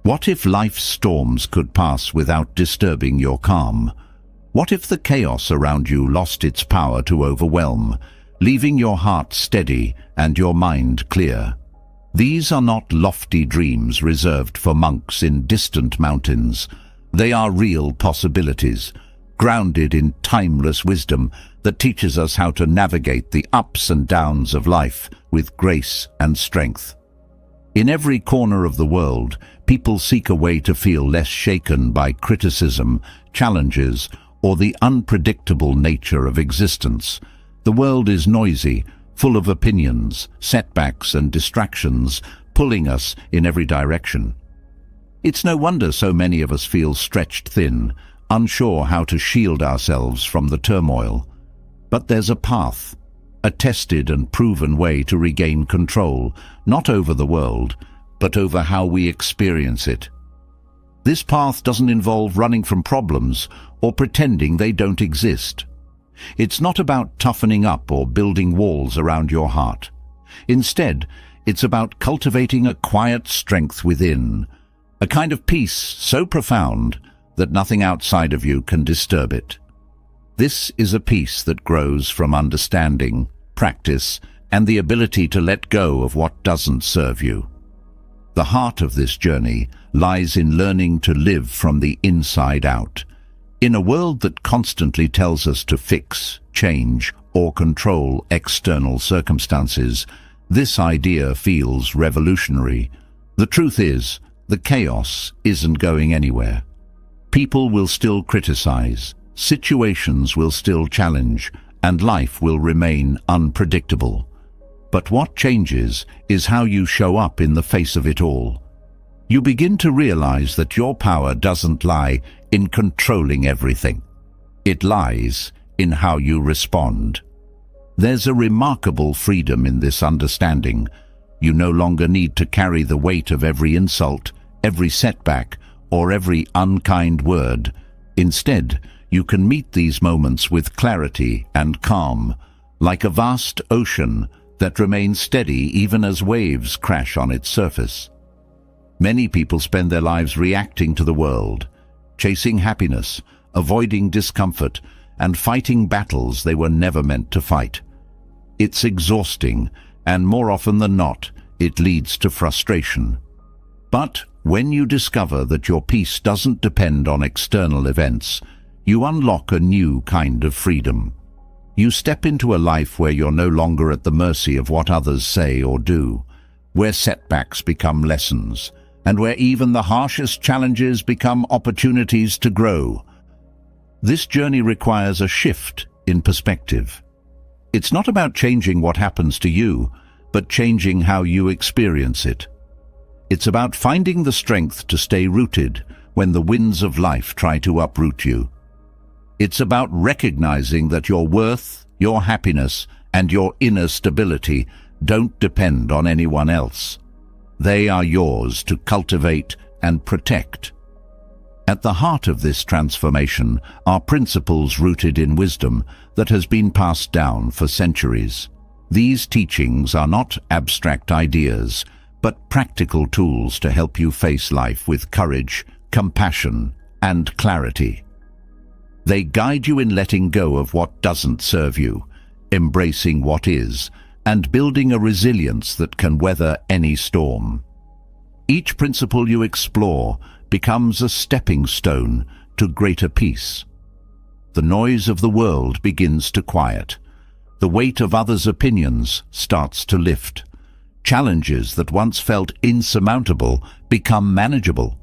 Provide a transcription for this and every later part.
What if life's storms could pass without disturbing your calm? What if the chaos around you lost its power to overwhelm, leaving your heart steady and your mind clear? These are not lofty dreams reserved for monks in distant mountains. They are real possibilities, grounded in timeless wisdom that teaches us how to navigate the ups and downs of life with grace and strength. In every corner of the world, people seek a way to feel less shaken by criticism, challenges, or the unpredictable nature of existence. The world is noisy, full of opinions, setbacks, and distractions, pulling us in every direction. It's no wonder so many of us feel stretched thin, unsure how to shield ourselves from the turmoil. But there's a path, a tested and proven way to regain control, not over the world, but over how we experience it. This path doesn't involve running from problems or pretending they don't exist. It's not about toughening up or building walls around your heart. Instead, it's about cultivating a quiet strength within, a kind of peace so profound that nothing outside of you can disturb it. This is a peace that grows from understanding, practice, and the ability to let go of what doesn't serve you. The heart of this journey lies in learning to live from the inside out. In a world that constantly tells us to fix, change, or control external circumstances, this idea feels revolutionary. The truth is, the chaos isn't going anywhere. People will still criticize, situations will still challenge, and life will remain unpredictable. But what changes is how you show up in the face of it all. You begin to realize that your power doesn't lie in controlling everything. It lies in how you respond. There's a remarkable freedom in this understanding. You no longer need to carry the weight of every insult, every setback, or every unkind word. Instead, you can meet these moments with clarity and calm, like a vast ocean that remains steady even as waves crash on its surface. Many people spend their lives reacting to the world, chasing happiness, avoiding discomfort, and fighting battles they were never meant to fight. It's exhausting, and more often than not, it leads to frustration. But when you discover that your peace doesn't depend on external events, you unlock a new kind of freedom. You step into a life where you're no longer at the mercy of what others say or do, where setbacks become lessons, and where even the harshest challenges become opportunities to grow. This journey requires a shift in perspective. It's not about changing what happens to you, but changing how you experience it. It's about finding the strength to stay rooted when the winds of life try to uproot you. It's about recognizing that your worth, your happiness, and your inner stability don't depend on anyone else. They are yours to cultivate and protect. At the heart of this transformation are principles rooted in wisdom that has been passed down for centuries. These teachings are not abstract ideas, but practical tools to help you face life with courage, compassion, and clarity. They guide you in letting go of what doesn't serve you, embracing what is, and building a resilience that can weather any storm. Each principle you explore becomes a stepping stone to greater peace. The noise of the world begins to quiet. The weight of others' opinions starts to lift. Challenges that once felt insurmountable become manageable.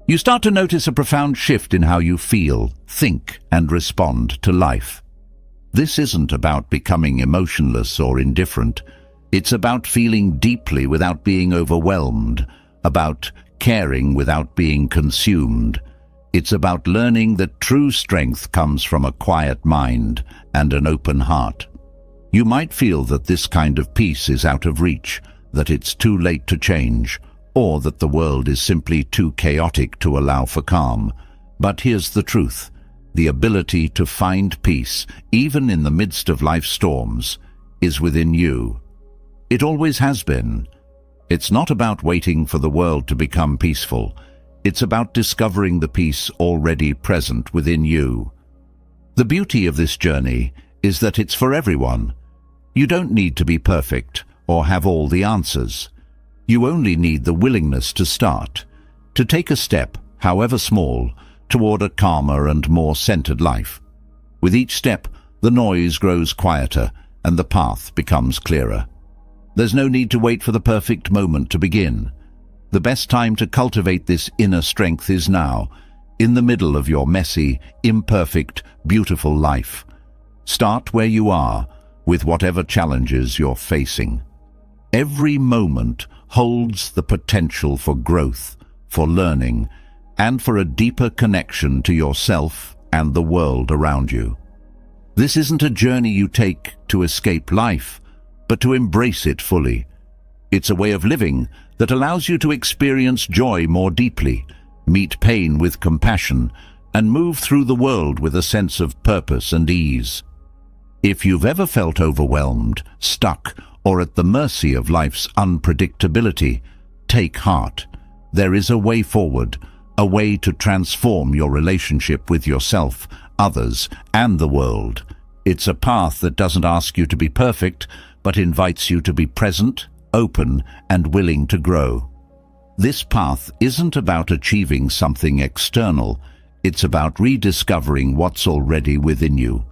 You start to notice a profound shift in how you feel, think, and respond to life. This isn't about becoming emotionless or indifferent. It's about feeling deeply without being overwhelmed, about caring without being consumed. It's about learning that true strength comes from a quiet mind and an open heart. You might feel that this kind of peace is out of reach, that it's too late to change, or that the world is simply too chaotic to allow for calm. But here's the truth. The ability to find peace, even in the midst of life's storms, is within you. It always has been. It's not about waiting for the world to become peaceful. It's about discovering the peace already present within you. The beauty of this journey is that it's for everyone. You don't need to be perfect or have all the answers. You only need the willingness to start, to take a step, however small, toward a calmer and more centered life. With each step, the noise grows quieter and the path becomes clearer. There's no need to wait for the perfect moment to begin. The best time to cultivate this inner strength is now, in the middle of your messy, imperfect, beautiful life. Start where you are, with whatever challenges you're facing. Every moment holds the potential for growth, for learning, and for a deeper connection to yourself and the world around you. This isn't a journey you take to escape life, but to embrace it fully. It's a way of living that allows you to experience joy more deeply, meet pain with compassion, and move through the world with a sense of purpose and ease. If you've ever felt overwhelmed, stuck, or at the mercy of life's unpredictability, take heart. There is a way forward, a way to transform your relationship with yourself, others, and the world. It's a path that doesn't ask you to be perfect, but invites you to be present, open, and willing to grow. This path isn't about achieving something external. It's about rediscovering what's already within you.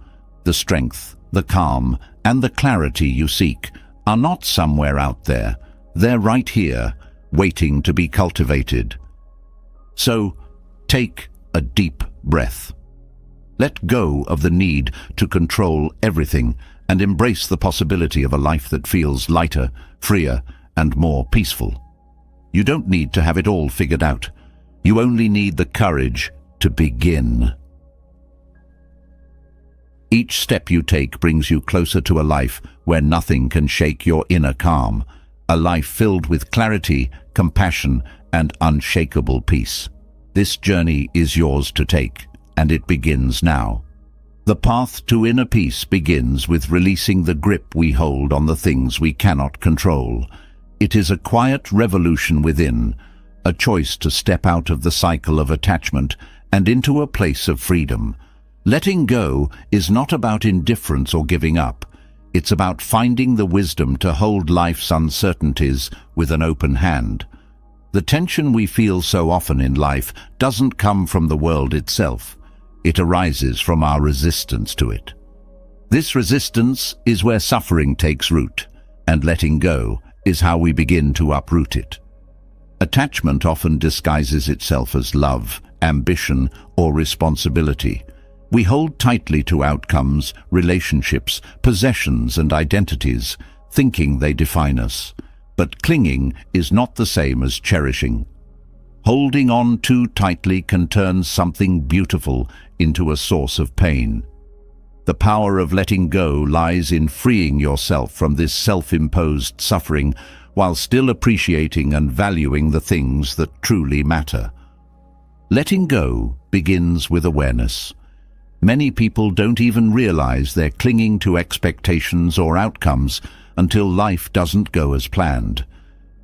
The strength, the calm, and the clarity you seek are not somewhere out there. They're right here, waiting to be cultivated. So, take a deep breath. Let go of the need to control everything and embrace the possibility of a life that feels lighter, freer, and more peaceful. You don't need to have it all figured out. You only need the courage to begin. Each step you take brings you closer to a life where nothing can shake your inner calm, a life filled with clarity, compassion, and unshakable peace. This journey is yours to take, and it begins now. The path to inner peace begins with releasing the grip we hold on the things we cannot control. It is a quiet revolution within, a choice to step out of the cycle of attachment and into a place of freedom. Letting go is not about indifference or giving up. It's about finding the wisdom to hold life's uncertainties with an open hand. The tension we feel so often in life doesn't come from the world itself. It arises from our resistance to it. This resistance is where suffering takes root, and letting go is how we begin to uproot it. Attachment often disguises itself as love, ambition, or responsibility. We hold tightly to outcomes, relationships, possessions, and identities, thinking they define us. But clinging is not the same as cherishing. Holding on too tightly can turn something beautiful into a source of pain. The power of letting go lies in freeing yourself from this self-imposed suffering while still appreciating and valuing the things that truly matter. Letting go begins with awareness. Many people don't even realize they're clinging to expectations or outcomes until life doesn't go as planned.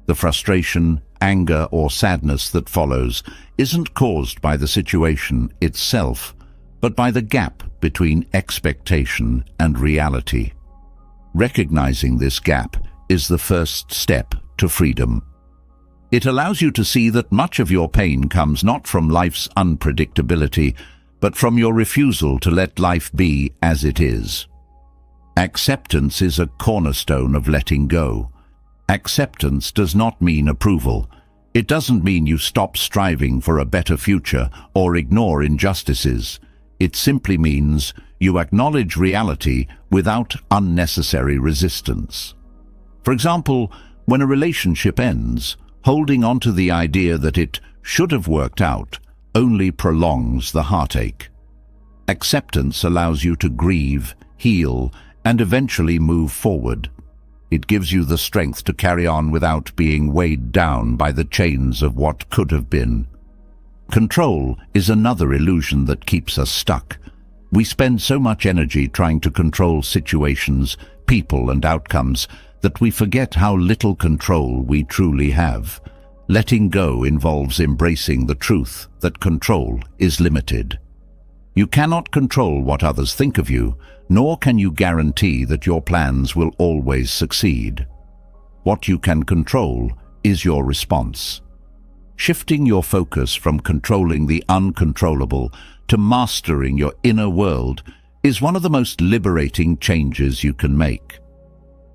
The frustration, anger, or sadness that follows isn't caused by the situation itself, but by the gap between expectation and reality. Recognizing this gap is the first step to freedom. It allows you to see that much of your pain comes not from life's unpredictability, but from your refusal to let life be as it is. Acceptance is a cornerstone of letting go. Acceptance does not mean approval. It doesn't mean you stop striving for a better future or ignore injustices. It simply means you acknowledge reality without unnecessary resistance. For example, when a relationship ends, holding on to the idea that it should have worked out only prolongs the heartache. Acceptance allows you to grieve, heal, and eventually move forward. It gives you the strength to carry on without being weighed down by the chains of what could have been. Control is another illusion that keeps us stuck. We spend so much energy trying to control situations, people, and outcomes that we forget how little control we truly have. Letting go involves embracing the truth that control is limited. You cannot control what others think of you, nor can you guarantee that your plans will always succeed. What you can control is your response. Shifting your focus from controlling the uncontrollable to mastering your inner world is one of the most liberating changes you can make.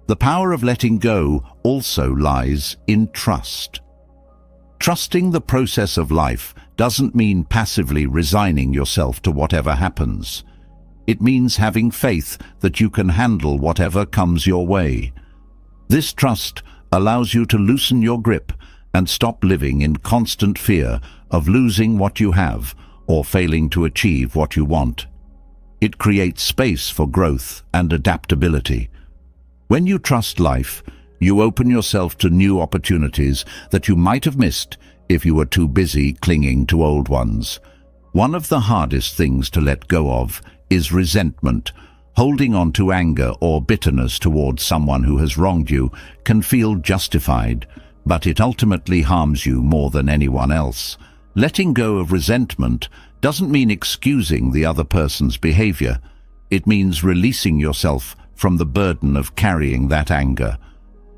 The power of letting go also lies in trust. Trusting the process of life doesn't mean passively resigning yourself to whatever happens. It means having faith that you can handle whatever comes your way. This trust allows you to loosen your grip and stop living in constant fear of losing what you have or failing to achieve what you want. It creates space for growth and adaptability. When you trust life, you open yourself to new opportunities that you might have missed if you were too busy clinging to old ones. One of the hardest things to let go of is resentment. Holding on to anger or bitterness towards someone who has wronged you can feel justified, but it ultimately harms you more than anyone else. Letting go of resentment doesn't mean excusing the other person's behavior. It means releasing yourself from the burden of carrying that anger.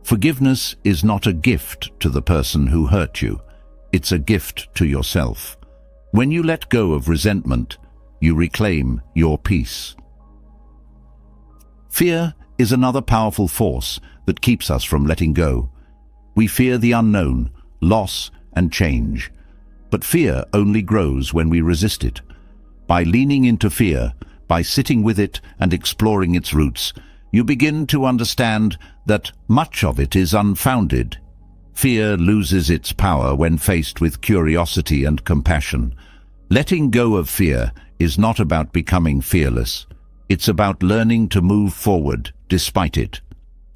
Forgiveness is not a gift to the person who hurt you. It's a gift to yourself. When you let go of resentment, you reclaim your peace. Fear is another powerful force that keeps us from letting go. We fear the unknown, loss, and change. But fear only grows when we resist it. By leaning into fear, by sitting with it and exploring its roots, you begin to understand that much of it is unfounded. Fear loses its power when faced with curiosity and compassion. Letting go of fear is not about becoming fearless. It's about learning to move forward despite it.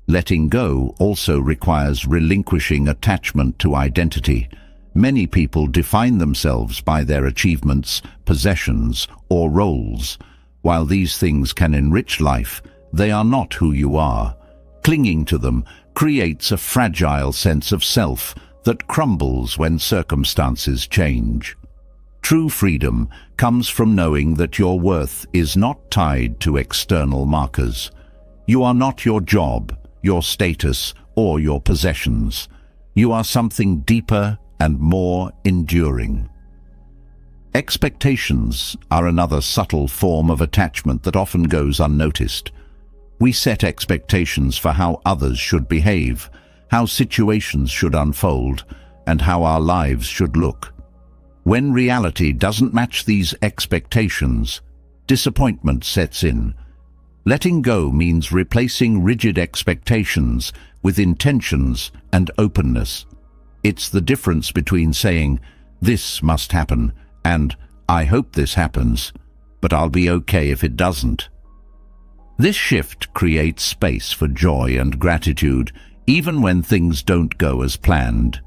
Letting go also requires relinquishing attachment to identity. Many people define themselves by their achievements, possessions, or roles. While these things can enrich life, they are not who you are. Clinging to them creates a fragile sense of self that crumbles when circumstances change. True freedom comes from knowing that your worth is not tied to external markers. You are not your job, your status, or your possessions. You are something deeper and more enduring. Expectations are another subtle form of attachment that often goes unnoticed. We set expectations for how others should behave, how situations should unfold, and how our lives should look. When reality doesn't match these expectations, disappointment sets in. Letting go means replacing rigid expectations with intentions and openness. It's the difference between saying, "This must happen," and "I hope this happens, but I'll be okay if it doesn't." This shift creates space for joy and gratitude, even when things don't go as planned.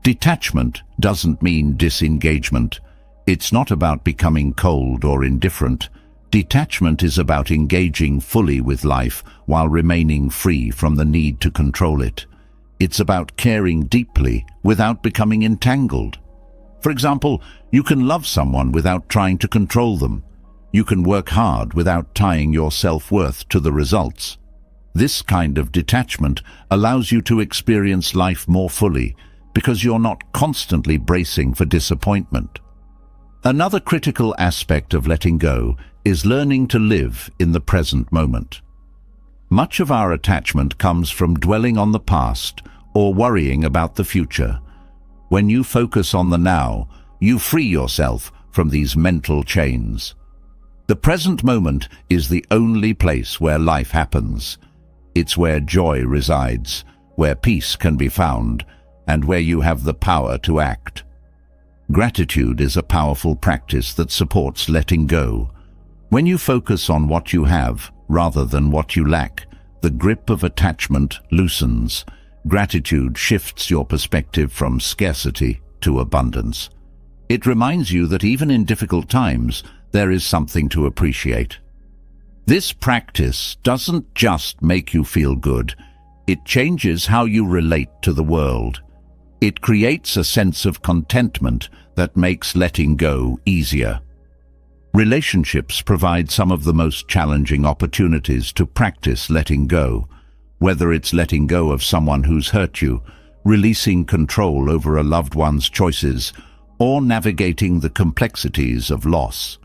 Detachment doesn't mean disengagement. It's not about becoming cold or indifferent. Detachment is about engaging fully with life while remaining free from the need to control it. It's about caring deeply without becoming entangled. For example, you can love someone without trying to control them. You can work hard without tying your self-worth to the results. This kind of detachment allows you to experience life more fully because you're not constantly bracing for disappointment. Another critical aspect of letting go is learning to live in the present moment. Much of our attachment comes from dwelling on the past or worrying about the future. When you focus on the now, you free yourself from these mental chains. The present moment is the only place where life happens. It's where joy resides, where peace can be found, and where you have the power to act. Gratitude is a powerful practice that supports letting go. When you focus on what you have rather than what you lack, the grip of attachment loosens. Gratitude shifts your perspective from scarcity to abundance. It reminds you that even in difficult times, there is something to appreciate. This practice doesn't just make you feel good, It changes how you relate to the world. It creates a sense of contentment that makes letting go easier. Relationships provide some of the most challenging opportunities to practice letting go, whether it's letting go of someone who's hurt you, releasing control over a loved one's choices, or navigating the complexities of loss.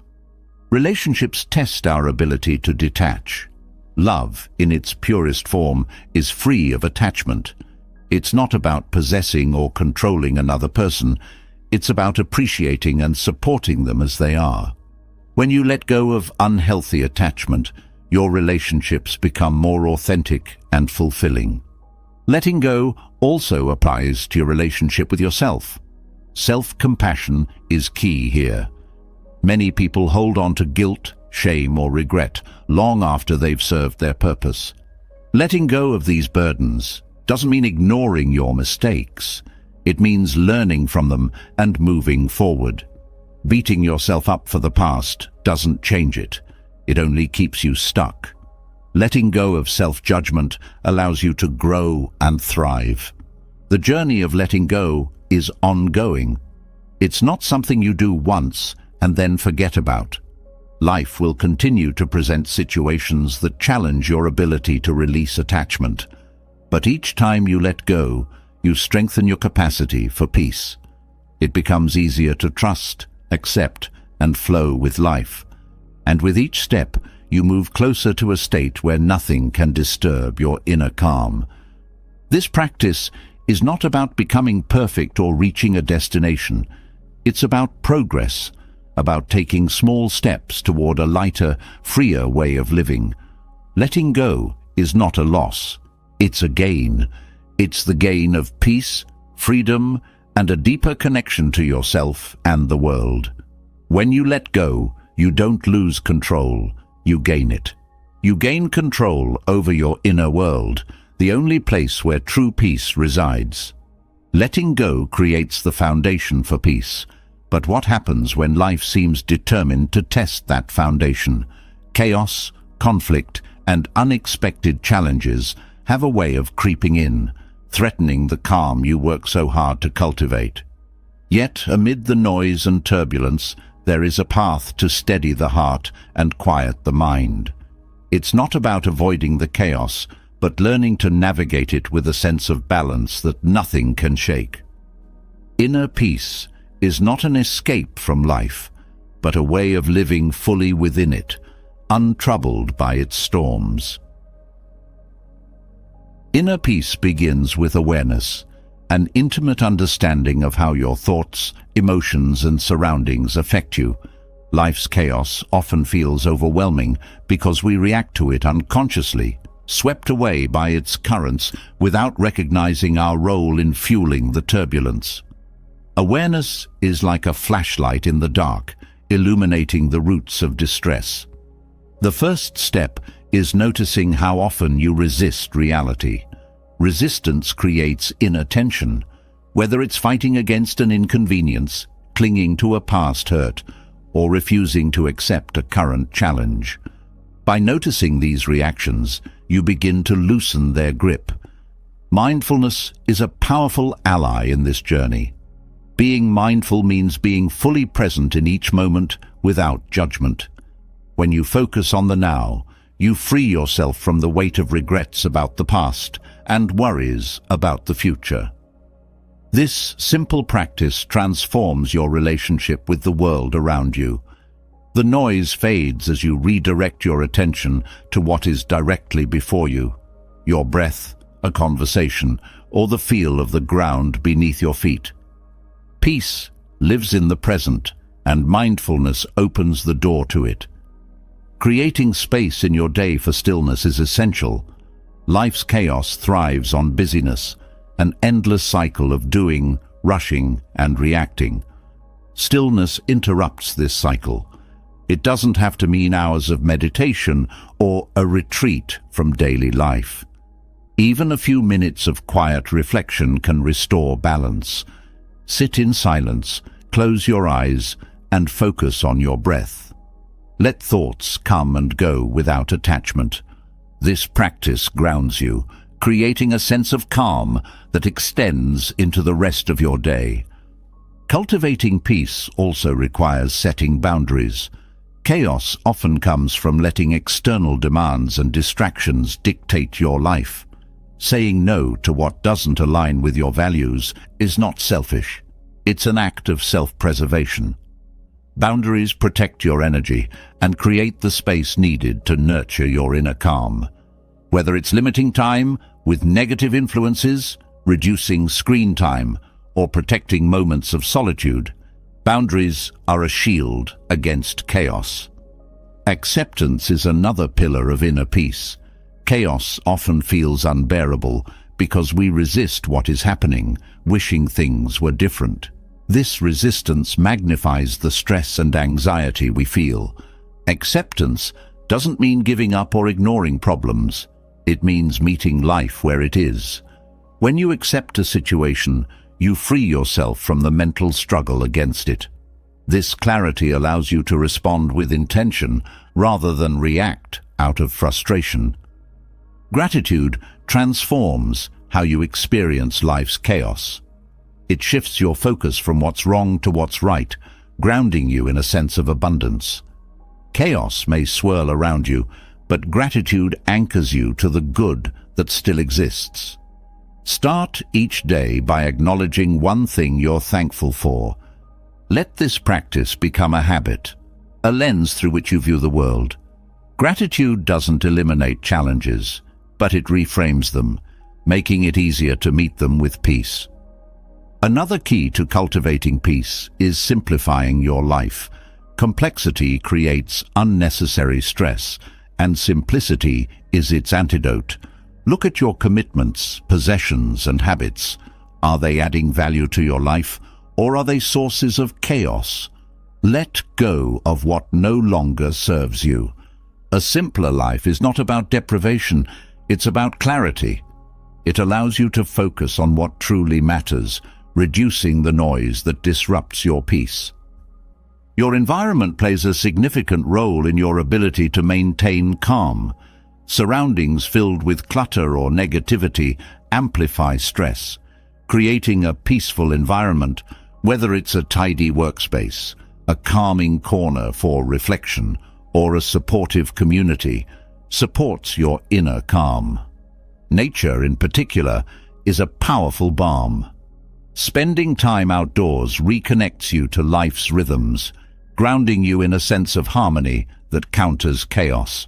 Relationships test our ability to detach. Love, in its purest form, is free of attachment. It's not about possessing or controlling another person. It's about appreciating and supporting them as they are. When you let go of unhealthy attachment, your relationships become more authentic and fulfilling. Letting go also applies to your relationship with yourself. Self-compassion is key here. Many people hold on to guilt, shame, or regret long after they've served their purpose. Letting go of these burdens doesn't mean ignoring your mistakes. It means learning from them and moving forward. Beating yourself up for the past doesn't change it. It only keeps you stuck. Letting go of self-judgment allows you to grow and thrive. The journey of letting go is ongoing. It's not something you do once and then forget about. Life will continue to present situations that challenge your ability to release attachment. But each time you let go, you strengthen your capacity for peace. It becomes easier to trust, accept, and flow with life. And with each step, you move closer to a state where nothing can disturb your inner calm. This practice is not about becoming perfect or reaching a destination. It's about progress, about taking small steps toward a lighter, freer way of living. Letting go is not a loss. It's a gain. It's the gain of peace, freedom, and a deeper connection to yourself and the world. When you let go, you don't lose control, you gain it. You gain control over your inner world, the only place where true peace resides. Letting go creates the foundation for peace. But what happens when life seems determined to test that foundation? Chaos, conflict, and unexpected challenges have a way of creeping in, threatening the calm you work so hard to cultivate. Yet, amid the noise and turbulence, there is a path to steady the heart and quiet the mind. It's not about avoiding the chaos, but learning to navigate it with a sense of balance that nothing can shake. Inner peace is not an escape from life, but a way of living fully within it, untroubled by its storms. Inner peace begins with awareness, an intimate understanding of how your thoughts, emotions, and surroundings affect you. Life's chaos often feels overwhelming because we react to it unconsciously, swept away by its currents without recognizing our role in fueling the turbulence. Awareness is like a flashlight in the dark, illuminating the roots of distress. The first step is noticing how often you resist reality. Resistance creates inattention, whether it's fighting against an inconvenience, clinging to a past hurt, or refusing to accept a current challenge. By noticing these reactions, you begin to loosen their grip. Mindfulness is a powerful ally in this journey. Being mindful means being fully present in each moment without judgment. When you focus on the now, you free yourself from the weight of regrets about the past and worries about the future. This simple practice transforms your relationship with the world around you. The noise fades as you redirect your attention to what is directly before you: your breath, a conversation, or the feel of the ground beneath your feet. Peace lives in the present, and mindfulness opens the door to it. Creating space in your day for stillness is essential. Life's chaos thrives on busyness, an endless cycle of doing, rushing, and reacting. Stillness interrupts this cycle. It doesn't have to mean hours of meditation or a retreat from daily life. Even a few minutes of quiet reflection can restore balance. Sit in silence, close your eyes, and focus on your breath. Let thoughts come and go without attachment. This practice grounds you, creating a sense of calm that extends into the rest of your day. Cultivating peace also requires setting boundaries. Chaos often comes from letting external demands and distractions dictate your life. Saying no to what doesn't align with your values is not selfish. It's an act of self-preservation. Boundaries protect your energy and create the space needed to nurture your inner calm. Whether it's limiting time with negative influences, reducing screen time, or protecting moments of solitude, boundaries are a shield against chaos. Acceptance is another pillar of inner peace. Chaos often feels unbearable because we resist what is happening, wishing things were different. This resistance magnifies the stress and anxiety we feel. Acceptance doesn't mean giving up or ignoring problems. It means meeting life where it is. When you accept a situation, you free yourself from the mental struggle against it. This clarity allows you to respond with intention rather than react out of frustration. Gratitude transforms how you experience life's chaos. It shifts your focus from what's wrong to what's right, grounding you in a sense of abundance. Chaos may swirl around you, but gratitude anchors you to the good that still exists. Start each day by acknowledging one thing you're thankful for. Let this practice become a habit, a lens through which you view the world. Gratitude doesn't eliminate challenges, but it reframes them, making it easier to meet them with peace. Another key to cultivating peace is simplifying your life. Complexity creates unnecessary stress, and simplicity is its antidote. Look at your commitments, possessions, and habits. Are they adding value to your life, or are they sources of chaos? Let go of what no longer serves you. A simpler life is not about deprivation, it's about clarity. It allows you to focus on what truly matters, reducing the noise that disrupts your peace. Your environment plays a significant role in your ability to maintain calm. Surroundings filled with clutter or negativity amplify stress. Creating a peaceful environment, whether it's a tidy workspace, a calming corner for reflection, or a supportive community, supports your inner calm. Nature, in particular, is a powerful balm. Spending time outdoors reconnects you to life's rhythms, grounding you in a sense of harmony that counters chaos.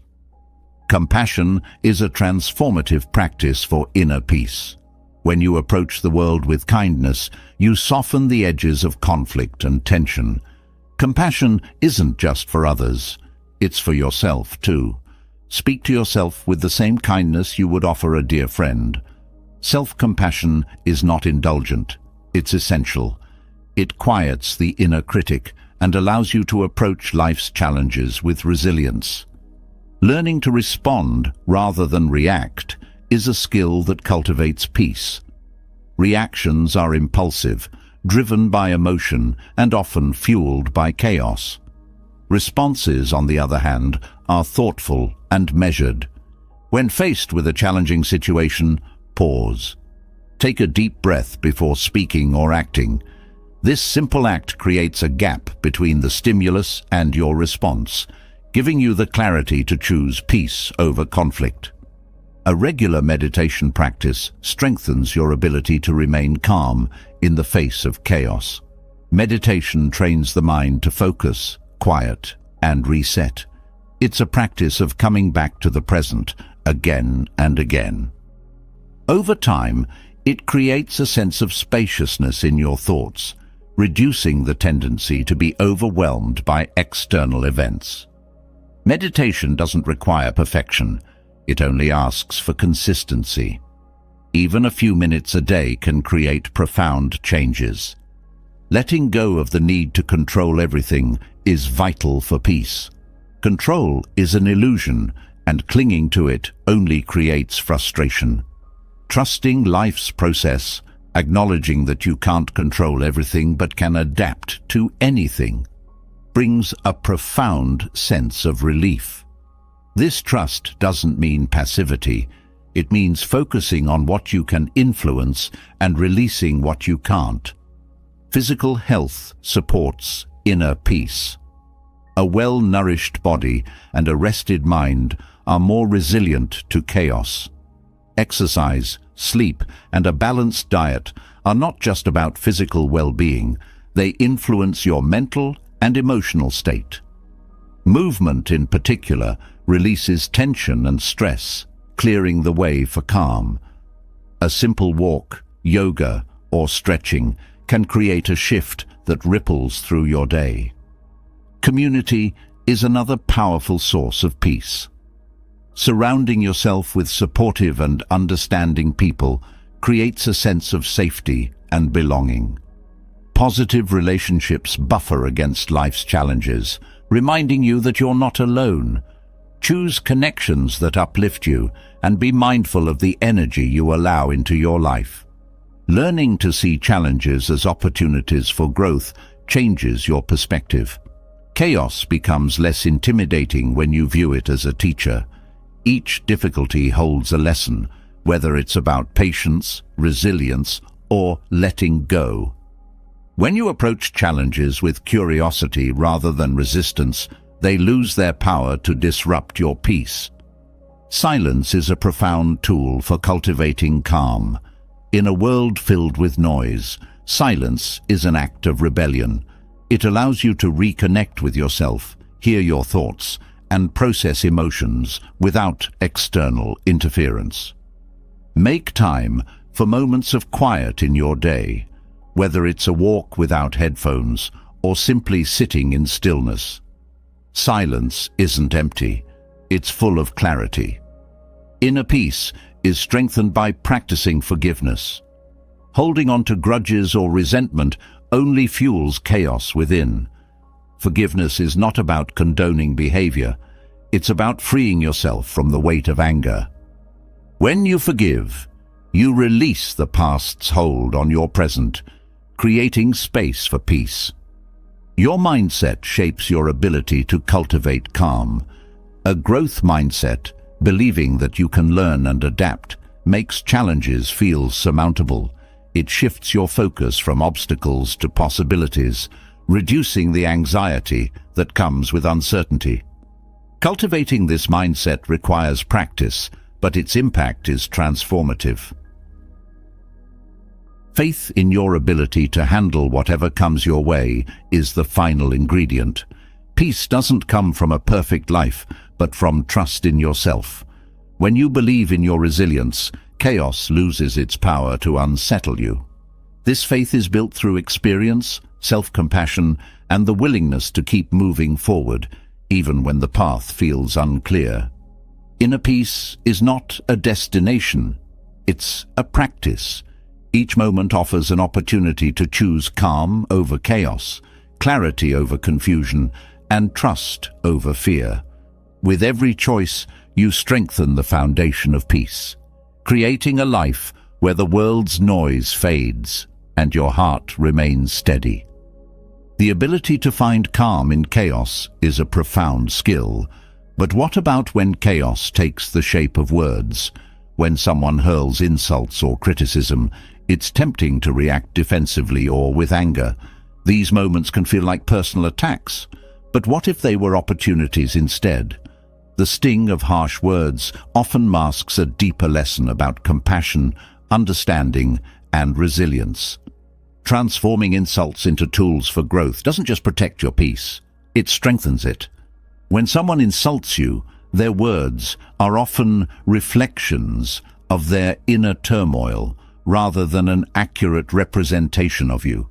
Compassion is a transformative practice for inner peace. When you approach the world with kindness, you soften the edges of conflict and tension. Compassion isn't just for others, it's for yourself too. Speak to yourself with the same kindness you would offer a dear friend. Self-compassion is not indulgent, it's essential. It quiets the inner critic and allows you to approach life's challenges with resilience. Learning to respond rather than react is a skill that cultivates peace. Reactions are impulsive, driven by emotion, and often fueled by chaos. Responses, on the other hand, are thoughtful and measured. When faced with a challenging situation, pause. Take a deep breath before speaking or acting. This simple act creates a gap between the stimulus and your response, giving you the clarity to choose peace over conflict. A regular meditation practice strengthens your ability to remain calm in the face of chaos. Meditation trains the mind to focus, quiet, and reset. It's a practice of coming back to the present again and again. Over time, it creates a sense of spaciousness in your thoughts, reducing the tendency to be overwhelmed by external events. Meditation doesn't require perfection. It only asks for consistency. Even a few minutes a day can create profound changes. Letting go of the need to control everything is vital for peace. Control is an illusion, and clinging to it only creates frustration. Trusting life's process, acknowledging that you can't control everything but can adapt to anything, brings a profound sense of relief. This trust doesn't mean passivity. It means focusing on what you can influence and releasing what you can't. Physical health supports inner peace. A well-nourished body and a rested mind are more resilient to chaos. Exercise, sleep, and a balanced diet are not just about physical well-being, they influence your mental and emotional state. Movement, in particular, releases tension and stress, clearing the way for calm. A simple walk, yoga, or stretching can create a shift that ripples through your day. Community is another powerful source of peace. Surrounding yourself with supportive and understanding people creates a sense of safety and belonging. Positive relationships buffer against life's challenges, reminding you that you're not alone. Choose connections that uplift you and be mindful of the energy you allow into your life. Learning to see challenges as opportunities for growth changes your perspective. Chaos becomes less intimidating when you view it as a teacher. Each difficulty holds a lesson, whether it's about patience, resilience, or letting go. When you approach challenges with curiosity rather than resistance, they lose their power to disrupt your peace. Silence is a profound tool for cultivating calm. In a world filled with noise, silence is an act of rebellion. It allows you to reconnect with yourself, hear your thoughts, and process emotions without external interference. Make time for moments of quiet in your day, whether it's a walk without headphones or simply sitting in stillness. Silence isn't empty, it's full of clarity. Inner peace is strengthened by practicing forgiveness. Holding on to grudges or resentment only fuels chaos within. Forgiveness is not about condoning behavior, it's about freeing yourself from the weight of anger. When you forgive, you release the past's hold on your present, creating space for peace. Your mindset shapes your ability to cultivate calm. A growth mindset, believing that you can learn and adapt, makes challenges feel surmountable. It shifts your focus from obstacles to possibilities, reducing the anxiety that comes with uncertainty. Cultivating this mindset requires practice, but its impact is transformative. Faith in your ability to handle whatever comes your way is the final ingredient. Peace doesn't come from a perfect life, but from trust in yourself. When you believe in your resilience, chaos loses its power to unsettle you. This faith is built through experience, self-compassion, and the willingness to keep moving forward, even when the path feels unclear. Inner peace is not a destination, it's a practice. Each moment offers an opportunity to choose calm over chaos, clarity over confusion, and trust over fear. With every choice, you strengthen the foundation of peace, creating a life where the world's noise fades and your heart remains steady. The ability to find calm in chaos is a profound skill, but what about when chaos takes the shape of words? When someone hurls insults or criticism, it's tempting to react defensively or with anger. These moments can feel like personal attacks, but what if they were opportunities instead? The sting of harsh words often masks a deeper lesson about compassion, understanding, and resilience. Transforming insults into tools for growth doesn't just protect your peace, it strengthens it. When someone insults you, their words are often reflections of their inner turmoil rather than an accurate representation of you.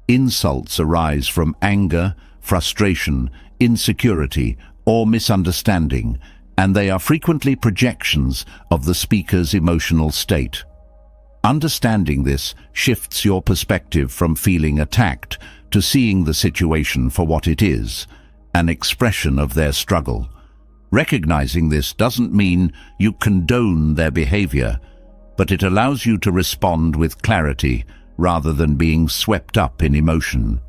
Insults arise from anger, frustration, insecurity, or misunderstanding, and they are frequently projections of the speaker's emotional state. Understanding this shifts your perspective from feeling attacked to seeing the situation for what it is, an expression of their struggle. Recognizing this doesn't mean you condone their behavior, but it allows you to respond with clarity rather than being swept up in emotion.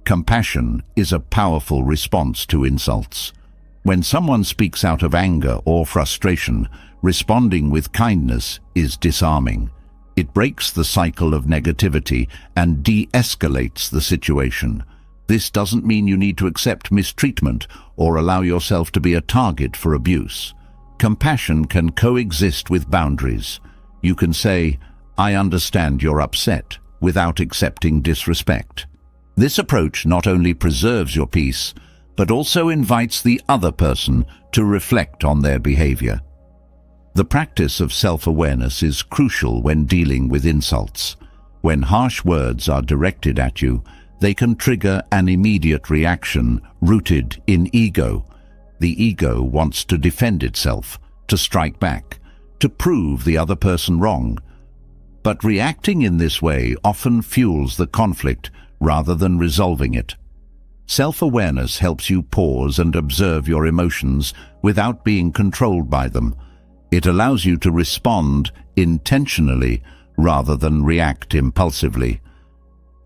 Compassion is a powerful response to insults. When someone speaks out of anger or frustration, Responding with kindness is disarming. It breaks the cycle of negativity and de-escalates the situation. This doesn't mean you need to accept mistreatment or allow yourself to be a target for abuse. Compassion can coexist with boundaries. You can say, "I understand you're upset," without accepting disrespect. This approach not only preserves your peace, but also invites the other person to reflect on their behavior. The practice of self-awareness is crucial when dealing with insults. When harsh words are directed at you, they can trigger an immediate reaction rooted in ego. The ego wants to defend itself, to strike back, to prove the other person wrong. But reacting in this way often fuels the conflict rather than resolving it. Self-awareness helps you pause and observe your emotions without being controlled by them. It allows you to respond intentionally rather than react impulsively.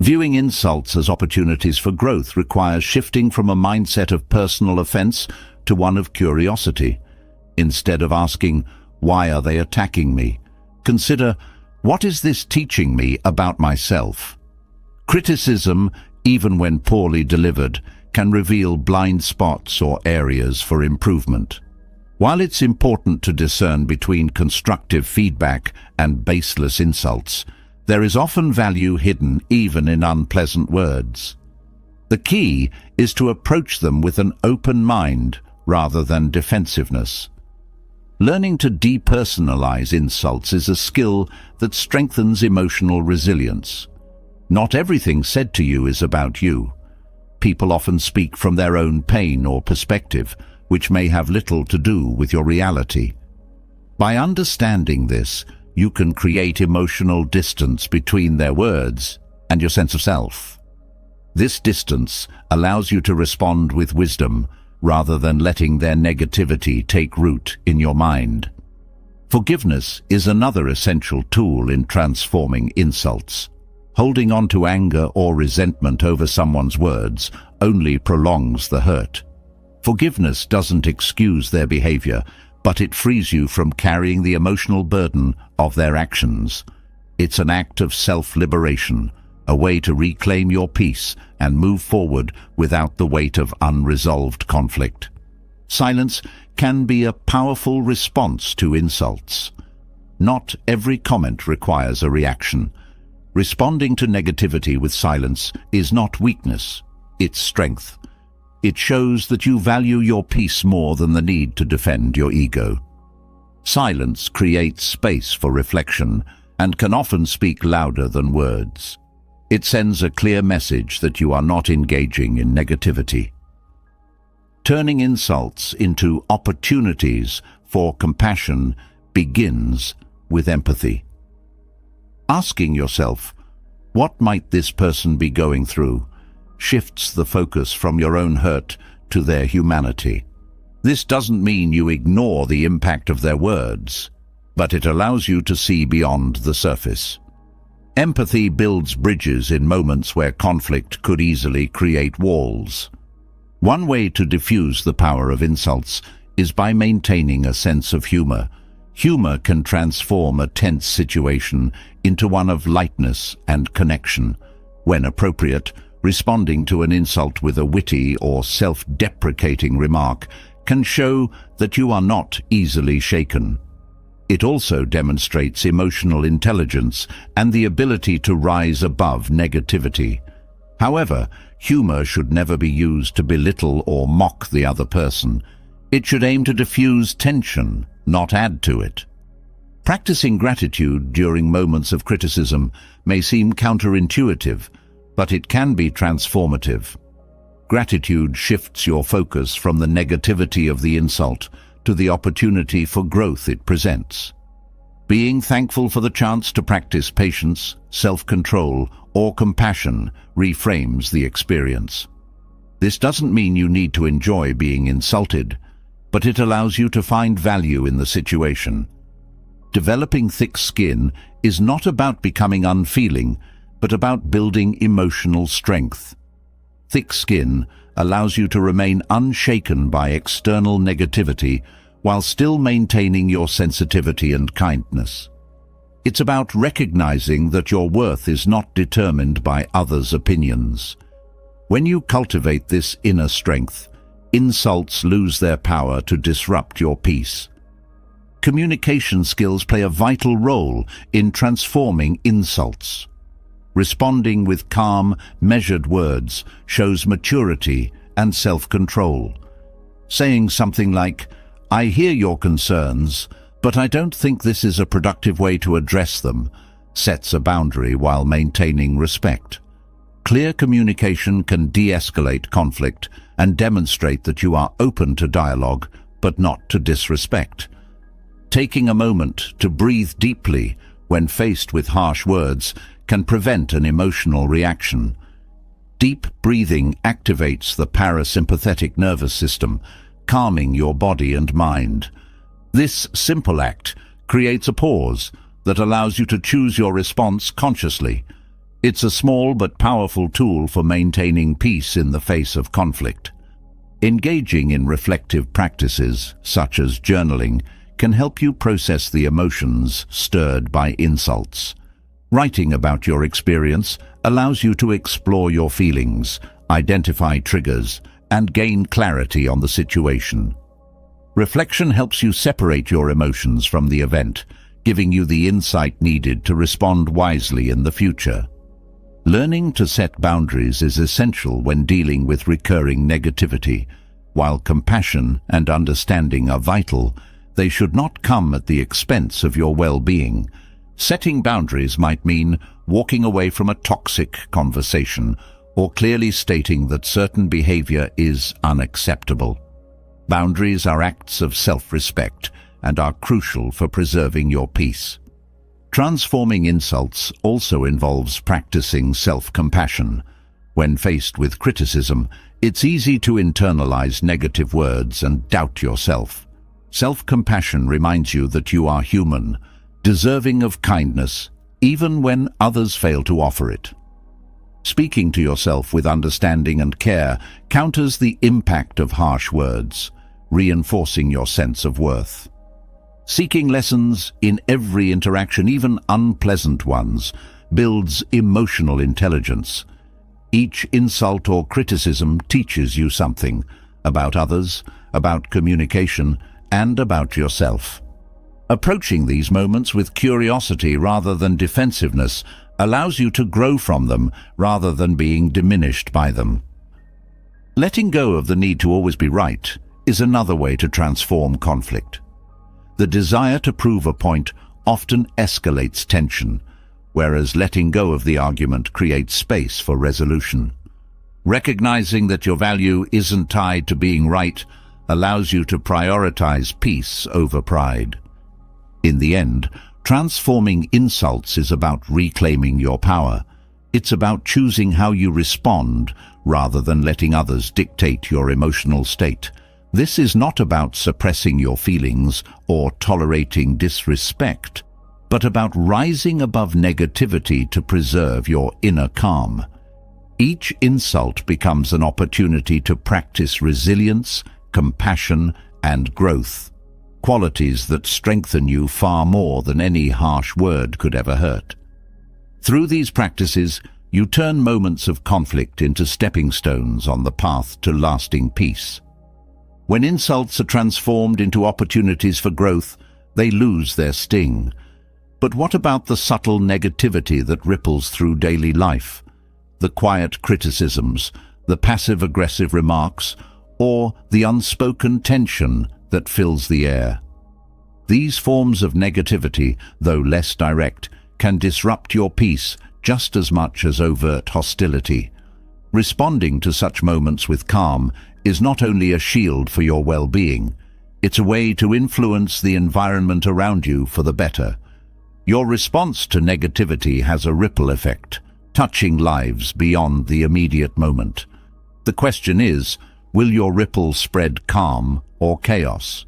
Viewing insults as opportunities for growth requires shifting from a mindset of personal offense to one of curiosity. Instead of asking, "Why are they attacking me?" consider, "What is this teaching me about myself?" Criticism, even when poorly delivered, can reveal blind spots or areas for improvement. While it's important to discern between constructive feedback and baseless insults, there is often value hidden even in unpleasant words. The key is to approach them with an open mind rather than defensiveness. Learning to depersonalize insults is a skill that strengthens emotional resilience. Not everything said to you is about you. People often speak from their own pain or perspective, which may have little to do with your reality. By understanding this, you can create emotional distance between their words and your sense of self. This distance allows you to respond with wisdom rather than letting their negativity take root in your mind. Forgiveness is another essential tool in transforming insults. Holding on to anger or resentment over someone's words only prolongs the hurt. Forgiveness doesn't excuse their behavior, but it frees you from carrying the emotional burden of their actions. It's an act of self-liberation, a way to reclaim your peace and move forward without the weight of unresolved conflict. Silence can be a powerful response to insults. Not every comment requires a reaction. Responding to negativity with silence is not weakness, it's strength. It shows that you value your peace more than the need to defend your ego. Silence creates space for reflection and can often speak louder than words. It sends a clear message that you are not engaging in negativity. Turning insults into opportunities for compassion begins with empathy. Asking yourself, "What might this person be going through?" shifts the focus from your own hurt to their humanity. This doesn't mean you ignore the impact of their words, but it allows you to see beyond the surface. Empathy builds bridges in moments where conflict could easily create walls. One way to diffuse the power of insults is by maintaining a sense of humor. Humor can transform a tense situation into one of lightness and connection. When appropriate, responding to an insult with a witty or self-deprecating remark can show that you are not easily shaken. It also demonstrates emotional intelligence and the ability to rise above negativity. However, humor should never be used to belittle or mock the other person. It should aim to diffuse tension, not add to it. Practicing gratitude during moments of criticism may seem counterintuitive, but it can be transformative. Gratitude shifts your focus from the negativity of the insult to the opportunity for growth it presents. Being thankful for the chance to practice patience, self-control, or compassion reframes the experience. This doesn't mean you need to enjoy being insulted, but it allows you to find value in the situation. Developing thick skin is not about becoming unfeeling, but about building emotional strength. Thick skin allows you to remain unshaken by external negativity while still maintaining your sensitivity and kindness. It's about recognizing that your worth is not determined by others' opinions. When you cultivate this inner strength, insults lose their power to disrupt your peace. Communication skills play a vital role in transforming insults. Responding with calm, measured words shows maturity and self-control. Saying something like, "I hear your concerns, but I don't think this is a productive way to address them," sets a boundary while maintaining respect. Clear communication can de-escalate conflict and demonstrate that you are open to dialogue, but not to disrespect. Taking a moment to breathe deeply when faced with harsh words can prevent an emotional reaction. Deep breathing activates the parasympathetic nervous system, calming your body and mind. This simple act creates a pause that allows you to choose your response consciously. It's a small but powerful tool for maintaining peace in the face of conflict. Engaging in reflective practices, such as journaling, can help you process the emotions stirred by insults. Writing about your experience allows you to explore your feelings, identify triggers, and gain clarity on the situation. Reflection helps you separate your emotions from the event, giving you the insight needed to respond wisely in the future. Learning to set boundaries is essential when dealing with recurring negativity. While compassion and understanding are vital, they should not come at the expense of your well-being. Setting boundaries might mean walking away from a toxic conversation or clearly stating that certain behavior is unacceptable. Boundaries are acts of self-respect and are crucial for preserving your peace. Transforming insults also involves practicing self-compassion. When faced with criticism, it's easy to internalize negative words and doubt yourself. Self-compassion reminds you that you are human, deserving of kindness, even when others fail to offer it. Speaking to yourself with understanding and care counters the impact of harsh words, reinforcing your sense of worth. Seeking lessons in every interaction, even unpleasant ones, builds emotional intelligence. Each insult or criticism teaches you something about others, about communication, and about yourself. Approaching these moments with curiosity rather than defensiveness allows you to grow from them rather than being diminished by them. Letting go of the need to always be right is another way to transform conflict. The desire to prove a point often escalates tension, whereas letting go of the argument creates space for resolution. Recognizing that your value isn't tied to being right allows you to prioritize peace over pride. In the end, transforming insults is about reclaiming your power. It's about choosing how you respond rather than letting others dictate your emotional state. This is not about suppressing your feelings or tolerating disrespect, but about rising above negativity to preserve your inner calm. Each insult becomes an opportunity to practice resilience, compassion, and growth, qualities that strengthen you far more than any harsh word could ever hurt. Through these practices, you turn moments of conflict into stepping stones on the path to lasting peace. When insults are transformed into opportunities for growth, they lose their sting. But what about the subtle negativity that ripples through daily life? The quiet criticisms, the passive-aggressive remarks, or the unspoken tension that fills the air. These forms of negativity, though less direct, can disrupt your peace just as much as overt hostility. Responding to such moments with calm is not only a shield for your well-being, it's a way to influence the environment around you for the better. Your response to negativity has a ripple effect, touching lives beyond the immediate moment. The question is, will your ripple spread calm or chaos?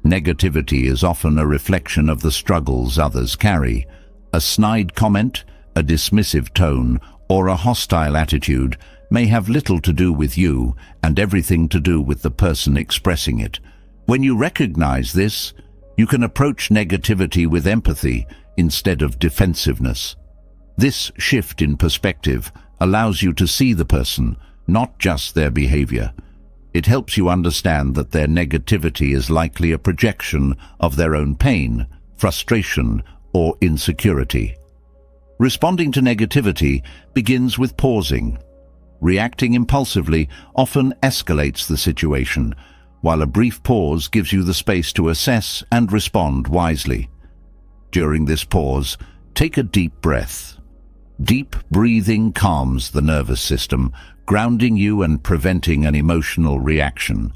Negativity is often a reflection of the struggles others carry. A snide comment, a dismissive tone, or a hostile attitude may have little to do with you and everything to do with the person expressing it. When you recognize this, you can approach negativity with empathy instead of defensiveness. This shift in perspective allows you to see the person, not just their behavior. It helps you understand that their negativity is likely a projection of their own pain, frustration, or insecurity. Responding to negativity begins with pausing. Reacting impulsively often escalates the situation, while a brief pause gives you the space to assess and respond wisely. During this pause, take a deep breath. Deep breathing calms the nervous system, grounding you and preventing an emotional reaction.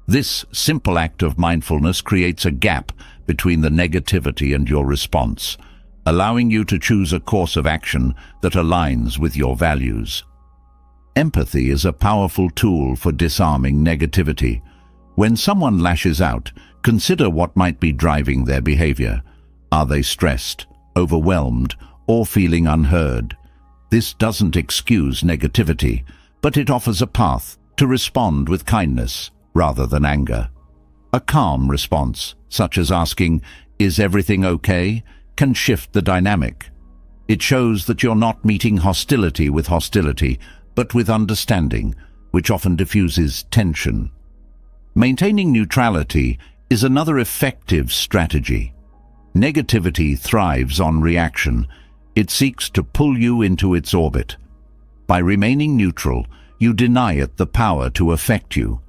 This simple act of mindfulness creates a gap between the negativity and your response, allowing you to choose a course of action that aligns with your values. Empathy is a powerful tool for disarming negativity. When someone lashes out, consider what might be driving their behavior. Are they stressed, overwhelmed, or feeling unheard? This doesn't excuse negativity, but it offers a path to respond with kindness rather than anger. A calm response, such as asking, "Is everything okay?" can shift the dynamic. It shows that you're not meeting hostility with hostility, but with understanding, which often diffuses tension. Maintaining neutrality is another effective strategy. Negativity thrives on reaction. It seeks to pull you into its orbit. By remaining neutral, you deny it the power to affect you.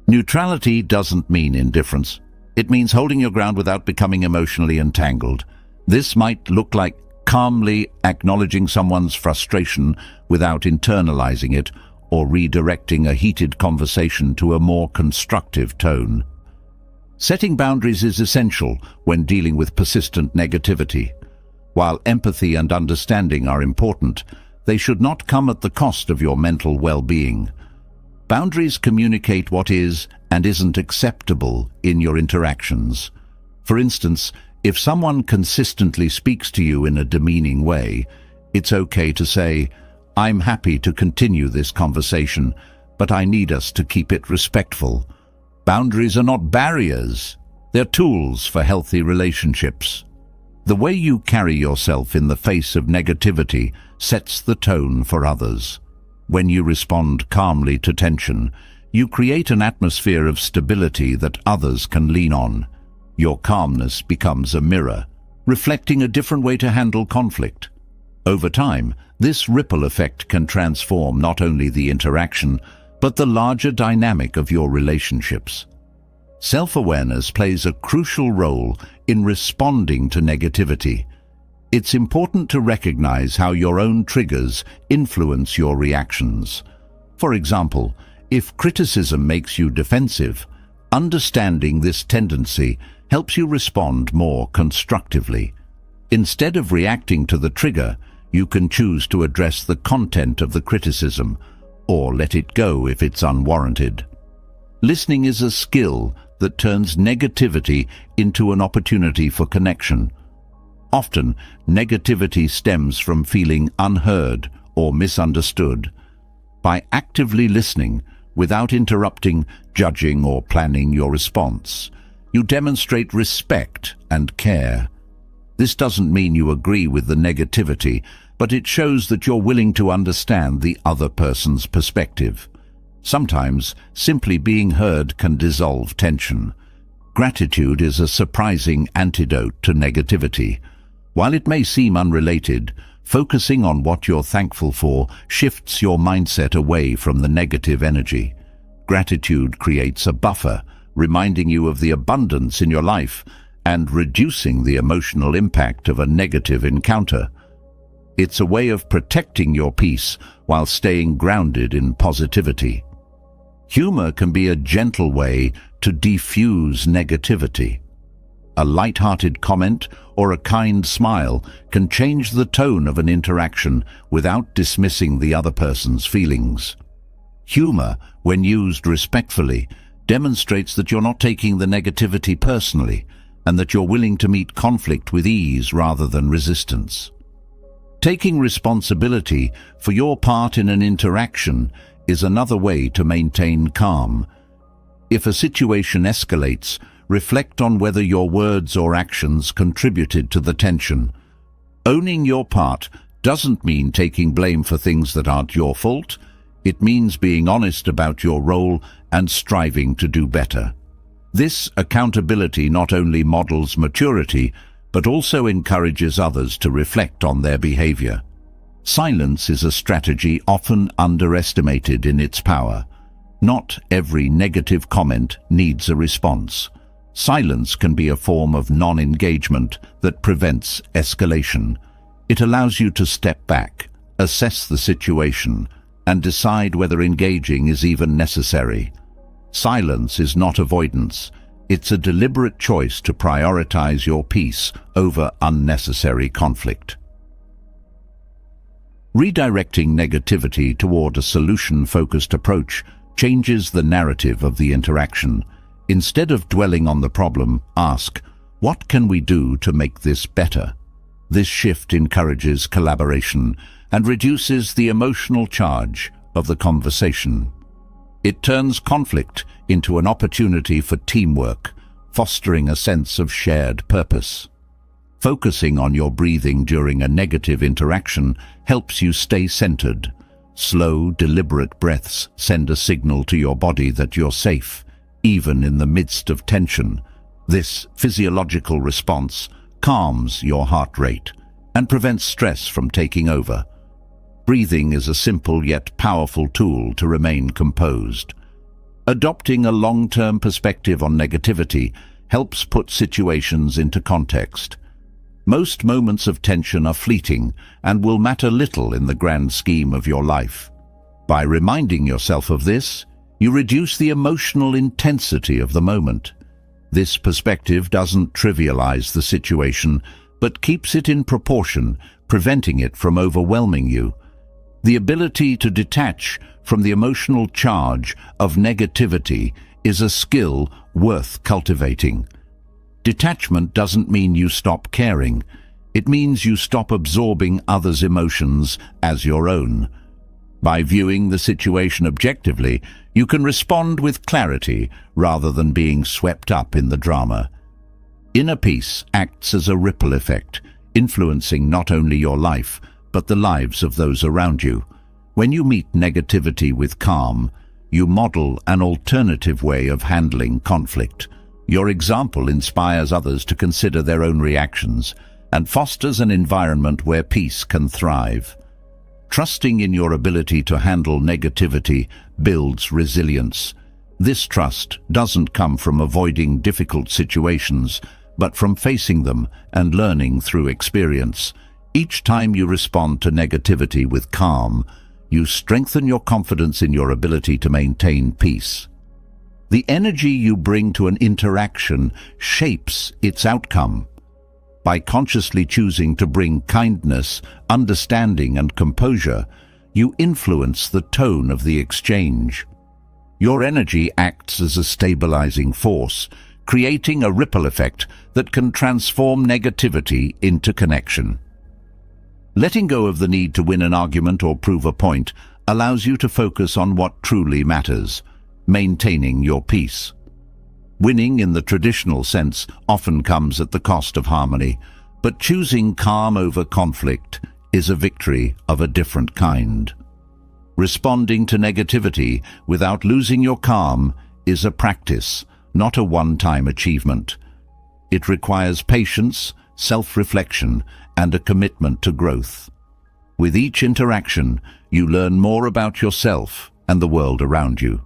Neutrality doesn't mean indifference. It means holding your ground without becoming emotionally entangled. This might look like calmly acknowledging someone's frustration without internalizing it, or redirecting a heated conversation to a more constructive tone. Setting boundaries is essential when dealing with persistent negativity. While empathy and understanding are important, they should not come at the cost of your mental well-being. Boundaries communicate what is and isn't acceptable in your interactions. For instance, if someone consistently speaks to you in a demeaning way, it's okay to say, "I'm happy to continue this conversation, but I need us to keep it respectful." Boundaries are not barriers, they're tools for healthy relationships. The way you carry yourself in the face of negativity sets the tone for others. When you respond calmly to tension, you create an atmosphere of stability that others can lean on. Your calmness becomes a mirror, reflecting a different way to handle conflict. Over time, this ripple effect can transform not only the interaction, but the larger dynamic of your relationships. Self-awareness plays a crucial role in responding to negativity. It's important to recognize how your own triggers influence your reactions. For example, if criticism makes you defensive, understanding this tendency helps you respond more constructively. Instead of reacting to the trigger, you can choose to address the content of the criticism, or let it go if it's unwarranted. Listening is a skill that turns negativity into an opportunity for connection. Often, negativity stems from feeling unheard or misunderstood. By actively listening, without interrupting, judging, or planning your response, you demonstrate respect and care. This doesn't mean you agree with the negativity, but it shows that you're willing to understand the other person's perspective. Sometimes, simply being heard can dissolve tension. Gratitude is a surprising antidote to negativity. While it may seem unrelated, focusing on what you're thankful for shifts your mindset away from the negative energy. Gratitude creates a buffer, reminding you of the abundance in your life and reducing the emotional impact of a negative encounter. It's a way of protecting your peace while staying grounded in positivity. Humor can be a gentle way to defuse negativity. A light-hearted comment or a kind smile can change the tone of an interaction without dismissing the other person's feelings. Humor, when used respectfully, demonstrates that you're not taking the negativity personally and that you're willing to meet conflict with ease rather than resistance. Taking responsibility for your part in an interaction is another way to maintain calm. If a situation escalates, reflect on whether your words or actions contributed to the tension. Owning your part doesn't mean taking blame for things that aren't your fault. It means being honest about your role and striving to do better. This accountability not only models maturity, but also encourages others to reflect on their behavior. Silence is a strategy often underestimated in its power. Not every negative comment needs a response. Silence can be a form of non-engagement that prevents escalation. It allows you to step back, assess the situation, and decide whether engaging is even necessary. Silence is not avoidance. It's a deliberate choice to prioritize your peace over unnecessary conflict. Redirecting negativity toward a solution-focused approach changes the narrative of the interaction. Instead of dwelling on the problem, ask, "What can we do to make this better?" This shift encourages collaboration and reduces the emotional charge of the conversation. It turns conflict into an opportunity for teamwork, fostering a sense of shared purpose. Focusing on your breathing during a negative interaction helps you stay centered. Slow, deliberate breaths send a signal to your body that you're safe, even in the midst of tension. This physiological response calms your heart rate and prevents stress from taking over. Breathing is a simple yet powerful tool to remain composed. Adopting a long-term perspective on negativity helps put situations into context. Most moments of tension are fleeting and will matter little in the grand scheme of your life. By reminding yourself of this, you reduce the emotional intensity of the moment. This perspective doesn't trivialize the situation, but keeps it in proportion, preventing it from overwhelming you. The ability to detach from the emotional charge of negativity is a skill worth cultivating. Detachment doesn't mean you stop caring. It means you stop absorbing others' emotions as your own. By viewing the situation objectively, you can respond with clarity rather than being swept up in the drama. Inner peace acts as a ripple effect, influencing not only your life, but the lives of those around you. When you meet negativity with calm, you model an alternative way of handling conflict. Your example inspires others to consider their own reactions and fosters an environment where peace can thrive. Trusting in your ability to handle negativity builds resilience. This trust doesn't come from avoiding difficult situations, but from facing them and learning through experience. Each time you respond to negativity with calm, you strengthen your confidence in your ability to maintain peace. The energy you bring to an interaction shapes its outcome. By consciously choosing to bring kindness, understanding, and composure, you influence the tone of the exchange. Your energy acts as a stabilizing force, creating a ripple effect that can transform negativity into connection. Letting go of the need to win an argument or prove a point allows you to focus on what truly matters, maintaining your peace. Winning in the traditional sense often comes at the cost of harmony, but choosing calm over conflict is a victory of a different kind. Responding to negativity without losing your calm is a practice, not a one-time achievement. It requires patience, self-reflection, and a commitment to growth. With each interaction, you learn more about yourself and the world around you.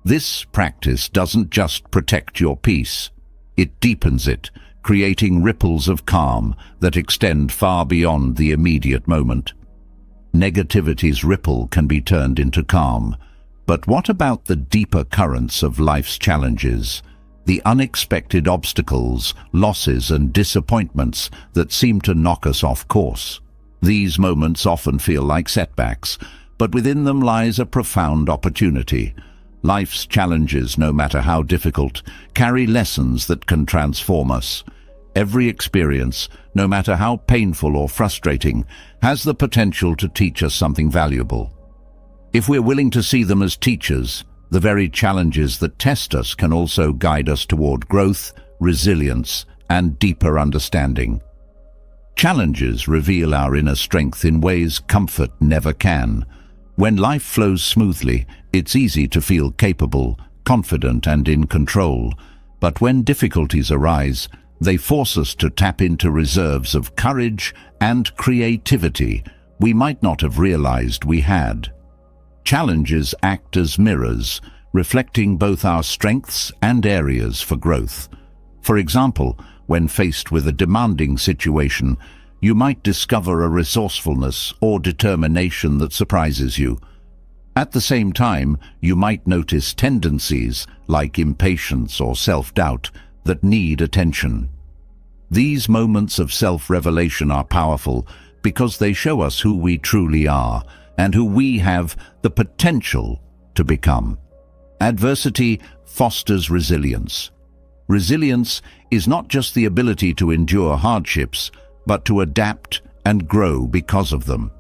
This practice doesn't just protect your peace, it deepens it, creating ripples of calm that extend far beyond the immediate moment. Negativity's ripple can be turned into calm, but what about the deeper currents of life's challenges? The unexpected obstacles, losses, and disappointments that seem to knock us off course. These moments often feel like setbacks, but within them lies a profound opportunity. Life's challenges, no matter how difficult, carry lessons that can transform us. Every experience, no matter how painful or frustrating, has the potential to teach us something valuable. If we're willing to see them as teachers, The very challenges that test us can also guide us toward growth, resilience, and deeper understanding. Challenges reveal our inner strength in ways comfort never can. When life flows smoothly, it's easy to feel capable, confident, and in control. But when difficulties arise, they force us to tap into reserves of courage and creativity we might not have realized we had. Challenges act as mirrors, reflecting both our strengths and areas for growth. For example, when faced with a demanding situation, you might discover a resourcefulness or determination that surprises you. At the same time, you might notice tendencies like impatience or self-doubt that need attention. These moments of self-revelation are powerful because they show us who we truly are and who we have the potential to become. Adversity fosters resilience. Resilience is not just the ability to endure hardships, but to adapt and grow because of them.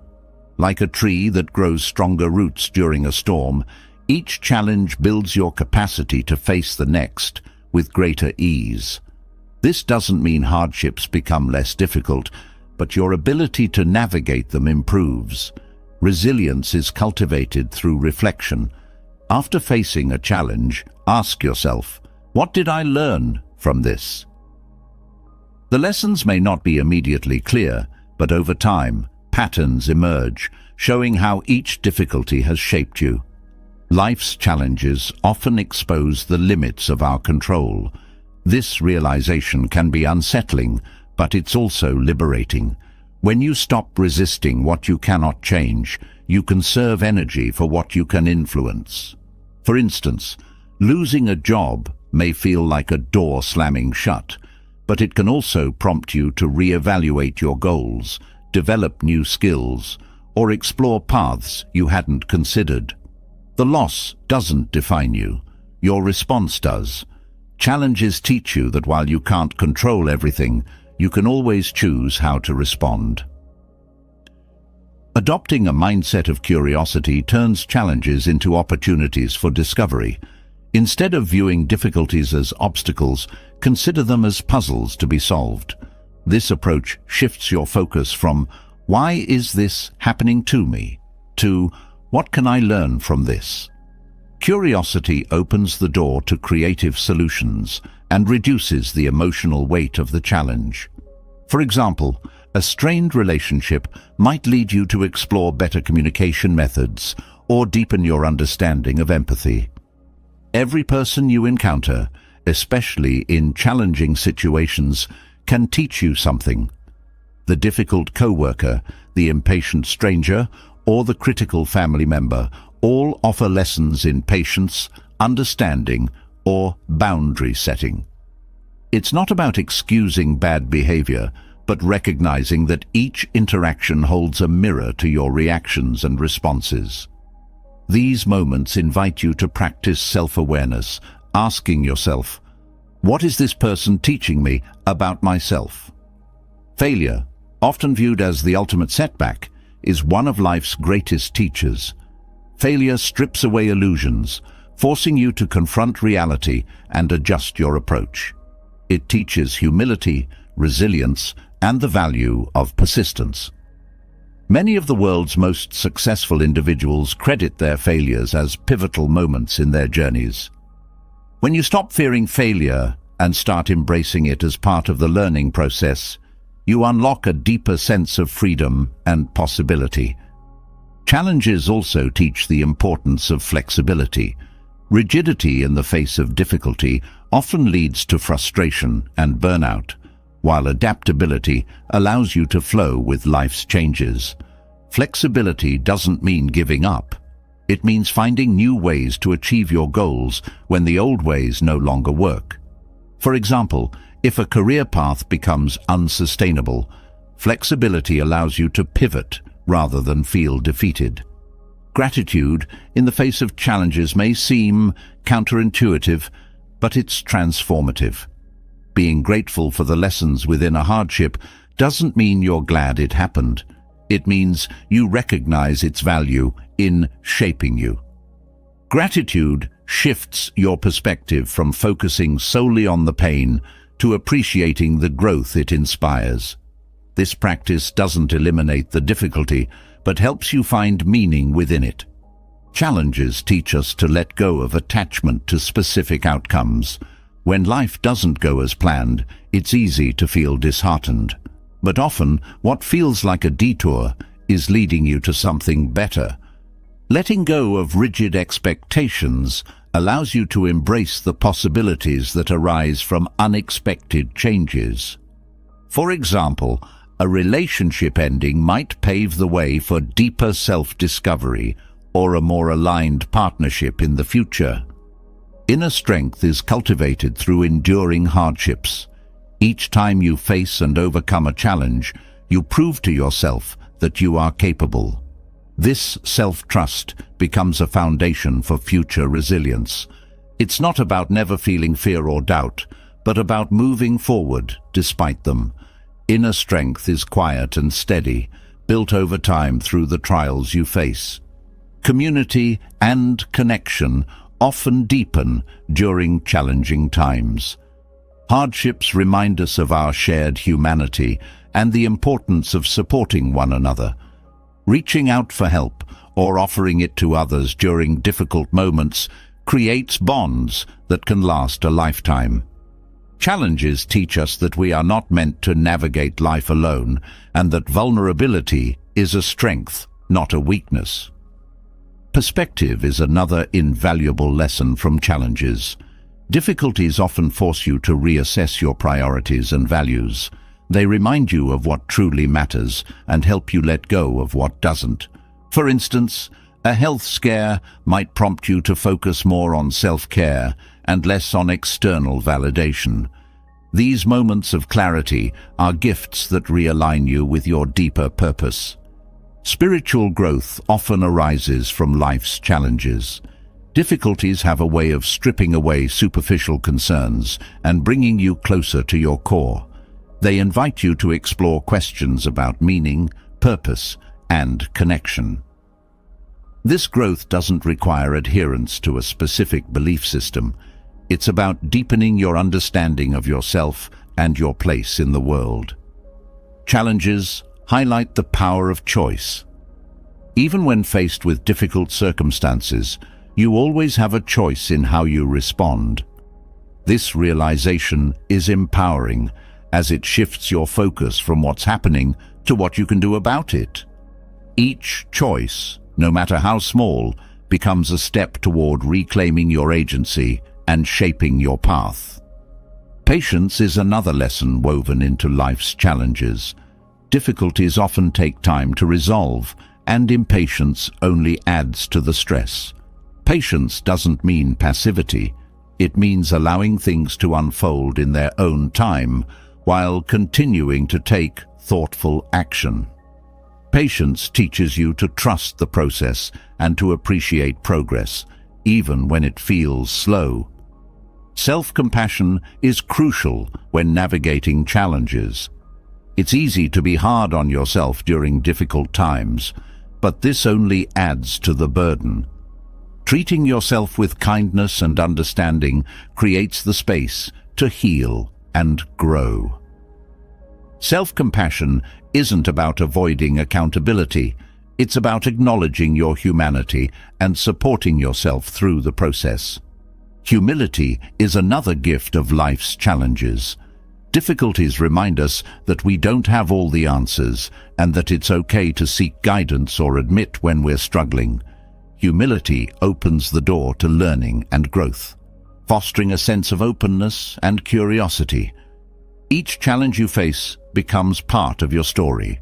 Like a tree that grows stronger roots during a storm, each challenge builds your capacity to face the next with greater ease. This doesn't mean hardships become less difficult, but your ability to navigate them improves. Resilience is cultivated through reflection. After facing a challenge, ask yourself, what did I learn from this? The lessons may not be immediately clear, but over time, patterns emerge, showing how each difficulty has shaped you. Life's challenges often expose the limits of our control. This realization can be unsettling, but it's also liberating. When you stop resisting what you cannot change, you conserve energy for what you can influence. For instance, losing a job may feel like a door slamming shut, but it can also prompt you to reevaluate your goals, develop new skills, or explore paths you hadn't considered. The loss doesn't define you. Your response does. Challenges teach you that while you can't control everything, you can always choose how to respond. Adopting a mindset of curiosity turns challenges into opportunities for discovery. Instead of viewing difficulties as obstacles, consider them as puzzles to be solved. This approach shifts your focus from "Why is this happening to me?" to "What can I learn from this?" Curiosity opens the door to creative solutions and reduces the emotional weight of the challenge. For example, a strained relationship might lead you to explore better communication methods or deepen your understanding of empathy. Every person you encounter, especially in challenging situations, can teach you something. The difficult coworker, the impatient stranger, or the critical family member all offer lessons in patience, understanding, or boundary setting. It's not about excusing bad behavior, but recognizing that each interaction holds a mirror to your reactions and responses. These moments invite you to practice self-awareness, asking yourself, what is this person teaching me about myself? Failure, often viewed as the ultimate setback, is one of life's greatest teachers. Failure strips away illusions, forcing you to confront reality and adjust your approach. It teaches humility, resilience, and the value of persistence. Many of the world's most successful individuals credit their failures as pivotal moments in their journeys. When you stop fearing failure and start embracing it as part of the learning process, you unlock a deeper sense of freedom and possibility. Challenges also teach the importance of flexibility. Rigidity in the face of difficulty often leads to frustration and burnout, while adaptability allows you to flow with life's changes. Flexibility doesn't mean giving up. It means finding new ways to achieve your goals when the old ways no longer work. For example, if a career path becomes unsustainable, flexibility allows you to pivot rather than feel defeated. Gratitude in the face of challenges may seem counterintuitive, but it's transformative. Being grateful for the lessons within a hardship doesn't mean you're glad it happened. It means you recognize its value in shaping you. Gratitude shifts your perspective from focusing solely on the pain to appreciating the growth it inspires. This practice doesn't eliminate the difficulty, but helps you find meaning within it. Challenges teach us to let go of attachment to specific outcomes. When life doesn't go as planned, it's easy to feel disheartened. But often, what feels like a detour is leading you to something better. Letting go of rigid expectations allows you to embrace the possibilities that arise from unexpected changes. For example, a relationship ending might pave the way for deeper self-discovery or a more aligned partnership in the future. Inner strength is cultivated through enduring hardships. Each time you face and overcome a challenge, you prove to yourself that you are capable. This self-trust becomes a foundation for future resilience. It's not about never feeling fear or doubt, but about moving forward despite them. Inner strength is quiet and steady, built over time through the trials you face. Community and connection often deepen during challenging times. Hardships remind us of our shared humanity and the importance of supporting one another. Reaching out for help or offering it to others during difficult moments creates bonds that can last a lifetime. Challenges teach us that we are not meant to navigate life alone, and that vulnerability is a strength, not a weakness. Perspective is another invaluable lesson from challenges. Difficulties often force you to reassess your priorities and values. They remind you of what truly matters and help you let go of what doesn't. For instance, a health scare might prompt you to focus more on self-care and less on external validation. These moments of clarity are gifts that realign you with your deeper purpose. Spiritual growth often arises from life's challenges. Difficulties have a way of stripping away superficial concerns and bringing you closer to your core. They invite you to explore questions about meaning, purpose, and connection. This growth doesn't require adherence to a specific belief system. It's about deepening your understanding of yourself and your place in the world. Challenges highlight the power of choice. Even when faced with difficult circumstances, you always have a choice in how you respond. This realization is empowering, as it shifts your focus from what's happening to what you can do about it. Each choice, no matter how small, becomes a step toward reclaiming your agency and shaping your path. Patience is another lesson woven into life's challenges. Difficulties often take time to resolve, and impatience only adds to the stress. Patience doesn't mean passivity. It means allowing things to unfold in their own time, while continuing to take thoughtful action. Patience teaches you to trust the process and to appreciate progress, even when it feels slow. Self-compassion is crucial when navigating challenges. It's easy to be hard on yourself during difficult times, but this only adds to the burden. Treating yourself with kindness and understanding creates the space to heal and grow. Self-compassion isn't about avoiding accountability. It's about acknowledging your humanity and supporting yourself through the process. Humility is another gift of life's challenges. Difficulties remind us that we don't have all the answers and that it's okay to seek guidance or admit when we're struggling. Humility opens the door to learning and growth, fostering a sense of openness and curiosity. Each challenge you face becomes part of your story.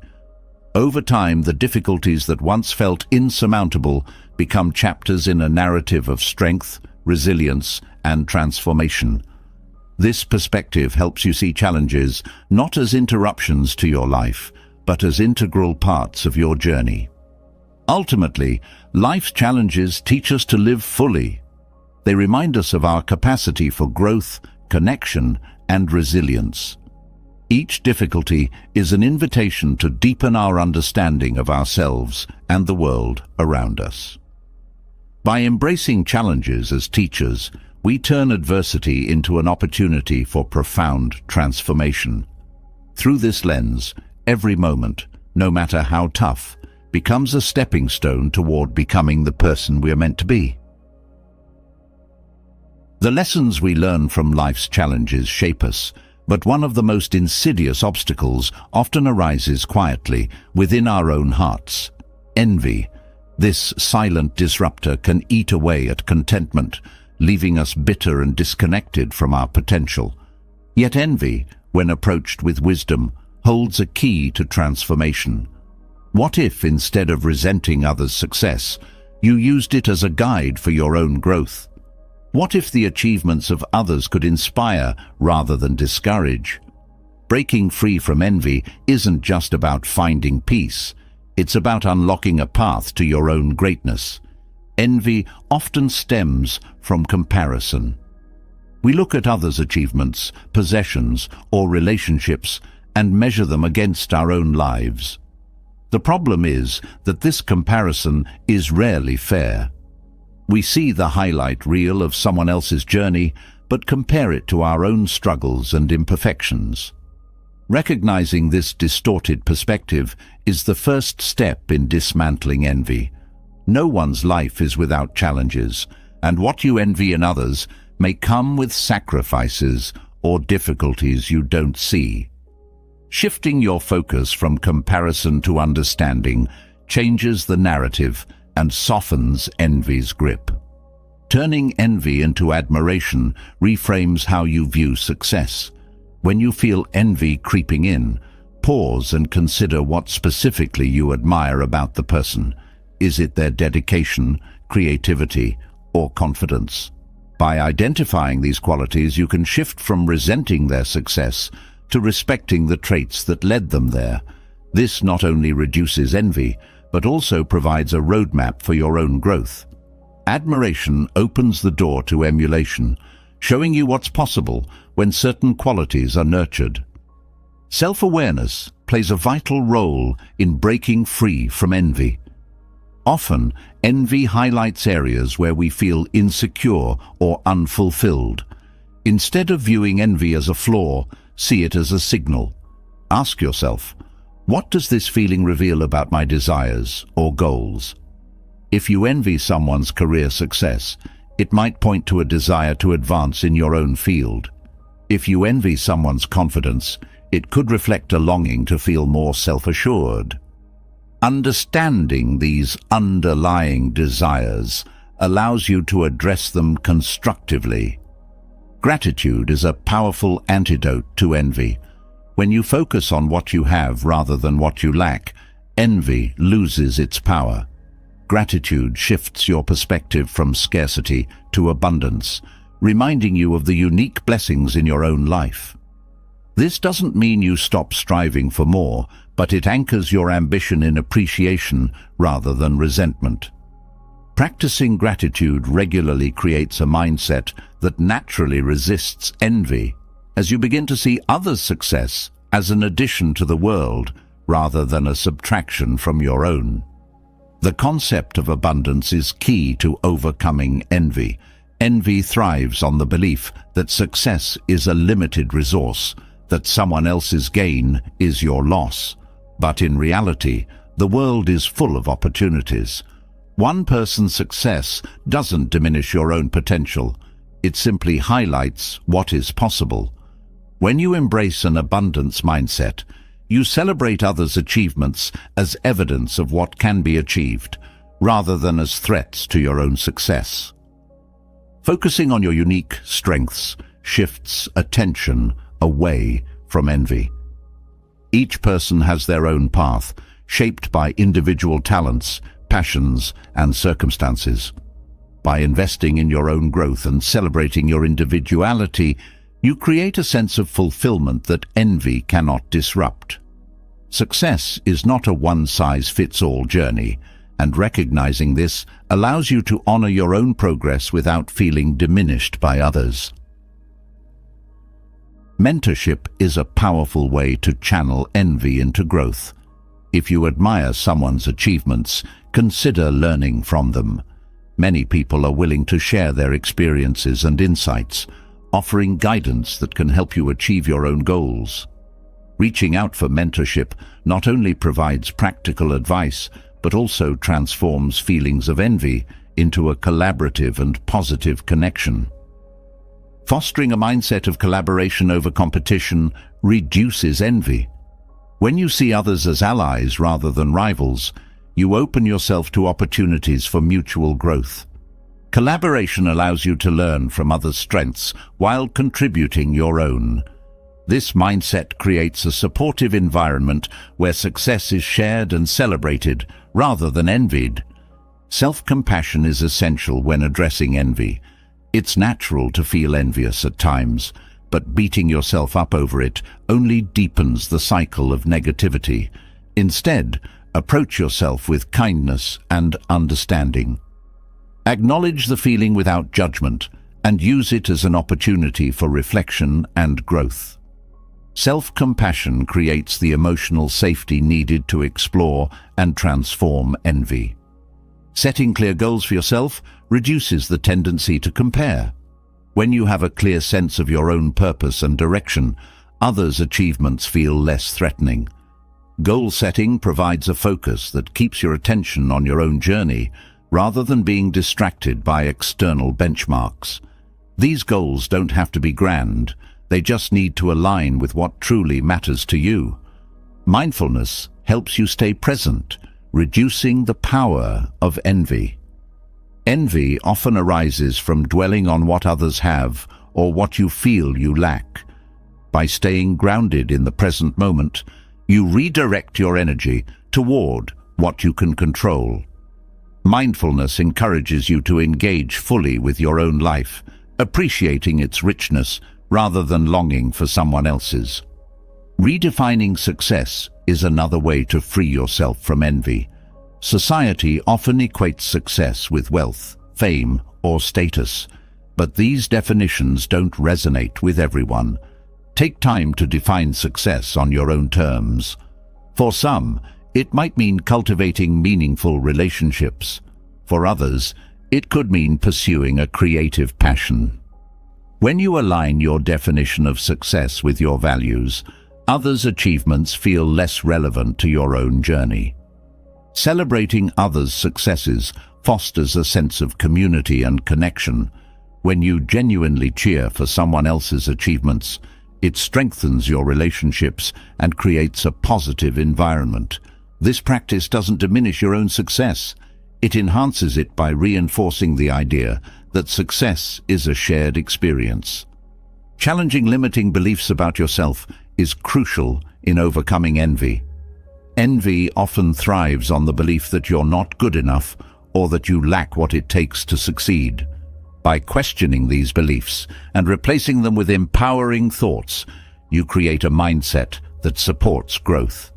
Over time, the difficulties that once felt insurmountable become chapters in a narrative of strength, resilience, and transformation. This perspective helps you see challenges not as interruptions to your life, but as integral parts of your journey. Ultimately, life's challenges teach us to live fully. They remind us of our capacity for growth, connection, and resilience. Each difficulty is an invitation to deepen our understanding of ourselves and the world around us. By embracing challenges as teachers, we turn adversity into an opportunity for profound transformation. Through this lens, every moment, no matter how tough, becomes a stepping stone toward becoming the person we're meant to be. The lessons we learn from life's challenges shape us, but one of the most insidious obstacles often arises quietly within our own hearts: envy. This silent disruptor can eat away at contentment, leaving us bitter and disconnected from our potential. Yet envy, when approached with wisdom, holds a key to transformation. What if, instead of resenting others' success, you used it as a guide for your own growth? What if the achievements of others could inspire rather than discourage? Breaking free from envy isn't just about finding peace. It's about unlocking a path to your own greatness. Envy often stems from comparison. We look at others' achievements, possessions, or relationships and measure them against our own lives. The problem is that this comparison is rarely fair. We see the highlight reel of someone else's journey, but compare it to our own struggles and imperfections. Recognizing this distorted perspective is the first step in dismantling envy. No one's life is without challenges, and what you envy in others may come with sacrifices or difficulties you don't see. Shifting your focus from comparison to understanding changes the narrative and softens envy's grip. Turning envy into admiration reframes how you view success. When you feel envy creeping in, pause and consider what specifically you admire about the person. Is it their dedication, creativity, or confidence? By identifying these qualities, you can shift from resenting their success to respecting the traits that led them there. This not only reduces envy, but also provides a roadmap for your own growth. Admiration opens the door to emulation, showing you what's possible when certain qualities are nurtured. Self-awareness plays a vital role in breaking free from envy. Often, envy highlights areas where we feel insecure or unfulfilled. Instead of viewing envy as a flaw, see it as a signal. Ask yourself, what does this feeling reveal about my desires or goals? If you envy someone's career success, it might point to a desire to advance in your own field. If you envy someone's confidence, it could reflect a longing to feel more self-assured. Understanding these underlying desires allows you to address them constructively. Gratitude is a powerful antidote to envy. When you focus on what you have rather than what you lack, envy loses its power. Gratitude shifts your perspective from scarcity to abundance, reminding you of the unique blessings in your own life. This doesn't mean you stop striving for more, but it anchors your ambition in appreciation rather than resentment. Practicing gratitude regularly creates a mindset that naturally resists envy, as you begin to see others' success as an addition to the world rather than a subtraction from your own. The concept of abundance is key to overcoming envy. Envy thrives on the belief that success is a limited resource, that someone else's gain is your loss. But in reality, the world is full of opportunities. One person's success doesn't diminish your own potential. It simply highlights what is possible. When you embrace an abundance mindset, you celebrate others' achievements as evidence of what can be achieved, rather than as threats to your own success. Focusing on your unique strengths shifts attention away from envy. Each person has their own path, shaped by individual talents, passions, and circumstances. By investing in your own growth and celebrating your individuality, you create a sense of fulfillment that envy cannot disrupt. Success is not a one-size-fits-all journey, and recognizing this allows you to honor your own progress without feeling diminished by others. Mentorship is a powerful way to channel envy into growth. If you admire someone's achievements, consider learning from them. Many people are willing to share their experiences and insights, offering guidance that can help you achieve your own goals. Reaching out for mentorship not only provides practical advice, but also transforms feelings of envy into a collaborative and positive connection. Fostering a mindset of collaboration over competition reduces envy. When you see others as allies rather than rivals, you open yourself to opportunities for mutual growth. Collaboration allows you to learn from others' strengths while contributing your own. This mindset creates a supportive environment where success is shared and celebrated rather than envied. Self-compassion is essential when addressing envy. It's natural to feel envious at times, but beating yourself up over it only deepens the cycle of negativity. Instead, approach yourself with kindness and understanding. Acknowledge the feeling without judgment and use it as an opportunity for reflection and growth. Self-compassion creates the emotional safety needed to explore and transform envy. Setting clear goals for yourself reduces the tendency to compare. When you have a clear sense of your own purpose and direction, others' achievements feel less threatening. Goal setting provides a focus that keeps your attention on your own journey rather than being distracted by external benchmarks. These goals don't have to be grand, they just need to align with what truly matters to you. Mindfulness helps you stay present, reducing the power of envy. Envy often arises from dwelling on what others have or what you feel you lack. By staying grounded in the present moment, you redirect your energy toward what you can control. Mindfulness encourages you to engage fully with your own life, appreciating its richness rather than longing for someone else's. Redefining success is another way to free yourself from envy. Society often equates success with wealth, fame, or status, but these definitions don't resonate with everyone. Take time to define success on your own terms. For some, it might mean cultivating meaningful relationships. For others, it could mean pursuing a creative passion. When you align your definition of success with your values, others' achievements feel less relevant to your own journey. Celebrating others' successes fosters a sense of community and connection. When you genuinely cheer for someone else's achievements, it strengthens your relationships and creates a positive environment. This practice doesn't diminish your own success. It enhances it by reinforcing the idea that success is a shared experience. Challenging limiting beliefs about yourself is crucial in overcoming envy. Envy often thrives on the belief that you're not good enough or that you lack what it takes to succeed. By questioning these beliefs and replacing them with empowering thoughts, you create a mindset that supports growth.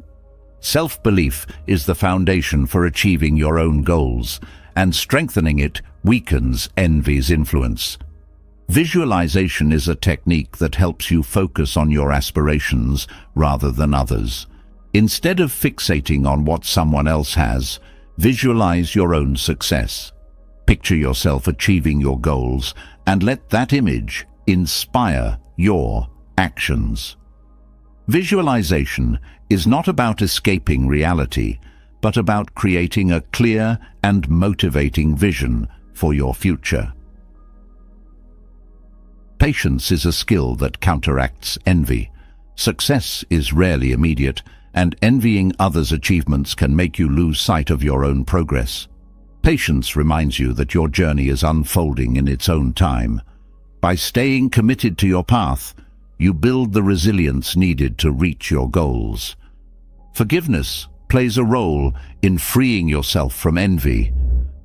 Self-belief is the foundation for achieving your own goals, and strengthening it weakens envy's influence. Visualization is a technique that helps you focus on your aspirations rather than others. Instead of fixating on what someone else has, visualize your own success. Picture yourself achieving your goals and let that image inspire your actions. Visualization is not about escaping reality, but about creating a clear and motivating vision for your future. Patience is a skill that counteracts envy. Success is rarely immediate, and envying others' achievements can make you lose sight of your own progress. Patience reminds you that your journey is unfolding in its own time. By staying committed to your path, you build the resilience needed to reach your goals. Forgiveness plays a role in freeing yourself from envy,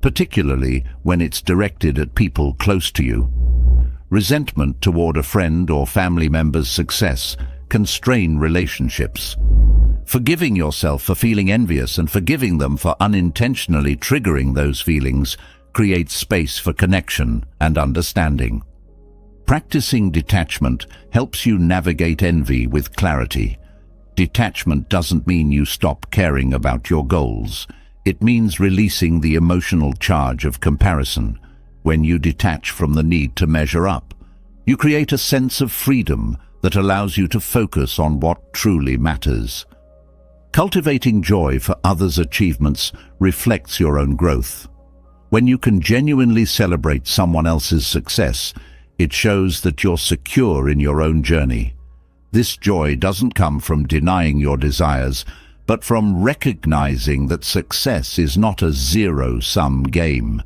particularly when it's directed at people close to you. Resentment toward a friend or family member's success can strain relationships. Forgiving yourself for feeling envious and forgiving them for unintentionally triggering those feelings creates space for connection and understanding. Practicing detachment helps you navigate envy with clarity. Detachment doesn't mean you stop caring about your goals. It means releasing the emotional charge of comparison. When you detach from the need to measure up, you create a sense of freedom that allows you to focus on what truly matters. Cultivating joy for others' achievements reflects your own growth. When you can genuinely celebrate someone else's success, it shows that you're secure in your own journey. This joy doesn't come from denying your desires, but from recognizing that success is not a zero-sum game.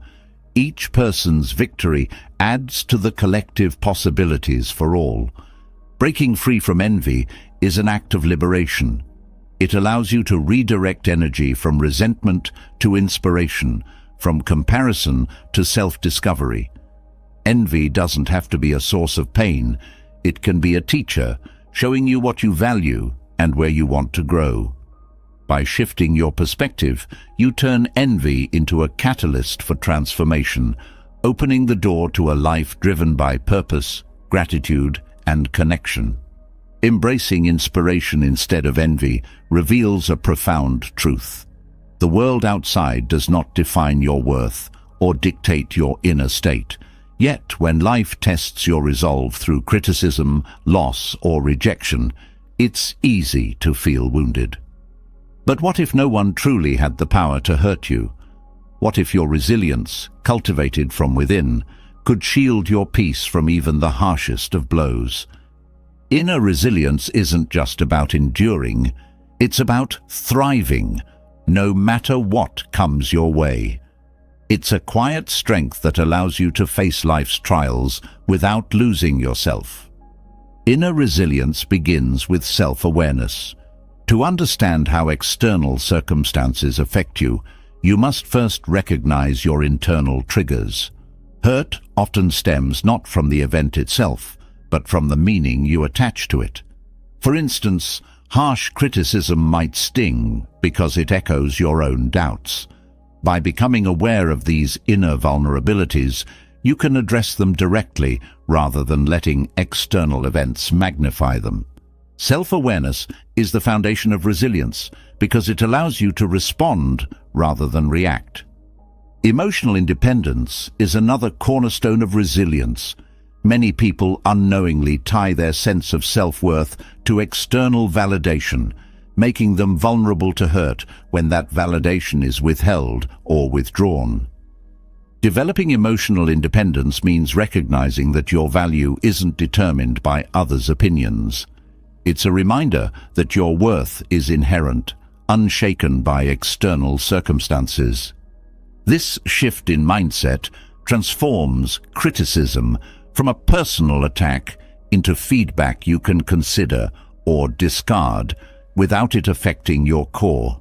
Each person's victory adds to the collective possibilities for all. Breaking free from envy is an act of liberation. It allows you to redirect energy from resentment to inspiration, from comparison to self-discovery. Envy doesn't have to be a source of pain. It can be a teacher, showing you what you value and where you want to grow. By shifting your perspective, you turn envy into a catalyst for transformation, opening the door to a life driven by purpose, gratitude, and connection. Embracing inspiration instead of envy reveals a profound truth. The world outside does not define your worth or dictate your inner state. Yet, when life tests your resolve through criticism, loss, or rejection, it's easy to feel wounded. But what if no one truly had the power to hurt you? What if your resilience, cultivated from within, could shield your peace from even the harshest of blows? Inner resilience isn't just about enduring, it's about thriving, no matter what comes your way. It's a quiet strength that allows you to face life's trials without losing yourself. Inner resilience begins with self-awareness. To understand how external circumstances affect you, you must first recognize your internal triggers. Hurt often stems not from the event itself, but from the meaning you attach to it. For instance, harsh criticism might sting because it echoes your own doubts. By becoming aware of these inner vulnerabilities, you can address them directly rather than letting external events magnify them. Self-awareness is the foundation of resilience because it allows you to respond rather than react. Emotional independence is another cornerstone of resilience. Many people unknowingly tie their sense of self-worth to external validation, making them vulnerable to hurt when that validation is withheld or withdrawn. Developing emotional independence means recognizing that your value isn't determined by others' opinions. It's a reminder that your worth is inherent, unshaken by external circumstances. This shift in mindset transforms criticism from a personal attack into feedback you can consider or discard without it affecting your core.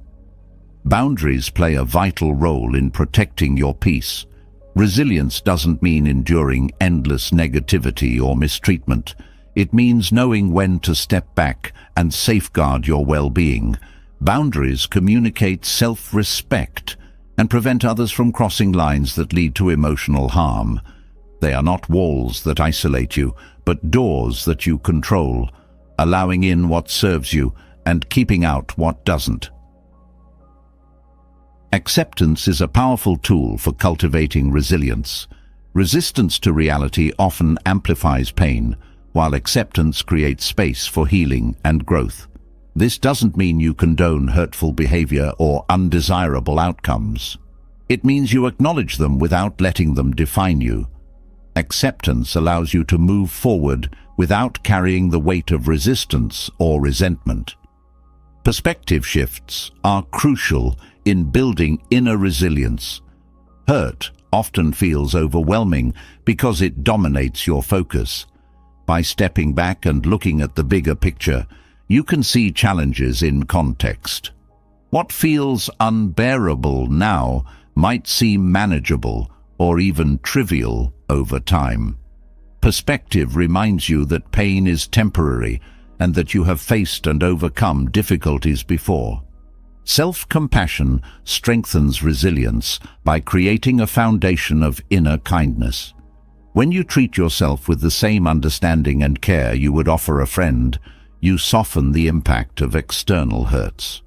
Boundaries play a vital role in protecting your peace. Resilience doesn't mean enduring endless negativity or mistreatment. It means knowing when to step back and safeguard your well-being. Boundaries communicate self-respect and prevent others from crossing lines that lead to emotional harm. They are not walls that isolate you, but doors that you control, allowing in what serves you and keeping out what doesn't. Acceptance is a powerful tool for cultivating resilience. Resistance to reality often amplifies pain, while acceptance creates space for healing and growth. This doesn't mean you condone hurtful behavior or undesirable outcomes. It means you acknowledge them without letting them define you. Acceptance allows you to move forward without carrying the weight of resistance or resentment. Perspective shifts are crucial in building inner resilience. Hurt often feels overwhelming because it dominates your focus. By stepping back and looking at the bigger picture, you can see challenges in context. What feels unbearable now might seem manageable or even trivial over time. Perspective reminds you that pain is temporary and that you have faced and overcome difficulties before. Self-compassion strengthens resilience by creating a foundation of inner kindness. When you treat yourself with the same understanding and care you would offer a friend, you soften the impact of external hurts.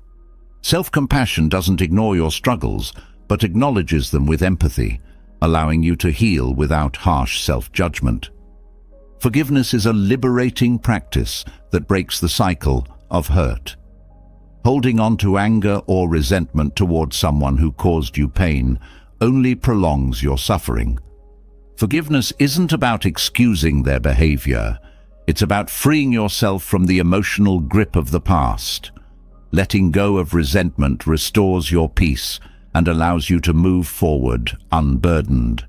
Self-compassion doesn't ignore your struggles, but acknowledges them with empathy, allowing you to heal without harsh self-judgment. Forgiveness is a liberating practice that breaks the cycle of hurt. Holding on to anger or resentment towards someone who caused you pain only prolongs your suffering. Forgiveness isn't about excusing their behavior. It's about freeing yourself from the emotional grip of the past. Letting go of resentment restores your peace and allows you to move forward unburdened.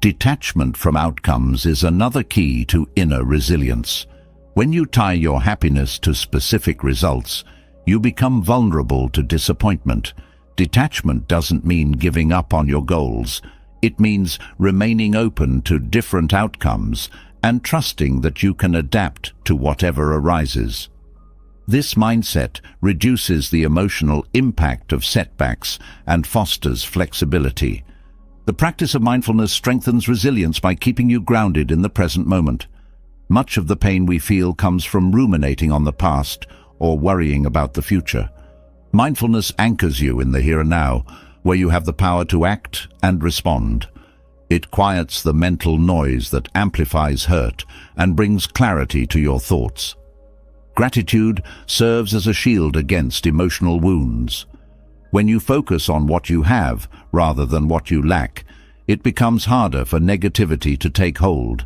Detachment from outcomes is another key to inner resilience. When you tie your happiness to specific results, you become vulnerable to disappointment. Detachment doesn't mean giving up on your goals. It means remaining open to different outcomes and trusting that you can adapt to whatever arises. This mindset reduces the emotional impact of setbacks and fosters flexibility. The practice of mindfulness strengthens resilience by keeping you grounded in the present moment. Much of the pain we feel comes from ruminating on the past or worrying about the future. Mindfulness anchors you in the here and now, where you have the power to act and respond. It quiets the mental noise that amplifies hurt and brings clarity to your thoughts. Gratitude serves as a shield against emotional wounds. When you focus on what you have rather than what you lack, it becomes harder for negativity to take hold.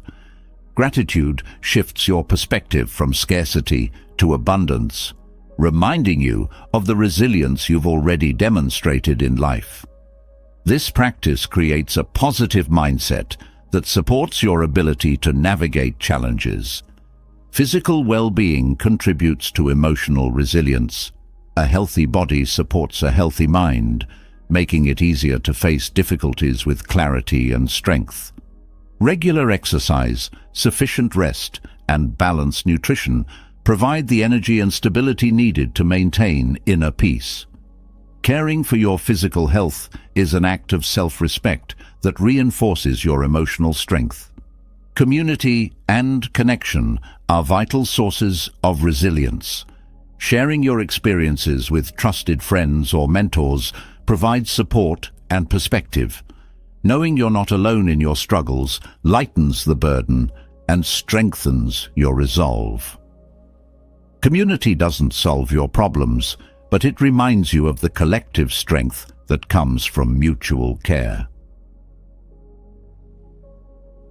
Gratitude shifts your perspective from scarcity to abundance, reminding you of the resilience you've already demonstrated in life. This practice creates a positive mindset that supports your ability to navigate challenges. Physical well-being contributes to emotional resilience. A healthy body supports a healthy mind, making it easier to face difficulties with clarity and strength. Regular exercise, sufficient rest, and balanced nutrition provide the energy and stability needed to maintain inner peace. Caring for your physical health is an act of self-respect that reinforces your emotional strength. Community and connection are vital sources of resilience. Sharing your experiences with trusted friends or mentors provides support and perspective. Knowing you're not alone in your struggles lightens the burden and strengthens your resolve. Community doesn't solve your problems, but it reminds you of the collective strength that comes from mutual care.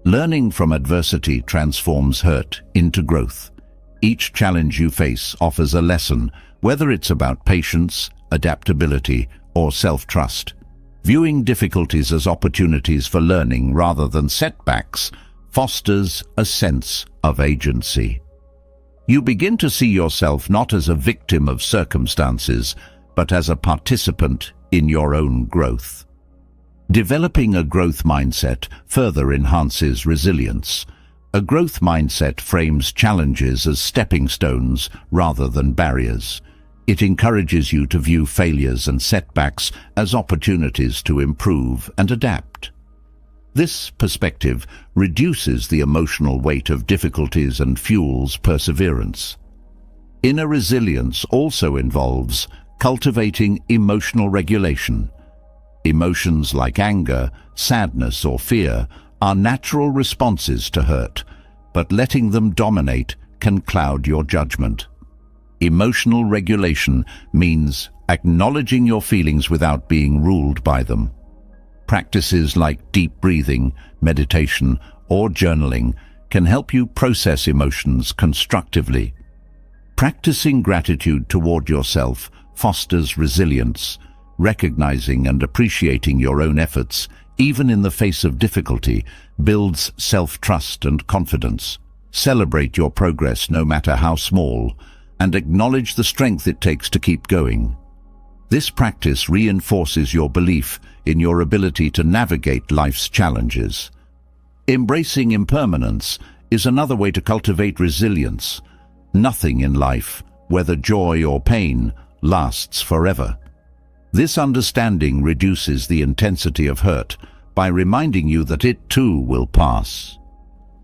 Learning from adversity transforms hurt into growth. Each challenge you face offers a lesson, whether it's about patience, adaptability, or self-trust. Viewing difficulties as opportunities for learning rather than setbacks fosters a sense of agency. You begin to see yourself not as a victim of circumstances, but as a participant in your own growth. Developing a growth mindset further enhances resilience. A growth mindset frames challenges as stepping stones rather than barriers. It encourages you to view failures and setbacks as opportunities to improve and adapt. This perspective reduces the emotional weight of difficulties and fuels perseverance. Inner resilience also involves cultivating emotional regulation. Emotions like anger, sadness, or fear are natural responses to hurt, but letting them dominate can cloud your judgment. Emotional regulation means acknowledging your feelings without being ruled by them. Practices like deep breathing, meditation, or journaling can help you process emotions constructively. Practicing gratitude toward yourself fosters resilience. Recognizing and appreciating your own efforts, even in the face of difficulty, builds self-trust and confidence. Celebrate your progress no matter how small, and acknowledge the strength it takes to keep going. This practice reinforces your belief in your ability to navigate life's challenges. Embracing impermanence is another way to cultivate resilience. Nothing in life, whether joy or pain, lasts forever. This understanding reduces the intensity of hurt by reminding you that it too will pass.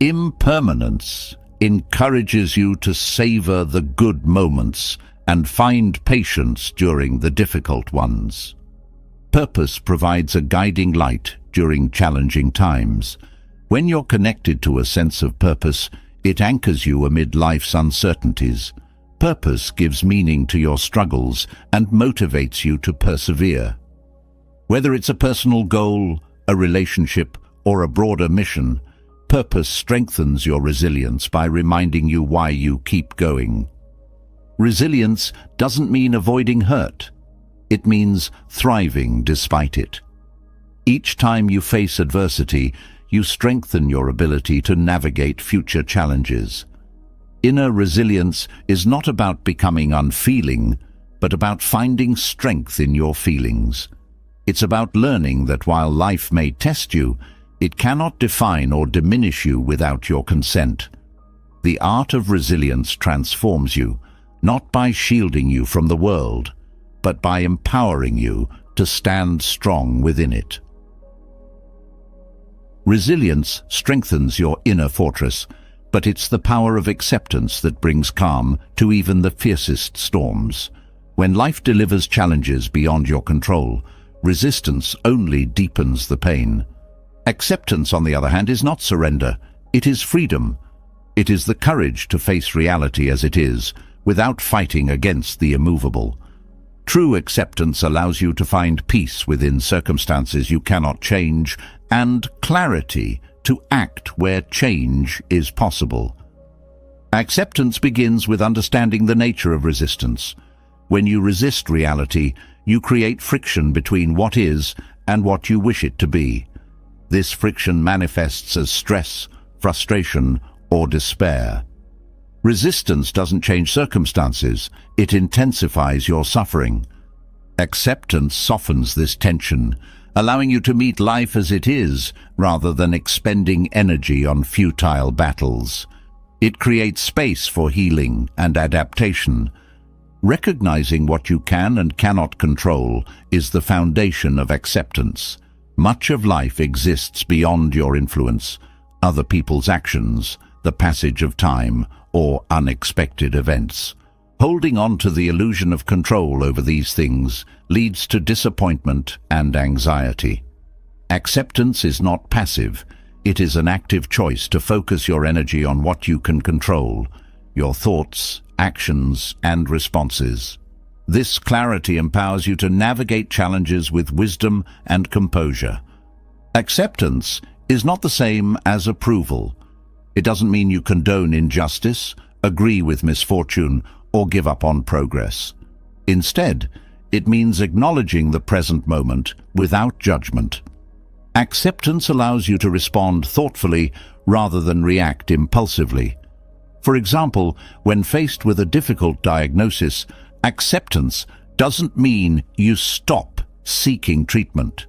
Impermanence encourages you to savor the good moments and find patience during the difficult ones. Purpose provides a guiding light during challenging times. When you're connected to a sense of purpose, it anchors you amid life's uncertainties. Purpose gives meaning to your struggles and motivates you to persevere. Whether it's a personal goal, a relationship, or a broader mission, purpose strengthens your resilience by reminding you why you keep going. Resilience doesn't mean avoiding hurt. It means thriving despite it. Each time you face adversity, you strengthen your ability to navigate future challenges. Inner resilience is not about becoming unfeeling, but about finding strength in your feelings. It's about learning that while life may test you, it cannot define or diminish you without your consent. The art of resilience transforms you, not by shielding you from the world, but by empowering you to stand strong within it. Resilience strengthens your inner fortress, but it's the power of acceptance that brings calm to even the fiercest storms. When life delivers challenges beyond your control, resistance only deepens the pain. Acceptance, on the other hand, is not surrender. It is freedom. It is the courage to face reality as it is, without fighting against the immovable. True acceptance allows you to find peace within circumstances you cannot change, and clarity to act where change is possible. Acceptance begins with understanding the nature of resistance. When you resist reality, you create friction between what is and what you wish it to be. This friction manifests as stress, frustration, or despair. Resistance doesn't change circumstances, it intensifies your suffering. Acceptance softens this tension, allowing you to meet life as it is, rather than expending energy on futile battles. It creates space for healing and adaptation. Recognizing what you can and cannot control is the foundation of acceptance. Much of life exists beyond your influence, other people's actions, the passage of time, or unexpected events. Holding on to the illusion of control over these things leads to disappointment and anxiety. Acceptance is not passive. It is an active choice to focus your energy on what you can control, your thoughts, actions, and responses. This clarity empowers you to navigate challenges with wisdom and composure. Acceptance is not the same as approval. It doesn't mean you condone injustice, agree with misfortune, or give up on progress. Instead, it means acknowledging the present moment without judgment. Acceptance allows you to respond thoughtfully rather than react impulsively. For example, when faced with a difficult diagnosis, acceptance doesn't mean you stop seeking treatment.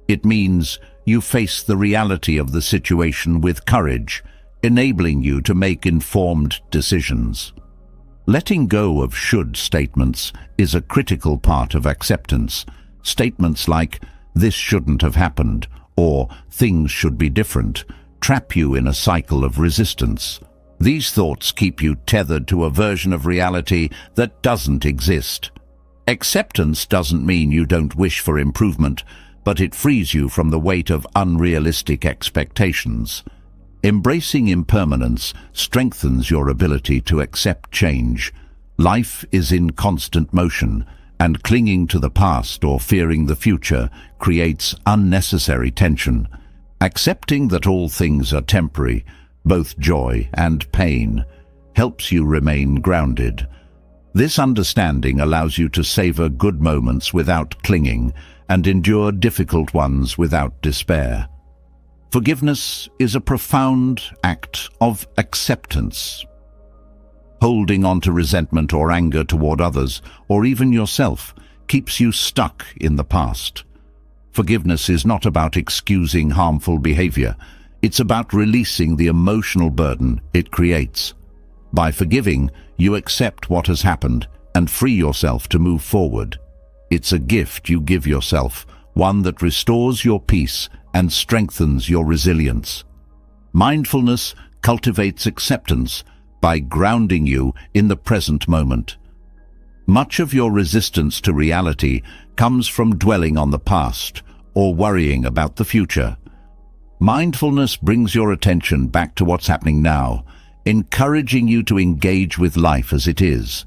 It means you face the reality of the situation with courage, enabling you to make informed decisions. Letting go of should statements is a critical part of acceptance. Statements like, "This shouldn't have happened," or "things should be different," trap you in a cycle of resistance. These thoughts keep you tethered to a version of reality that doesn't exist. Acceptance doesn't mean you don't wish for improvement, but it frees you from the weight of unrealistic expectations. Embracing impermanence strengthens your ability to accept change. Life is in constant motion, and clinging to the past or fearing the future creates unnecessary tension. Accepting that all things are temporary, both joy and pain, helps you remain grounded. This understanding allows you to savor good moments without clinging and endure difficult ones without despair. Forgiveness is a profound act of acceptance. Holding on to resentment or anger toward others, or even yourself, keeps you stuck in the past. Forgiveness is not about excusing harmful behavior. It's about releasing the emotional burden it creates. By forgiving, you accept what has happened and free yourself to move forward. It's a gift you give yourself, one that restores your peace and strengthens your resilience. Mindfulness cultivates acceptance by grounding you in the present moment. Much of your resistance to reality comes from dwelling on the past or worrying about the future. Mindfulness brings your attention back to what's happening now, encouraging you to engage with life as it is.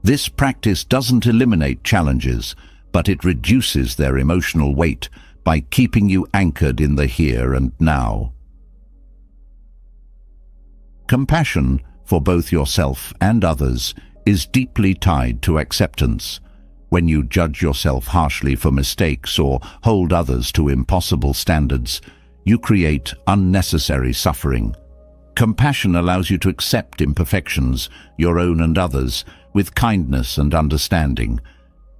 This practice doesn't eliminate challenges, but it reduces their emotional weight by keeping you anchored in the here and now. Compassion for both yourself and others is deeply tied to acceptance. When you judge yourself harshly for mistakes or hold others to impossible standards, you create unnecessary suffering. Compassion allows you to accept imperfections, your own and others, with kindness and understanding.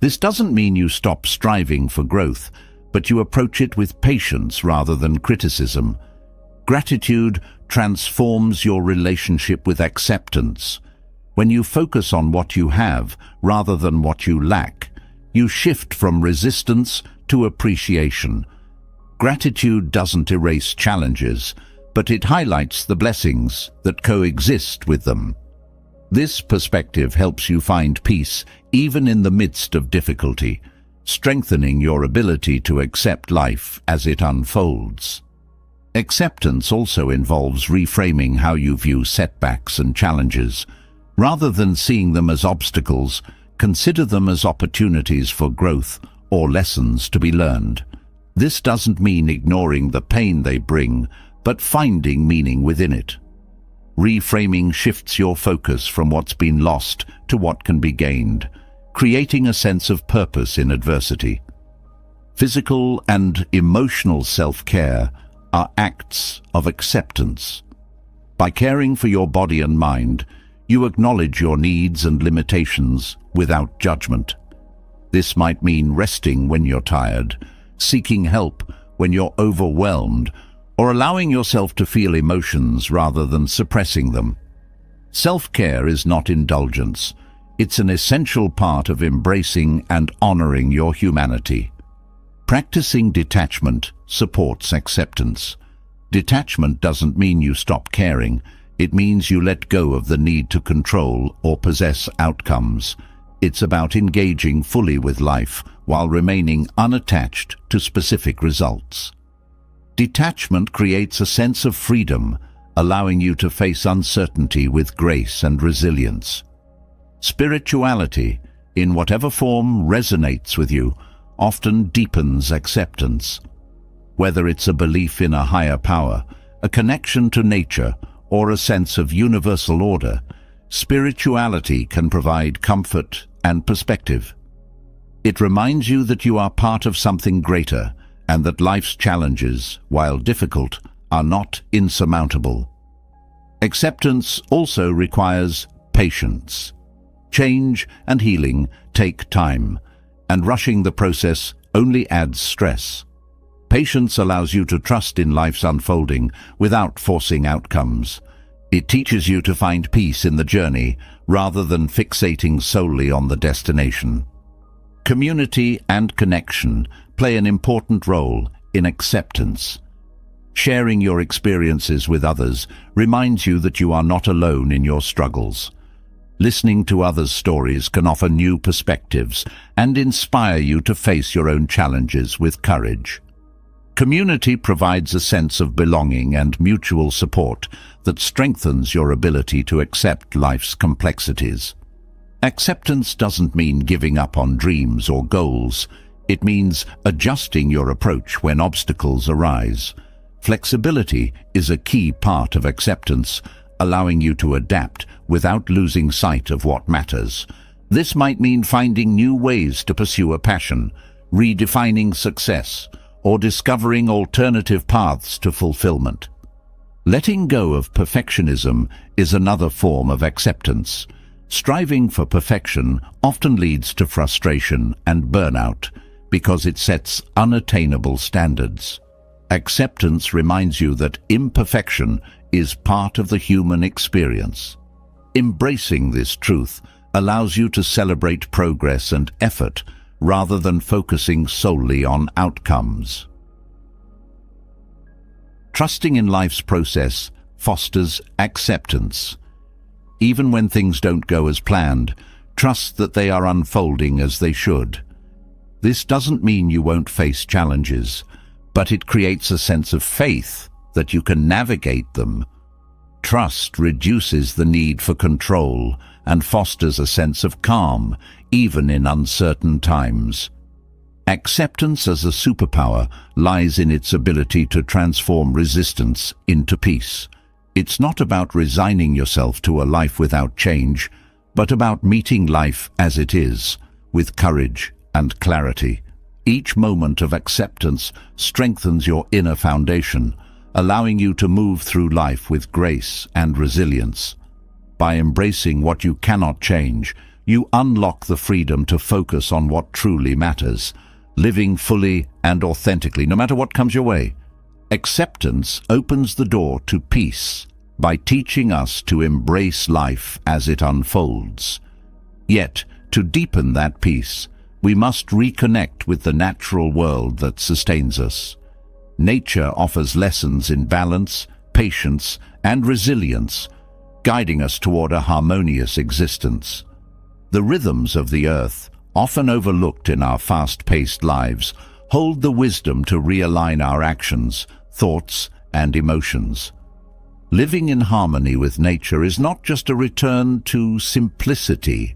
This doesn't mean you stop striving for growth, but you approach it with patience rather than criticism. Gratitude transforms your relationship with acceptance. When you focus on what you have rather than what you lack, you shift from resistance to appreciation. Gratitude doesn't erase challenges, but it highlights the blessings that coexist with them. This perspective helps you find peace even in the midst of difficulty, strengthening your ability to accept life as it unfolds. Acceptance also involves reframing how you view setbacks and challenges. Rather than seeing them as obstacles, consider them as opportunities for growth or lessons to be learned. This doesn't mean ignoring the pain they bring, but finding meaning within it. Reframing shifts your focus from what's been lost to what can be gained, creating a sense of purpose in adversity. Physical and emotional self-care are acts of acceptance. By caring for your body and mind, you acknowledge your needs and limitations without judgment. This might mean resting when you're tired, seeking help when you're overwhelmed, or allowing yourself to feel emotions rather than suppressing them. Self-care is not indulgence. It's an essential part of embracing and honoring your humanity. Practicing detachment supports acceptance. Detachment doesn't mean you stop caring. It means you let go of the need to control or possess outcomes. It's about engaging fully with life while remaining unattached to specific results. Detachment creates a sense of freedom, allowing you to face uncertainty with grace and resilience. Spirituality, in whatever form resonates with you, often deepens acceptance. Whether it's a belief in a higher power, a connection to nature, or a sense of universal order, spirituality can provide comfort and perspective. It reminds you that you are part of something greater, and that life's challenges, while difficult, are not insurmountable. Acceptance also requires patience. Change and healing take time, and rushing the process only adds stress. Patience allows you to trust in life's unfolding without forcing outcomes. It teaches you to find peace in the journey rather than fixating solely on the destination. Community and connection play an important role in acceptance. Sharing your experiences with others reminds you that you are not alone in your struggles. Listening to others' stories can offer new perspectives and inspire you to face your own challenges with courage. Community provides a sense of belonging and mutual support that strengthens your ability to accept life's complexities. Acceptance doesn't mean giving up on dreams or goals. It means adjusting your approach when obstacles arise. Flexibility is a key part of acceptance, allowing you to adapt without losing sight of what matters. This might mean finding new ways to pursue a passion, redefining success, or discovering alternative paths to fulfillment. Letting go of perfectionism is another form of acceptance. Striving for perfection often leads to frustration and burnout because it sets unattainable standards. Acceptance reminds you that imperfection is part of the human experience. Embracing this truth allows you to celebrate progress and effort rather than focusing solely on outcomes. Trusting in life's process fosters acceptance. Even when things don't go as planned, Trust that they are unfolding as they should. This doesn't mean you won't face challenges, but it creates a sense of faith that you can navigate them. Trust reduces the need for control and fosters a sense of calm, even in uncertain times. Acceptance as a superpower lies in its ability to transform resistance into peace. It's not about resigning yourself to a life without change, but about meeting life as it is, with courage and clarity. Each moment of acceptance strengthens your inner foundation, allowing you to move through life with grace and resilience. By embracing what you cannot change, you unlock the freedom to focus on what truly matters, living fully and authentically, no matter what comes your way. Acceptance opens the door to peace by teaching us to embrace life as it unfolds. Yet, to deepen that peace, we must reconnect with the natural world that sustains us. Nature offers lessons in balance, patience, and resilience, guiding us toward a harmonious existence. The rhythms of the earth, often overlooked in our fast-paced lives, hold the wisdom to realign our actions, thoughts, and emotions. Living in harmony with nature is not just a return to simplicity.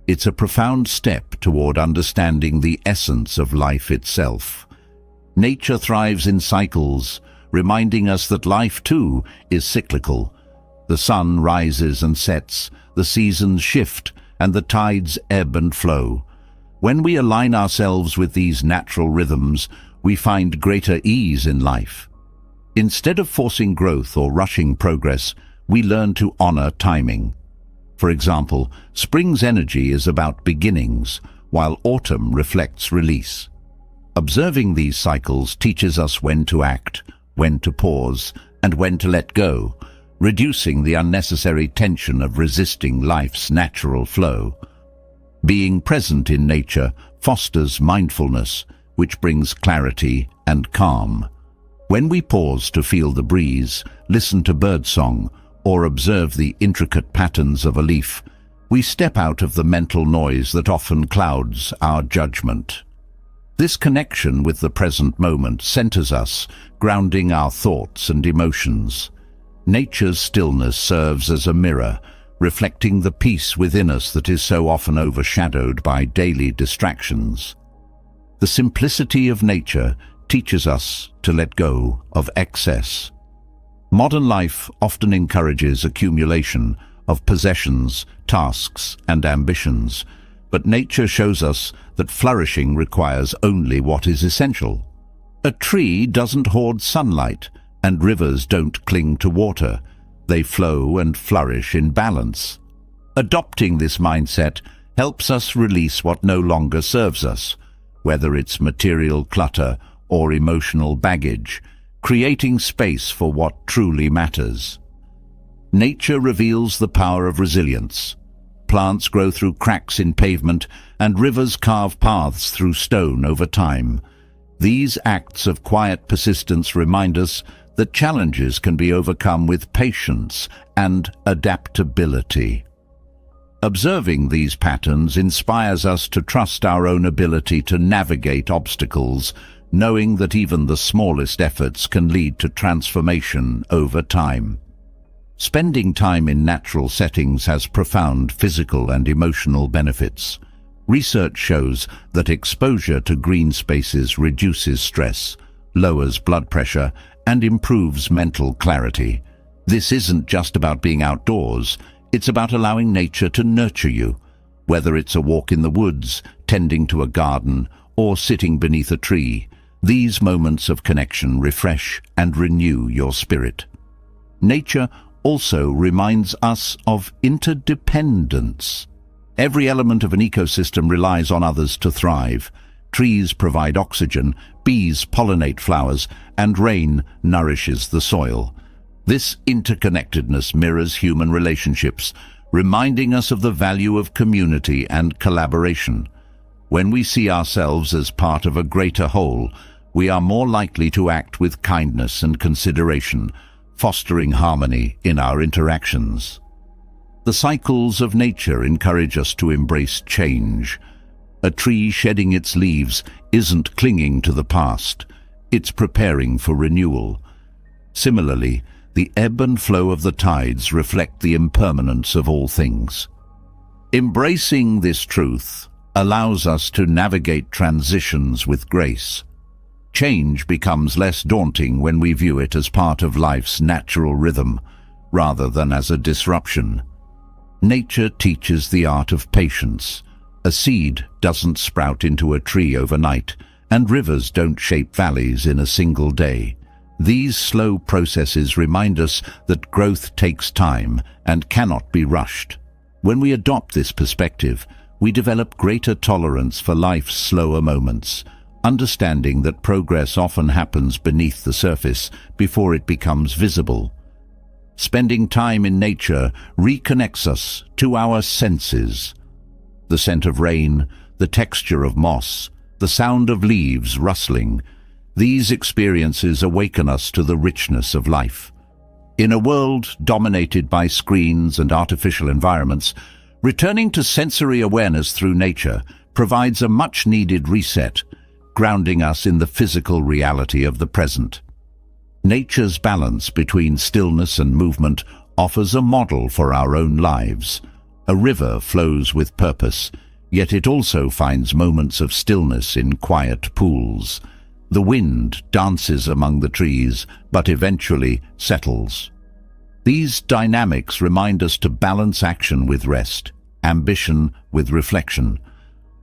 It's a profound step toward understanding the essence of life itself. Nature thrives in cycles, reminding us that life, too, is cyclical. The sun rises and sets, the seasons shift, and the tides ebb and flow. When we align ourselves with these natural rhythms, we find greater ease in life. Instead of forcing growth or rushing progress, we learn to honor timing. For example, spring's energy is about beginnings, while autumn reflects release. Observing these cycles teaches us when to act, when to pause, and when to let go, reducing the unnecessary tension of resisting life's natural flow. Being present in nature fosters mindfulness, which brings clarity and calm. When we pause to feel the breeze, listen to birdsong, or observe the intricate patterns of a leaf, we step out of the mental noise that often clouds our judgment. This connection with the present moment centers us, grounding our thoughts and emotions. Nature's stillness serves as a mirror, reflecting the peace within us that is so often overshadowed by daily distractions. The simplicity of nature teaches us to let go of excess. Modern life often encourages accumulation of possessions, tasks, and ambitions, but nature shows us that flourishing requires only what is essential. A tree doesn't hoard sunlight, and rivers don't cling to water. They flow and flourish in balance. Adopting this mindset helps us release what no longer serves us, whether it's material clutter or emotional baggage, creating space for what truly matters. Nature reveals the power of resilience. Plants grow through cracks in pavement, and rivers carve paths through stone over time. These acts of quiet persistence remind us that challenges can be overcome with patience and adaptability. Observing these patterns inspires us to trust our own ability to navigate obstacles, knowing that even the smallest efforts can lead to transformation over time. Spending time in natural settings has profound physical and emotional benefits. Research shows that exposure to green spaces reduces stress, lowers blood pressure, and improves mental clarity. This isn't just about being outdoors, it's about allowing nature to nurture you. Whether it's a walk in the woods, tending to a garden, or sitting beneath a tree, these moments of connection refresh and renew your spirit. Nature also reminds us of interdependence. Every element of an ecosystem relies on others to thrive. Trees provide oxygen, bees pollinate flowers, and rain nourishes the soil. This interconnectedness mirrors human relationships, reminding us of the value of community and collaboration. When we see ourselves as part of a greater whole, we are more likely to act with kindness and consideration, fostering harmony in our interactions. The cycles of nature encourage us to embrace change. A tree shedding its leaves isn't clinging to the past, it's preparing for renewal. Similarly, the ebb and flow of the tides reflect the impermanence of all things. Embracing this truth allows us to navigate transitions with grace. Change becomes less daunting when we view it as part of life's natural rhythm, rather than as a disruption. Nature teaches the art of patience. A seed doesn't sprout into a tree overnight, and rivers don't shape valleys in a single day. These slow processes remind us that growth takes time and cannot be rushed. When we adopt this perspective, we develop greater tolerance for life's slower moments, understanding that progress often happens beneath the surface before it becomes visible. Spending time in nature reconnects us to our senses. The scent of rain, the texture of moss, the sound of leaves rustling. These experiences awaken us to the richness of life. In a world dominated by screens and artificial environments, returning to sensory awareness through nature provides a much-needed reset, grounding us in the physical reality of the present. Nature's balance between stillness and movement offers a model for our own lives. A river flows with purpose, yet it also finds moments of stillness in quiet pools. The wind dances among the trees, but eventually settles. These dynamics remind us to balance action with rest, ambition with reflection.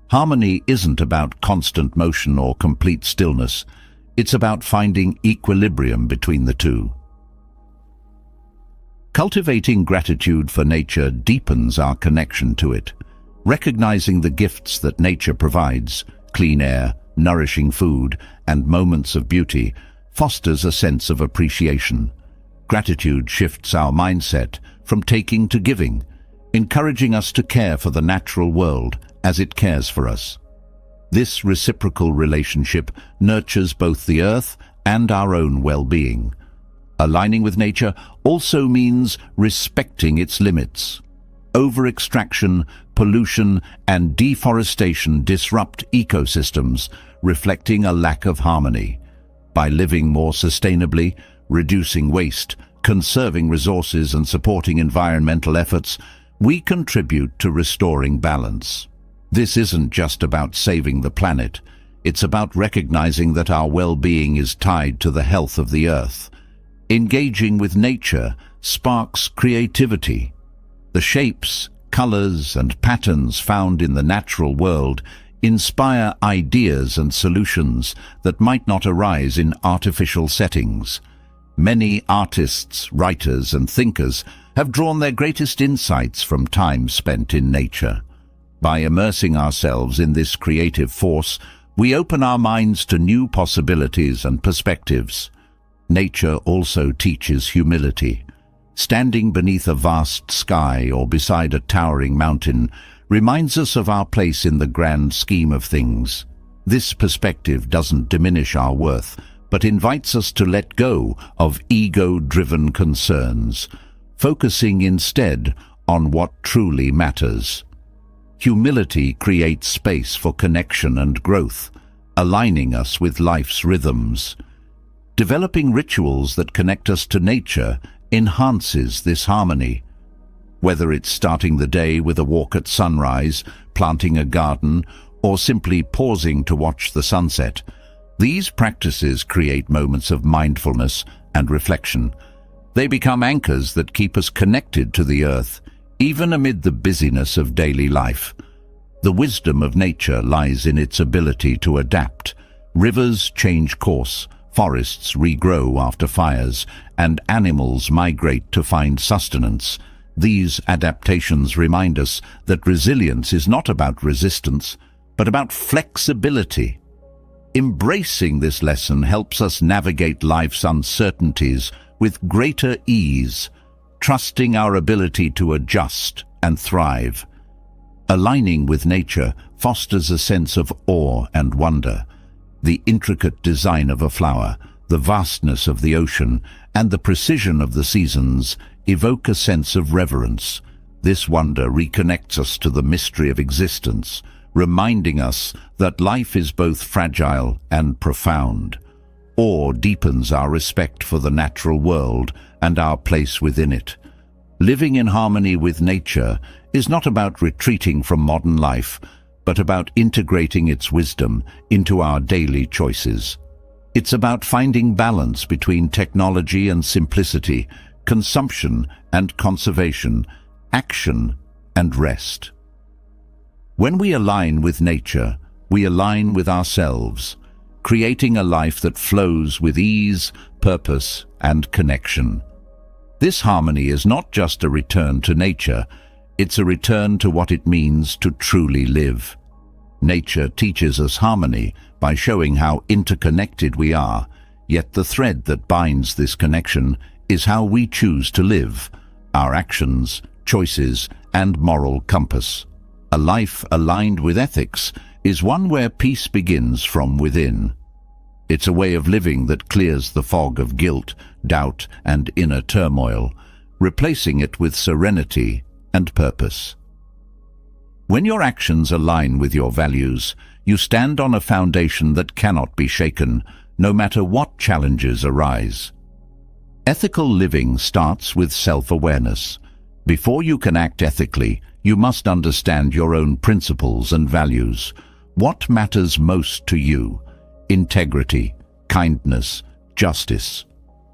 Harmony isn't about constant motion or complete stillness. It's about finding equilibrium between the two. Cultivating gratitude for nature deepens our connection to it. Recognizing the gifts that nature provides, clean air, nourishing food, and moments of beauty, fosters a sense of appreciation. Gratitude shifts our mindset from taking to giving, encouraging us to care for the natural world as it cares for us. This reciprocal relationship nurtures both the earth and our own well-being. Aligning with nature also means respecting its limits. Over-extraction, pollution, and deforestation disrupt ecosystems, reflecting a lack of harmony. By living more sustainably, reducing waste, conserving resources, and supporting environmental efforts, we contribute to restoring balance. This isn't just about saving the planet. It's about recognizing that our well-being is tied to the health of the earth. Engaging with nature sparks creativity. The shapes, colors, and patterns found in the natural world inspire ideas and solutions that might not arise in artificial settings. Many artists, writers, and thinkers have drawn their greatest insights from time spent in nature. By immersing ourselves in this creative force, we open our minds to new possibilities and perspectives. Nature also teaches humility. Standing beneath a vast sky or beside a towering mountain reminds us of our place in the grand scheme of things. This perspective doesn't diminish our worth, but invites us to let go of ego-driven concerns, focusing instead on what truly matters. Humility creates space for connection and growth, aligning us with life's rhythms. Developing rituals that connect us to nature enhances this harmony. Whether it's starting the day with a walk at sunrise, planting a garden, or simply pausing to watch the sunset, these practices create moments of mindfulness and reflection. They become anchors that keep us connected to the earth, even amid the busyness of daily life. The wisdom of nature lies in its ability to adapt. Rivers change course, forests regrow after fires, and animals migrate to find sustenance. These adaptations remind us that resilience is not about resistance, but about flexibility. Embracing this lesson helps us navigate life's uncertainties with greater ease, trusting our ability to adjust and thrive. Aligning with nature fosters a sense of awe and wonder. The intricate design of a flower, the vastness of the ocean, and the precision of the seasons evoke a sense of reverence. This wonder reconnects us to the mystery of existence, reminding us that life is both fragile and profound. Awe deepens our respect for the natural world and our place within it. Living in harmony with nature is not about retreating from modern life, but about integrating its wisdom into our daily choices. It's about finding balance between technology and simplicity, consumption and conservation, action and rest. When we align with nature, we align with ourselves, creating a life that flows with ease, purpose, and connection. This harmony is not just a return to nature, it's a return to what it means to truly live. Nature teaches us harmony by showing how interconnected we are, yet the thread that binds this connection is how we choose to live, our actions, choices, and moral compass. A life aligned with ethics is one where peace begins from within. It's a way of living that clears the fog of guilt, doubt, and inner turmoil, replacing it with serenity and purpose. When your actions align with your values, you stand on a foundation that cannot be shaken, no matter what challenges arise. Ethical living starts with self-awareness. Before you can act ethically, you must understand your own principles and values. What matters most to you? Integrity, kindness, justice.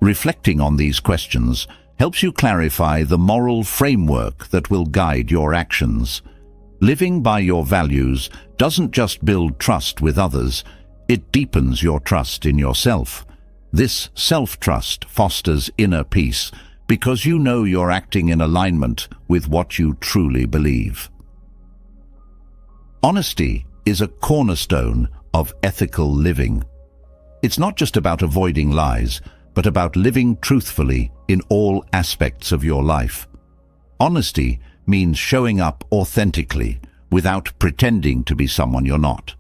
Reflecting on these questions helps you clarify the moral framework that will guide your actions. Living by your values doesn't just build trust with others, it deepens your trust in yourself. This self-trust fosters inner peace because you know you're acting in alignment with what you truly believe. Honesty is a cornerstone of ethical living. It's not just about avoiding lies, but about living truthfully in all aspects of your life. Honesty means showing up authentically without pretending to be someone you're not.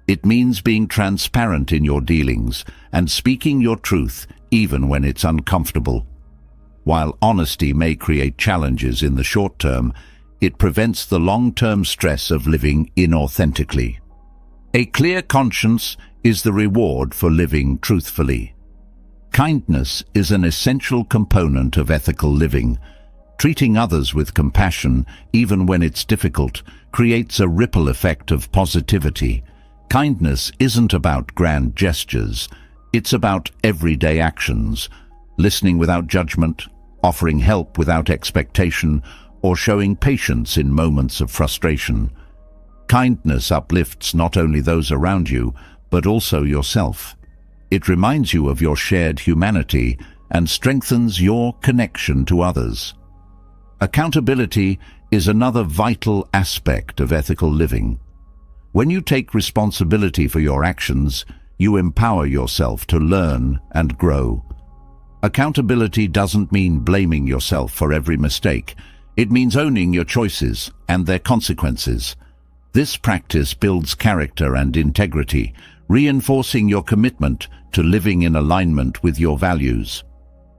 It means being transparent in your dealings and speaking your truth even when it's uncomfortable. While honesty may create challenges in the short term, it prevents the long-term stress of living inauthentically. A clear conscience is the reward for living truthfully. Kindness is an essential component of ethical living. Treating others with compassion, even when it's difficult, creates a ripple effect of positivity. Kindness isn't about grand gestures, it's about everyday actions. Listening without judgment, offering help without expectation, or showing patience in moments of frustration. Kindness uplifts not only those around you, but also yourself. It reminds you of your shared humanity and strengthens your connection to others. Accountability is another vital aspect of ethical living. When you take responsibility for your actions, you empower yourself to learn and grow. Accountability doesn't mean blaming yourself for every mistake. It means owning your choices and their consequences. This practice builds character and integrity, reinforcing your commitment to living in alignment with your values.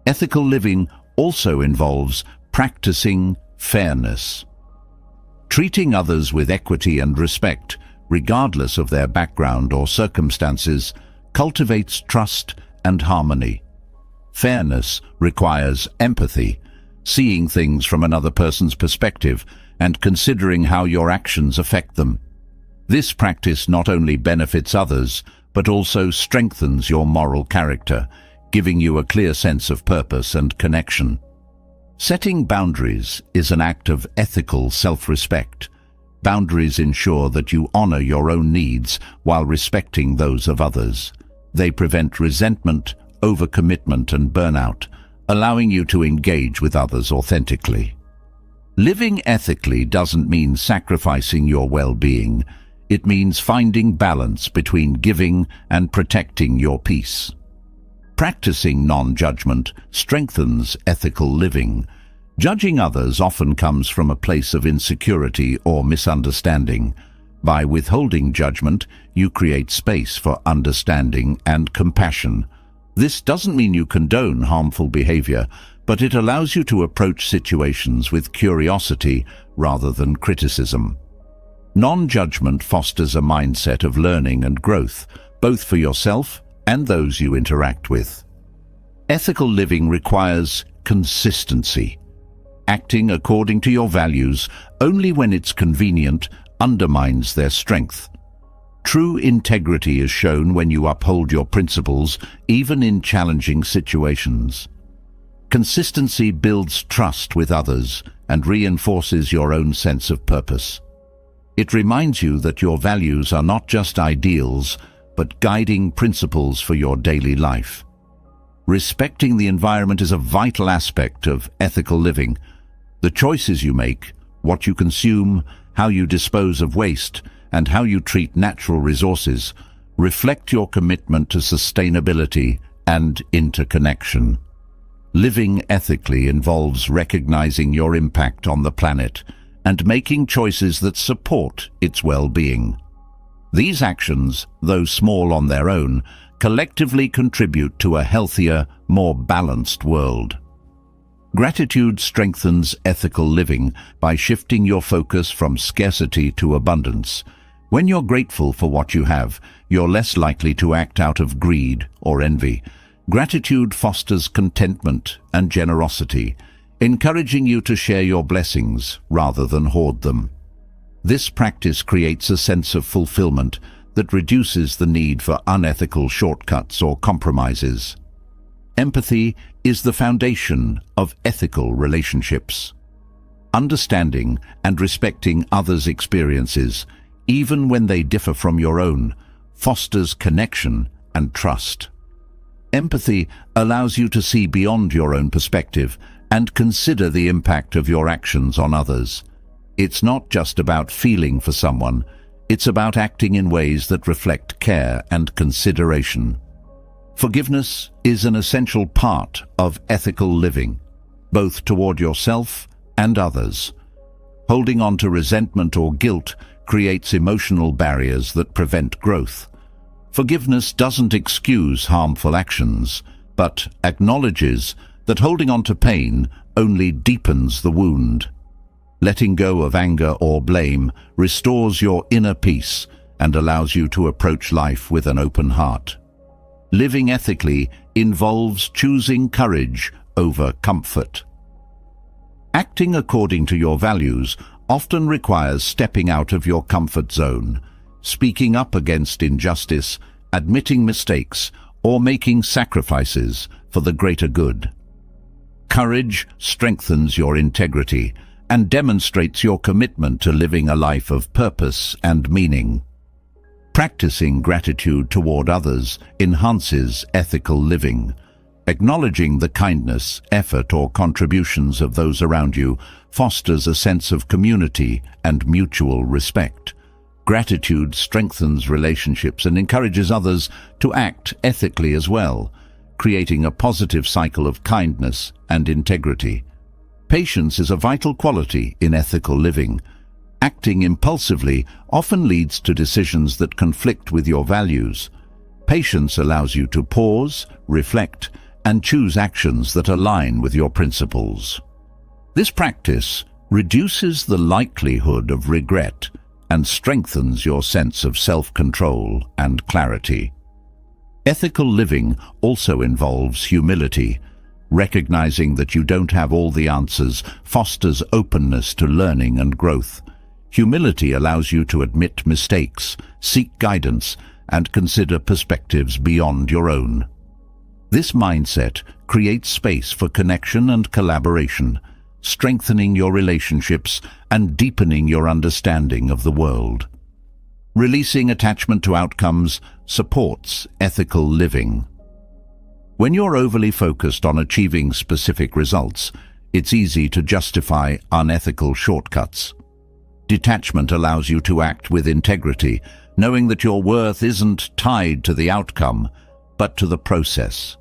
Ethical living also involves practicing fairness. Treating others with equity and respect, regardless of their background or circumstances, cultivates trust and harmony. Fairness requires empathy, seeing things from another person's perspective and considering how your actions affect them. This practice not only benefits others, but also strengthens your moral character, giving you a clear sense of purpose and connection. Setting boundaries is an act of ethical self-respect. Boundaries ensure that you honor your own needs while respecting those of others. They prevent resentment, overcommitment, and burnout, allowing you to engage with others authentically. Living ethically doesn't mean sacrificing your well-being. It means finding balance between giving and protecting your peace. Practicing non-judgment strengthens ethical living. Judging others often comes from a place of insecurity or misunderstanding. By withholding judgment, you create space for understanding and compassion. This doesn't mean you condone harmful behavior, but it allows you to approach situations with curiosity rather than criticism. Non-judgment fosters a mindset of learning and growth, both for yourself and those you interact with. Ethical living requires consistency. Acting according to your values only when it's convenient undermines their strength. True integrity is shown when you uphold your principles, even in challenging situations. Consistency builds trust with others and reinforces your own sense of purpose. It reminds you that your values are not just ideals, but guiding principles for your daily life. Respecting the environment is a vital aspect of ethical living. The choices you make, what you consume, how you dispose of waste, and how you treat natural resources reflect your commitment to sustainability and interconnection. Living ethically involves recognizing your impact on the planet and making choices that support its well-being. These actions, though small on their own, collectively contribute to a healthier, more balanced world. Gratitude strengthens ethical living by shifting your focus from scarcity to abundance. When you're grateful for what you have, you're less likely to act out of greed or envy. Gratitude fosters contentment and generosity, encouraging you to share your blessings rather than hoard them. This practice creates a sense of fulfillment that reduces the need for unethical shortcuts or compromises. Empathy is the foundation of ethical relationships. Understanding and respecting others' experiences, even when they differ from your own, fosters connection and trust. Empathy allows you to see beyond your own perspective and consider the impact of your actions on others. It's not just about feeling for someone, it's about acting in ways that reflect care and consideration. Forgiveness is an essential part of ethical living, both toward yourself and others. Holding on to resentment or guilt creates emotional barriers that prevent growth. Forgiveness doesn't excuse harmful actions, but acknowledges that holding on to pain only deepens the wound. Letting go of anger or blame restores your inner peace and allows you to approach life with an open heart. Living ethically involves choosing courage over comfort. Acting according to your values often requires stepping out of your comfort zone, speaking up against injustice, admitting mistakes, or making sacrifices for the greater good. Courage strengthens your integrity and demonstrates your commitment to living a life of purpose and meaning. Practicing gratitude toward others enhances ethical living. Acknowledging the kindness, effort, or contributions of those around you fosters a sense of community and mutual respect. Gratitude strengthens relationships and encourages others to act ethically as well, creating a positive cycle of kindness and integrity. Patience is a vital quality in ethical living. Acting impulsively often leads to decisions that conflict with your values. Patience allows you to pause, reflect, and choose actions that align with your principles. This practice reduces the likelihood of regret and strengthens your sense of self-control and clarity. Ethical living also involves humility. Recognizing that you don't have all the answers fosters openness to learning and growth. Humility allows you to admit mistakes, seek guidance, and consider perspectives beyond your own. This mindset creates space for connection and collaboration, strengthening your relationships and deepening your understanding of the world. Releasing attachment to outcomes supports ethical living. When you're overly focused on achieving specific results, it's easy to justify unethical shortcuts. Detachment allows you to act with integrity, knowing that your worth isn't tied to the outcome, but to the process.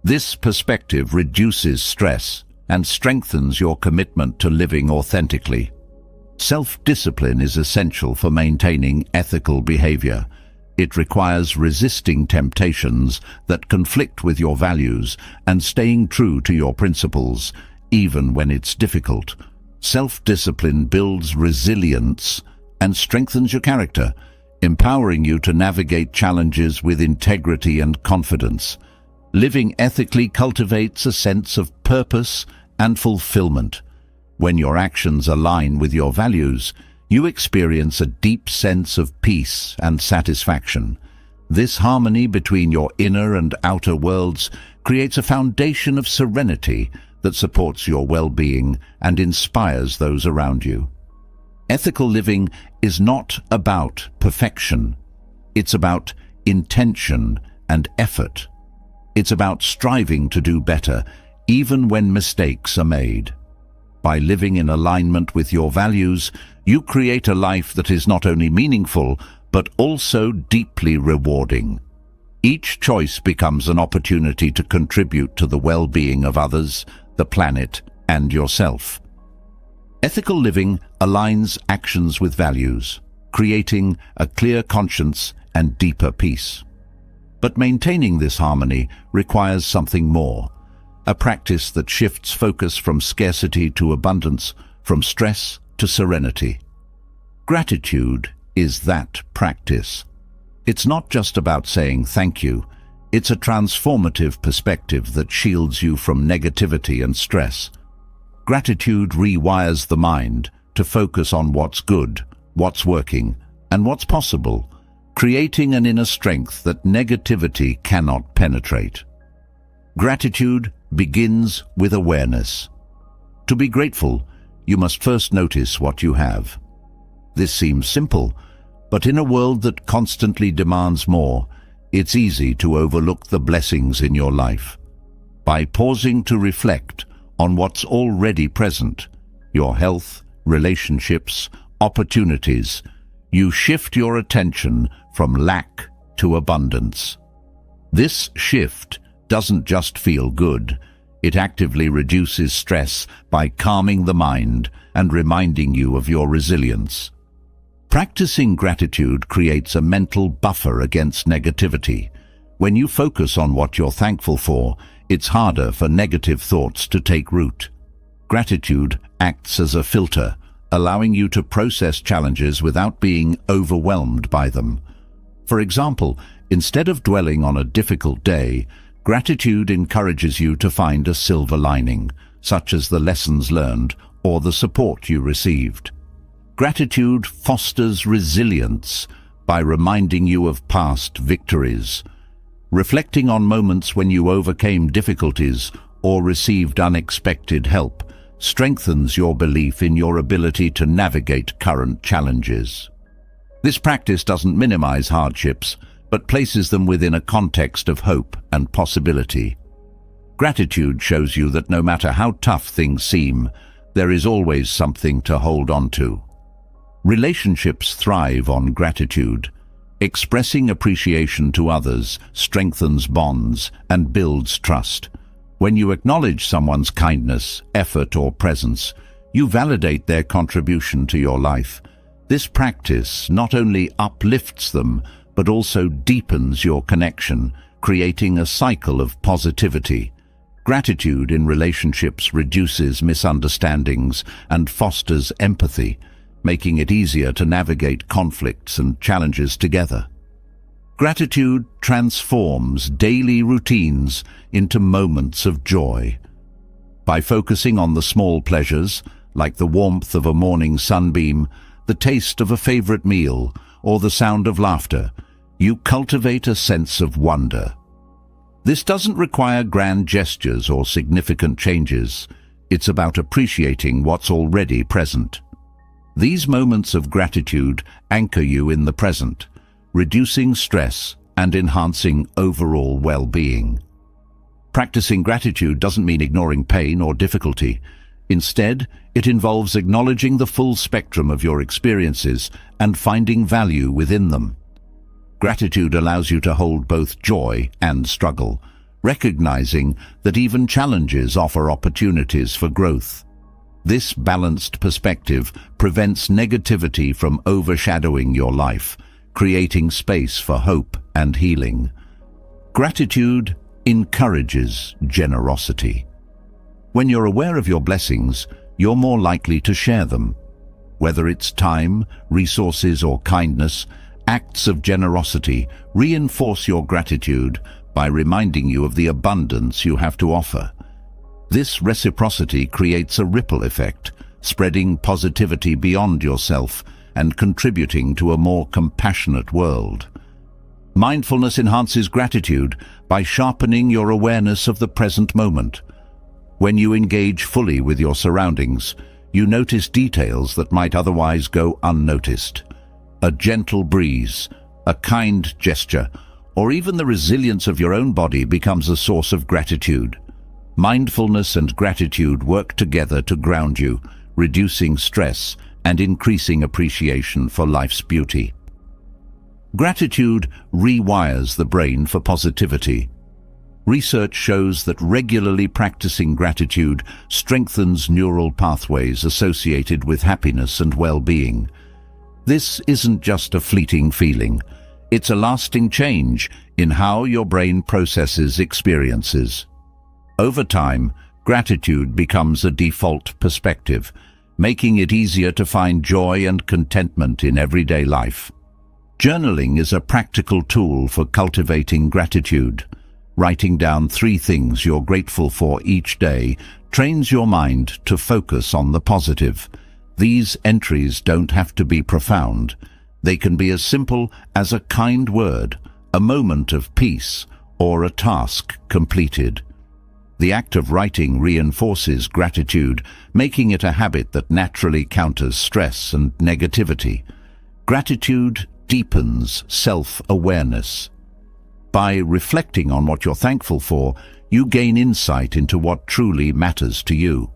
This perspective reduces stress and strengthens your commitment to living authentically. Self-discipline is essential for maintaining ethical behavior. It requires resisting temptations that conflict with your values and staying true to your principles, even when it's difficult. Self-discipline builds resilience and strengthens your character, empowering you to navigate challenges with integrity and confidence. Living ethically cultivates a sense of purpose and fulfillment. When your actions align with your values, you experience a deep sense of peace and satisfaction. This harmony between your inner and outer worlds creates a foundation of serenity that supports your well-being and inspires those around you. Ethical living is not about perfection. It's about intention and effort. It's about striving to do better, even when mistakes are made. By living in alignment with your values, you create a life that is not only meaningful, but also deeply rewarding. Each choice becomes an opportunity to contribute to the well-being of others, the planet, and yourself. Ethical living aligns actions with values, creating a clear conscience and deeper peace. But maintaining this harmony requires something more, a practice that shifts focus from scarcity to abundance, from stress to serenity. Gratitude is that practice. It's not just about saying thank you, it's a transformative perspective that shields you from negativity and stress. Gratitude rewires the mind to focus on what's good, what's working, and what's possible, creating an inner strength that negativity cannot penetrate. Gratitude begins with awareness. To be grateful, you must first notice what you have. This seems simple, but in a world that constantly demands more, it's easy to overlook the blessings in your life. By pausing to reflect on what's already present, your health, relationships, opportunities, you shift your attention from lack to abundance. This shift doesn't just feel good, it actively reduces stress by calming the mind and reminding you of your resilience. Practicing gratitude creates a mental buffer against negativity. When you focus on what you're thankful for, it's harder for negative thoughts to take root. Gratitude acts as a filter, allowing you to process challenges without being overwhelmed by them. For example, instead of dwelling on a difficult day, gratitude encourages you to find a silver lining, such as the lessons learned or the support you received. Gratitude fosters resilience by reminding you of past victories. Reflecting on moments when you overcame difficulties or received unexpected help strengthens your belief in your ability to navigate current challenges. This practice doesn't minimize hardships, but places them within a context of hope and possibility. Gratitude shows you that no matter how tough things seem, there is always something to hold on to. Relationships thrive on gratitude. Expressing appreciation to others strengthens bonds and builds trust. When you acknowledge someone's kindness, effort, or presence, you validate their contribution to your life. This practice not only uplifts them, but also deepens your connection, creating a cycle of positivity. Gratitude in relationships reduces misunderstandings and fosters empathy, making it easier to navigate conflicts and challenges together. Gratitude transforms daily routines into moments of joy. By focusing on the small pleasures, like the warmth of a morning sunbeam, the taste of a favorite meal, or the sound of laughter, you cultivate a sense of wonder. This doesn't require grand gestures or significant changes. It's about appreciating what's already present. These moments of gratitude anchor you in the present, reducing stress and enhancing overall well-being. Practicing gratitude doesn't mean ignoring pain or difficulty. Instead, it involves acknowledging the full spectrum of your experiences and finding value within them. Gratitude allows you to hold both joy and struggle, recognizing that even challenges offer opportunities for growth. This balanced perspective prevents negativity from overshadowing your life, creating space for hope and healing. Gratitude encourages generosity. When you're aware of your blessings, you're more likely to share them. Whether it's time, resources, or kindness, acts of generosity reinforce your gratitude by reminding you of the abundance you have to offer. This reciprocity creates a ripple effect, spreading positivity beyond yourself and contributing to a more compassionate world. Mindfulness enhances gratitude by sharpening your awareness of the present moment. When you engage fully with your surroundings, you notice details that might otherwise go unnoticed. A gentle breeze, a kind gesture, or even the resilience of your own body becomes a source of gratitude. Mindfulness and gratitude work together to ground you, reducing stress and increasing appreciation for life's beauty. Gratitude rewires the brain for positivity. Research shows that regularly practicing gratitude strengthens neural pathways associated with happiness and well-being. This isn't just a fleeting feeling. It's a lasting change in how your brain processes experiences. Over time, gratitude becomes a default perspective, making it easier to find joy and contentment in everyday life. Journaling is a practical tool for cultivating gratitude. Writing down 3 things you're grateful for each day trains your mind to focus on the positive. These entries don't have to be profound. They can be as simple as a kind word, a moment of peace, or a task completed. The act of writing reinforces gratitude, making it a habit that naturally counters stress and negativity. Gratitude deepens self-awareness. By reflecting on what you're thankful for, you gain insight into what truly matters to you.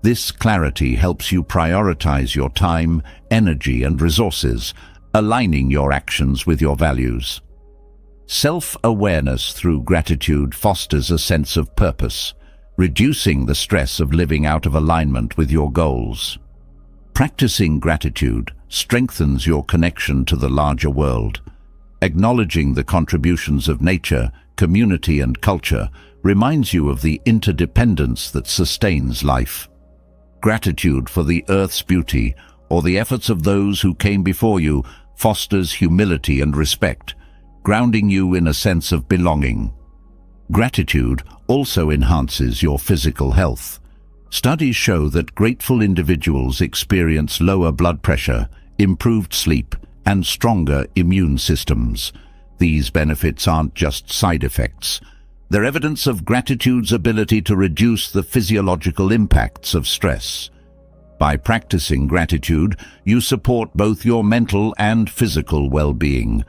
This clarity helps you prioritize your time, energy, and resources, aligning your actions with your values. Self-awareness through gratitude fosters a sense of purpose, reducing the stress of living out of alignment with your goals. Practicing gratitude strengthens your connection to the larger world. Acknowledging the contributions of nature, community, and culture reminds you of the interdependence that sustains life. Gratitude for the Earth's beauty or the efforts of those who came before you fosters humility and respect, grounding you in a sense of belonging. Gratitude also enhances your physical health. Studies show that grateful individuals experience lower blood pressure, improved sleep, and stronger immune systems. These benefits aren't just side effects. They're evidence of gratitude's ability to reduce the physiological impacts of stress. By practicing gratitude, you support both your mental and physical well-being.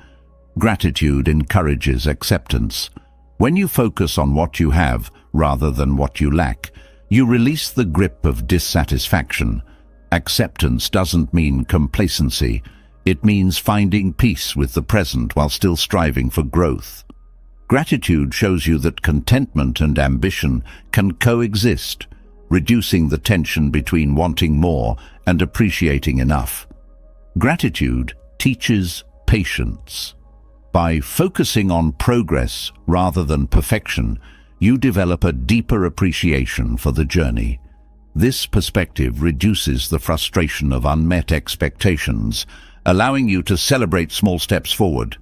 Gratitude encourages acceptance. When you focus on what you have rather than what you lack, you release the grip of dissatisfaction. Acceptance doesn't mean complacency. It means finding peace with the present while still striving for growth. Gratitude shows you that contentment and ambition can coexist, reducing the tension between wanting more and appreciating enough. Gratitude teaches patience. By focusing on progress rather than perfection, you develop a deeper appreciation for the journey. This perspective reduces the frustration of unmet expectations, allowing you to celebrate small steps forward.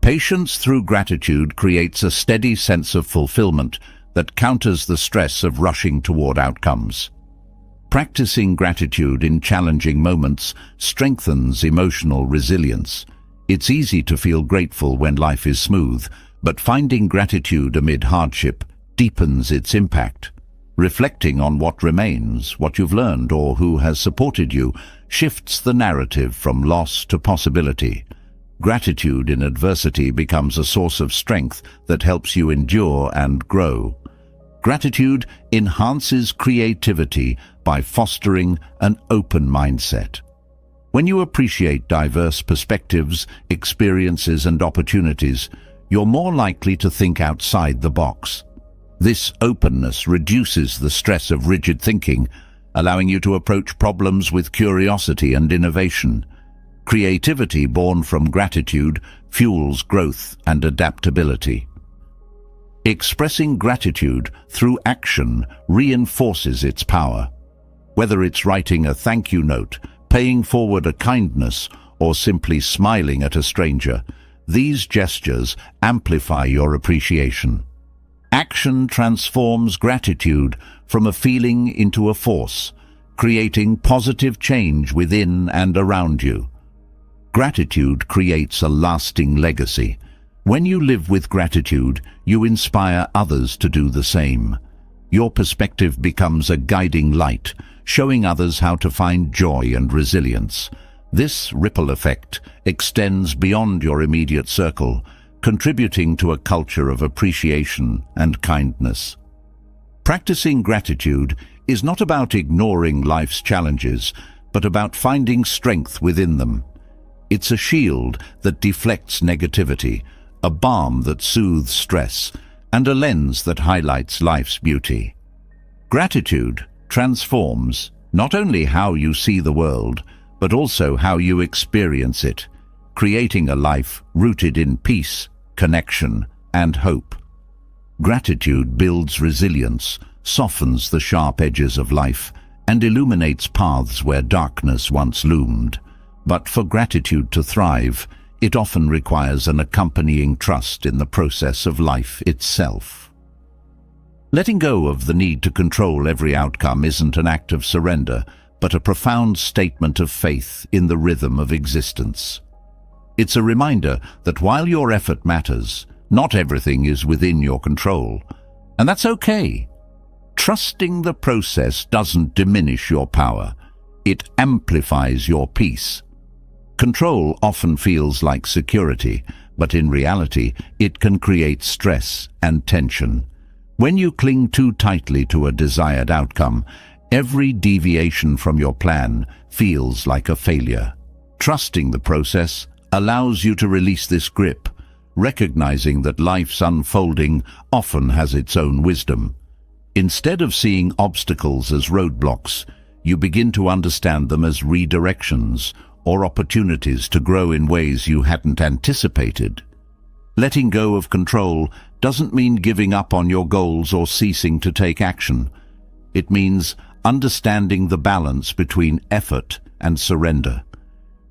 Patience through gratitude creates a steady sense of fulfillment that counters the stress of rushing toward outcomes. Practicing gratitude in challenging moments strengthens emotional resilience. It's easy to feel grateful when life is smooth, but finding gratitude amid hardship deepens its impact. Reflecting on what remains, what you've learned, or who has supported you shifts the narrative from loss to possibility. Gratitude in adversity becomes a source of strength that helps you endure and grow. Gratitude enhances creativity by fostering an open mindset. When you appreciate diverse perspectives, experiences, and opportunities, you're more likely to think outside the box. This openness reduces the stress of rigid thinking, allowing you to approach problems with curiosity and innovation. Creativity born from gratitude fuels growth and adaptability. Expressing gratitude through action reinforces its power. Whether it's writing a thank you note, paying forward a kindness, or simply smiling at a stranger, these gestures amplify your appreciation. Action transforms gratitude from a feeling into a force, creating positive change within and around you. Gratitude creates a lasting legacy. When you live with gratitude, you inspire others to do the same. Your perspective becomes a guiding light, showing others how to find joy and resilience. This ripple effect extends beyond your immediate circle, contributing to a culture of appreciation and kindness. Practicing gratitude is not about ignoring life's challenges, but about finding strength within them. It's a shield that deflects negativity, a balm that soothes stress, and a lens that highlights life's beauty. Gratitude transforms not only how you see the world, but also how you experience it, creating a life rooted in peace, connection, and hope. Gratitude builds resilience, softens the sharp edges of life, and illuminates paths where darkness once loomed. But for gratitude to thrive, it often requires an accompanying trust in the process of life itself. Letting go of the need to control every outcome isn't an act of surrender, but a profound statement of faith in the rhythm of existence. It's a reminder that while your effort matters, not everything is within your control. And that's okay. Trusting the process doesn't diminish your power. It amplifies your peace. Control often feels like security, but in reality, it can create stress and tension. When you cling too tightly to a desired outcome, every deviation from your plan feels like a failure. Trusting the process allows you to release this grip, recognizing that life's unfolding often has its own wisdom. Instead of seeing obstacles as roadblocks, you begin to understand them as redirections or opportunities to grow in ways you hadn't anticipated. Letting go of control doesn't mean giving up on your goals or ceasing to take action. It means understanding the balance between effort and surrender.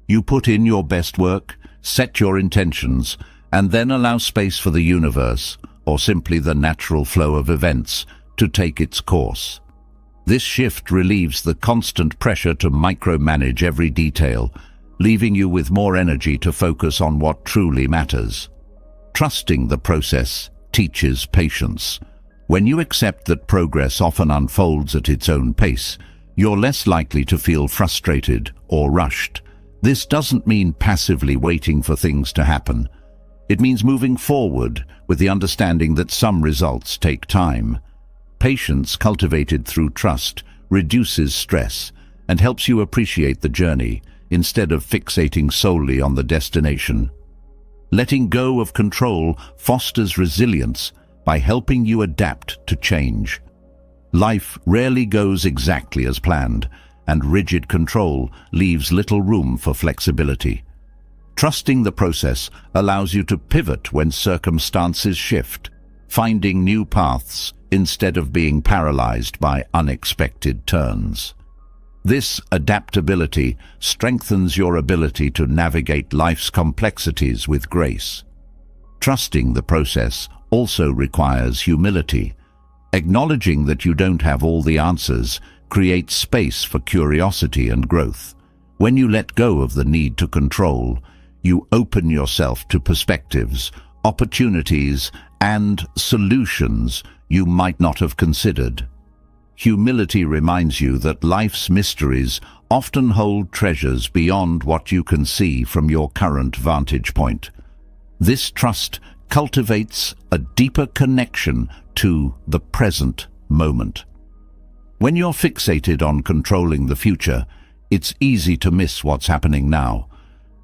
You put in your best work, set your intentions, and then allow space for the universe, or simply the natural flow of events, to take its course. This shift relieves the constant pressure to micromanage every detail, leaving you with more energy to focus on what truly matters. Trusting the process teaches patience. When you accept that progress often unfolds at its own pace, you're less likely to feel frustrated or rushed. This doesn't mean passively waiting for things to happen. It means moving forward with the understanding that some results take time. Patience cultivated through trust reduces stress and helps you appreciate the journey instead of fixating solely on the destination. Letting go of control fosters resilience by helping you adapt to change. Life rarely goes exactly as planned, and rigid control leaves little room for flexibility. Trusting the process allows you to pivot when circumstances shift, finding new paths instead of being paralyzed by unexpected turns. This adaptability strengthens your ability to navigate life's complexities with grace. Trusting the process also requires humility. Acknowledging that you don't have all the answers creates space for curiosity and growth. When you let go of the need to control, you open yourself to perspectives, opportunities, and solutions you might not have considered. Humility reminds you that life's mysteries often hold treasures beyond what you can see from your current vantage point. This trust cultivates a deeper connection to the present moment. When you're fixated on controlling the future, it's easy to miss what's happening now.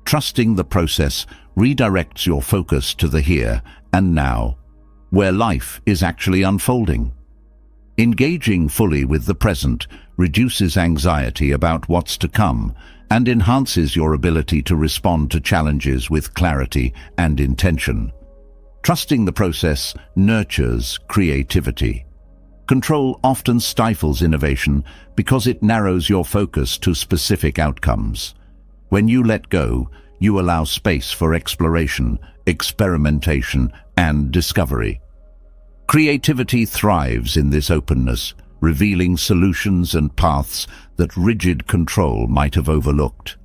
Trusting the process redirects your focus to the here and now, where life is actually unfolding. Engaging fully with the present reduces anxiety about what's to come and enhances your ability to respond to challenges with clarity and intention. Trusting the process nurtures creativity. Control often stifles innovation because it narrows your focus to specific outcomes. When you let go, you allow space for exploration, experimentation, and discovery. Creativity thrives in this openness, revealing solutions and paths that rigid control might have overlooked.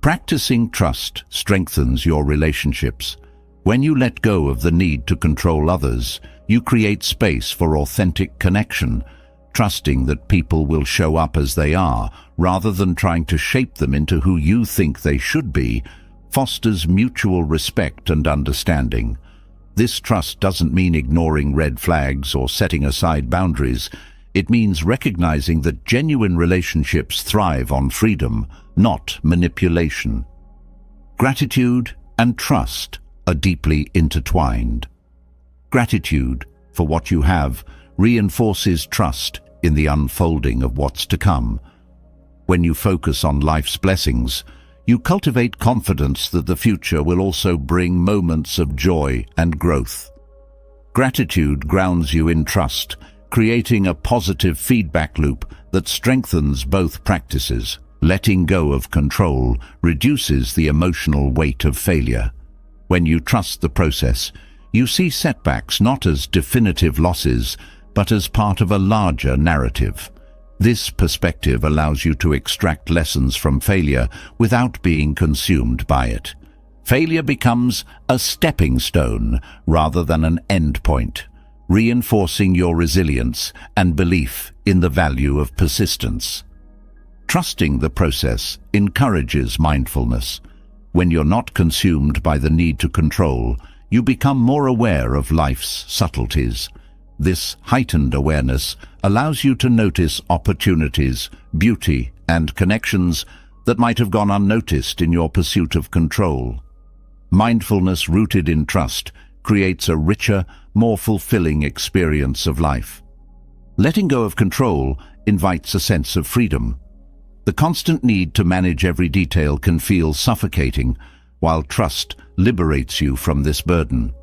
Practicing trust strengthens your relationships. When you let go of the need to control others, you create space for authentic connection, trusting that people will show up as they are, rather than trying to shape them into who you think they should be, fosters mutual respect and understanding. This trust doesn't mean ignoring red flags or setting aside boundaries. It means recognizing that genuine relationships thrive on freedom, not manipulation. Gratitude and trust are deeply intertwined. Gratitude for what you have reinforces trust in the unfolding of what's to come. When you focus on life's blessings, you cultivate confidence that the future will also bring moments of joy and growth. Gratitude grounds you in trust, creating a positive feedback loop that strengthens both practices. Letting go of control reduces the emotional weight of failure. When you trust the process, you see setbacks not as definitive losses, but as part of a larger narrative. This perspective allows you to extract lessons from failure without being consumed by it. Failure becomes a stepping stone rather than an end point, reinforcing your resilience and belief in the value of persistence. Trusting the process encourages mindfulness. When you're not consumed by the need to control, you become more aware of life's subtleties. This heightened awareness allows you to notice opportunities, beauty, and connections that might have gone unnoticed in your pursuit of control. Mindfulness rooted in trust creates a richer, more fulfilling experience of life. Letting go of control invites a sense of freedom. The constant need to manage every detail can feel suffocating, while trust liberates you from this burden.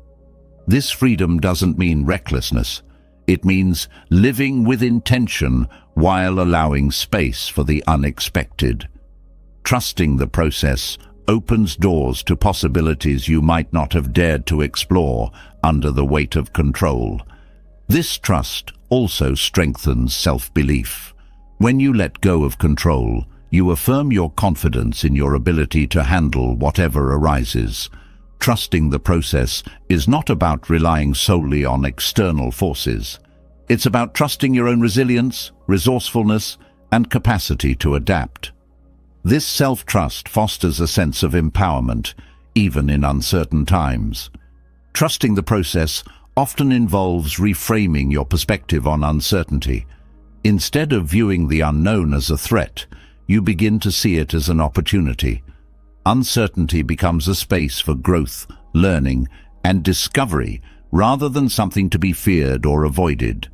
This freedom doesn't mean recklessness. It means living with intention while allowing space for the unexpected. Trusting the process opens doors to possibilities you might not have dared to explore under the weight of control. This trust also strengthens self-belief. When you let go of control, you affirm your confidence in your ability to handle whatever arises. Trusting the process is not about relying solely on external forces. It's about trusting your own resilience, resourcefulness, and capacity to adapt. This self-trust fosters a sense of empowerment, even in uncertain times. Trusting the process often involves reframing your perspective on uncertainty. Instead of viewing the unknown as a threat, you begin to see it as an opportunity. Uncertainty becomes a space for growth, learning, and discovery rather than something to be feared or avoided.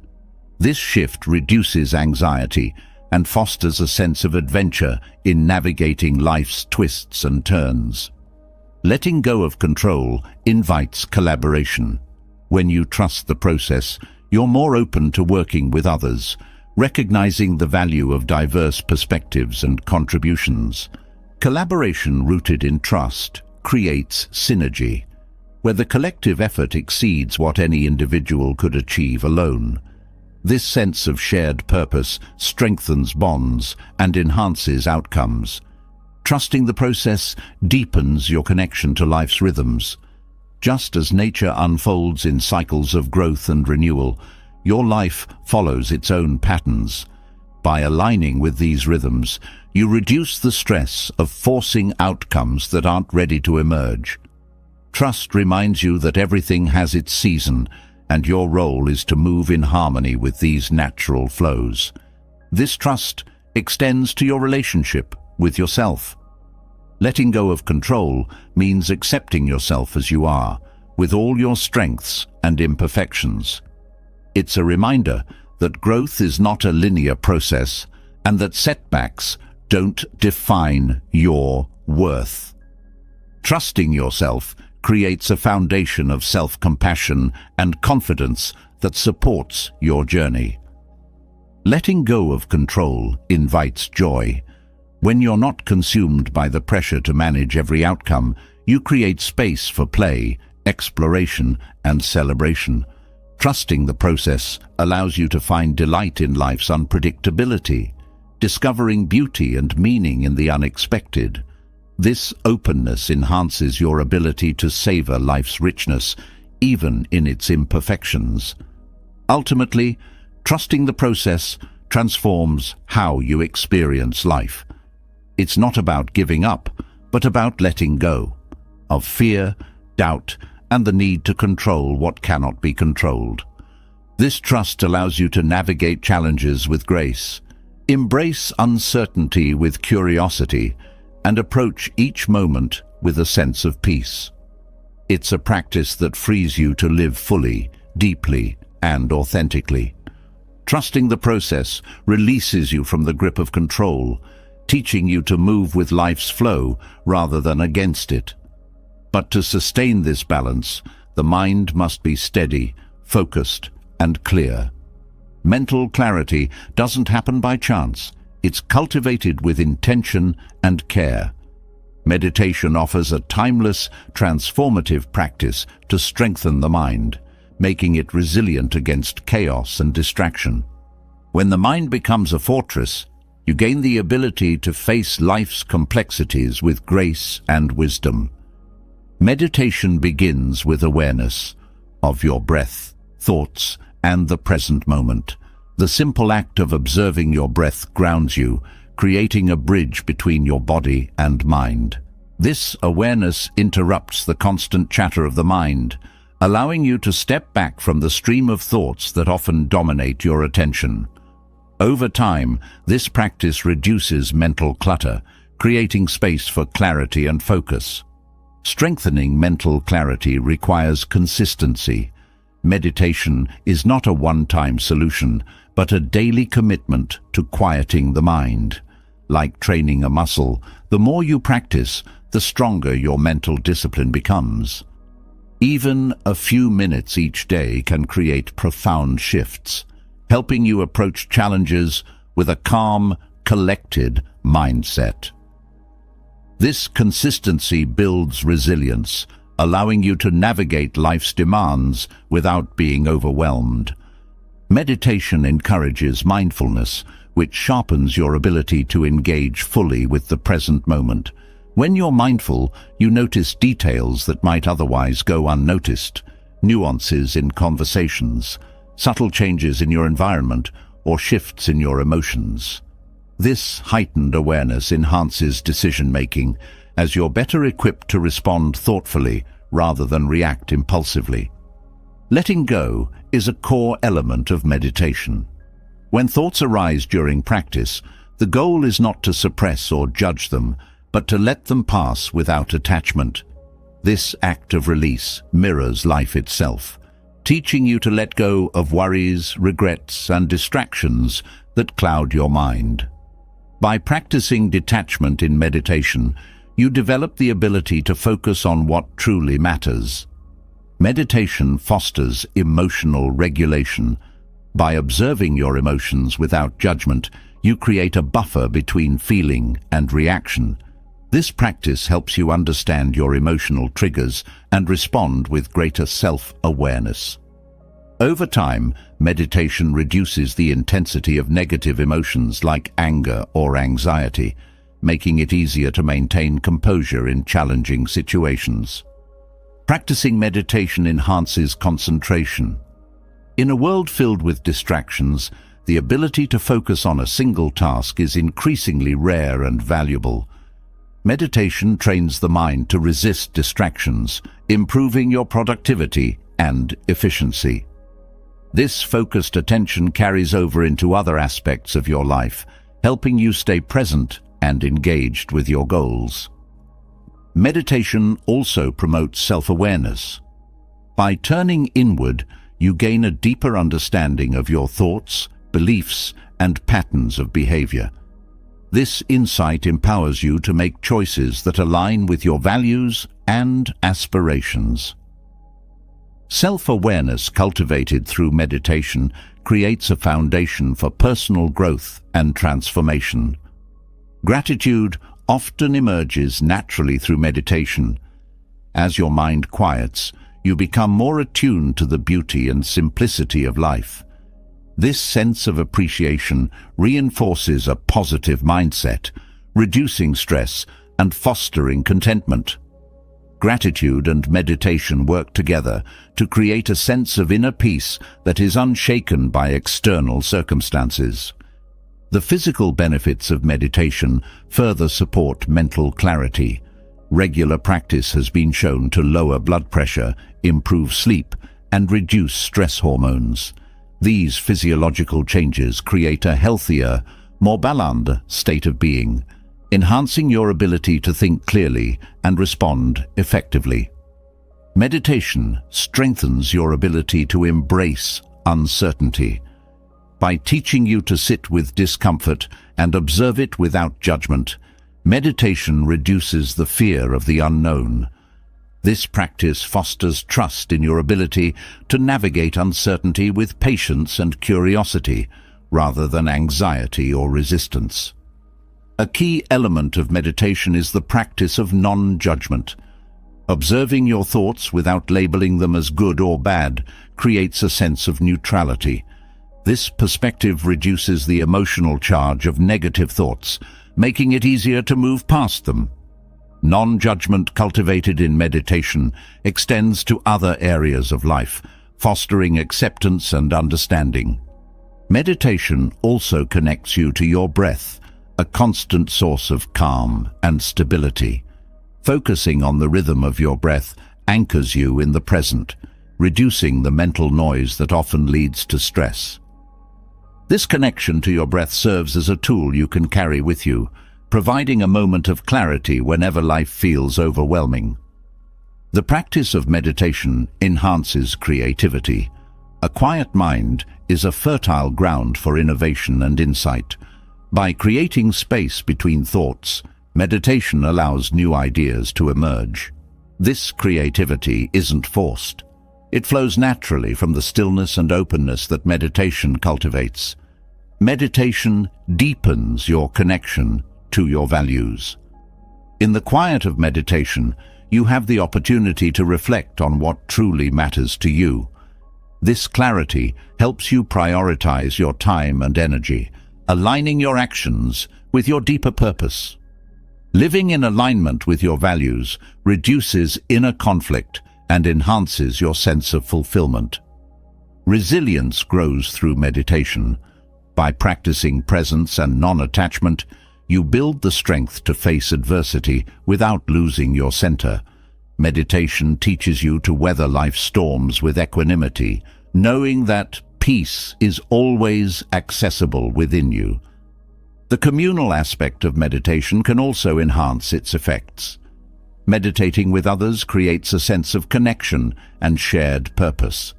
This shift reduces anxiety and fosters a sense of adventure in navigating life's twists and turns. Letting go of control invites collaboration. When you trust the process, you're more open to working with others, recognizing the value of diverse perspectives and contributions. Collaboration rooted in trust creates synergy, where the collective effort exceeds what any individual could achieve alone. This sense of shared purpose strengthens bonds and enhances outcomes. Trusting the process deepens your connection to life's rhythms. Just as nature unfolds in cycles of growth and renewal, your life follows its own patterns. By aligning with these rhythms, you reduce the stress of forcing outcomes that aren't ready to emerge. Trust reminds you that everything has its season, and your role is to move in harmony with these natural flows. This trust extends to your relationship with yourself. Letting go of control means accepting yourself as you are, with all your strengths and imperfections. It's a reminder that growth is not a linear process and that setbacks don't define your worth. Trusting yourself creates a foundation of self-compassion and confidence that supports your journey. Letting go of control invites joy. When you're not consumed by the pressure to manage every outcome, you create space for play, exploration, and celebration. Trusting the process allows you to find delight in life's unpredictability, discovering beauty and meaning in the unexpected. This openness enhances your ability to savor life's richness, even in its imperfections. Ultimately, trusting the process transforms how you experience life. It's not about giving up, but about letting go of fear, doubt, and the need to control what cannot be controlled. This trust allows you to navigate challenges with grace, embrace uncertainty with curiosity, and approach each moment with a sense of peace. It's a practice that frees you to live fully, deeply, and authentically. Trusting the process releases you from the grip of control, teaching you to move with life's flow rather than against it. But to sustain this balance, the mind must be steady, focused, and clear. Mental clarity doesn't happen by chance. It's cultivated with intention and care. Meditation offers a timeless, transformative practice to strengthen the mind, making it resilient against chaos and distraction. When the mind becomes a fortress, you gain the ability to face life's complexities with grace and wisdom. Meditation begins with awareness of your breath, thoughts, and the present moment. The simple act of observing your breath grounds you, creating a bridge between your body and mind. This awareness interrupts the constant chatter of the mind, allowing you to step back from the stream of thoughts that often dominate your attention. Over time, this practice reduces mental clutter, creating space for clarity and focus. Strengthening mental clarity requires consistency. Meditation is not a one-time solution, but a daily commitment to quieting the mind. Like training a muscle, the more you practice, the stronger your mental discipline becomes. Even a few minutes each day can create profound shifts, helping you approach challenges with a calm, collected mindset. This consistency builds resilience, allowing you to navigate life's demands without being overwhelmed. Meditation encourages mindfulness, which sharpens your ability to engage fully with the present moment. When you're mindful, you notice details that might otherwise go unnoticed, nuances in conversations, subtle changes in your environment, or shifts in your emotions. This heightened awareness enhances decision-making, as you're better equipped to respond thoughtfully rather than react impulsively. Letting go is a core element of meditation. When thoughts arise during practice, the goal is not to suppress or judge them, but to let them pass without attachment. This act of release mirrors life itself, teaching you to let go of worries, regrets, and distractions that cloud your mind. By practicing detachment in meditation, you develop the ability to focus on what truly matters. Meditation fosters emotional regulation. By observing your emotions without judgment, you create a buffer between feeling and reaction. This practice helps you understand your emotional triggers and respond with greater self-awareness. Over time, meditation reduces the intensity of negative emotions like anger or anxiety, making it easier to maintain composure in challenging situations. Practicing meditation enhances concentration. In a world filled with distractions, the ability to focus on a single task is increasingly rare and valuable. Meditation trains the mind to resist distractions, improving your productivity and efficiency. This focused attention carries over into other aspects of your life, helping you stay present and engaged with your goals. Meditation also promotes self-awareness. By turning inward, you gain a deeper understanding of your thoughts, beliefs, and patterns of behavior. This insight empowers you to make choices that align with your values and aspirations. Self-awareness cultivated through meditation creates a foundation for personal growth and transformation. Gratitude often emerges naturally through meditation. As your mind quiets, you become more attuned to the beauty and simplicity of life. This sense of appreciation reinforces a positive mindset, reducing stress and fostering contentment. Gratitude and meditation work together to create a sense of inner peace that is unshaken by external circumstances. The physical benefits of meditation further support mental clarity. Regular practice has been shown to lower blood pressure, improve sleep, and reduce stress hormones. These physiological changes create a healthier, more balanced state of being, enhancing your ability to think clearly and respond effectively. Meditation strengthens your ability to embrace uncertainty. By teaching you to sit with discomfort and observe it without judgment, meditation reduces the fear of the unknown. This practice fosters trust in your ability to navigate uncertainty with patience and curiosity, rather than anxiety or resistance. A key element of meditation is the practice of non-judgment. Observing your thoughts without labeling them as good or bad creates a sense of neutrality. This perspective reduces the emotional charge of negative thoughts, making it easier to move past them. Non-judgment cultivated in meditation extends to other areas of life, fostering acceptance and understanding. Meditation also connects you to your breath, a constant source of calm and stability. Focusing on the rhythm of your breath anchors you in the present, reducing the mental noise that often leads to stress. This connection to your breath serves as a tool you can carry with you, providing a moment of clarity whenever life feels overwhelming. The practice of meditation enhances creativity. A quiet mind is a fertile ground for innovation and insight. By creating space between thoughts, meditation allows new ideas to emerge. This creativity isn't forced. It flows naturally from the stillness and openness that meditation cultivates. Meditation deepens your connection to your values. In the quiet of meditation, you have the opportunity to reflect on what truly matters to you. This clarity helps you prioritize your time and energy, aligning your actions with your deeper purpose. Living in alignment with your values reduces inner conflict and enhances your sense of fulfillment. Resilience grows through meditation. By practicing presence and non-attachment, you build the strength to face adversity without losing your center. Meditation teaches you to weather life's storms with equanimity, knowing that peace is always accessible within you. The communal aspect of meditation can also enhance its effects. Meditating with others creates a sense of connection and shared purpose.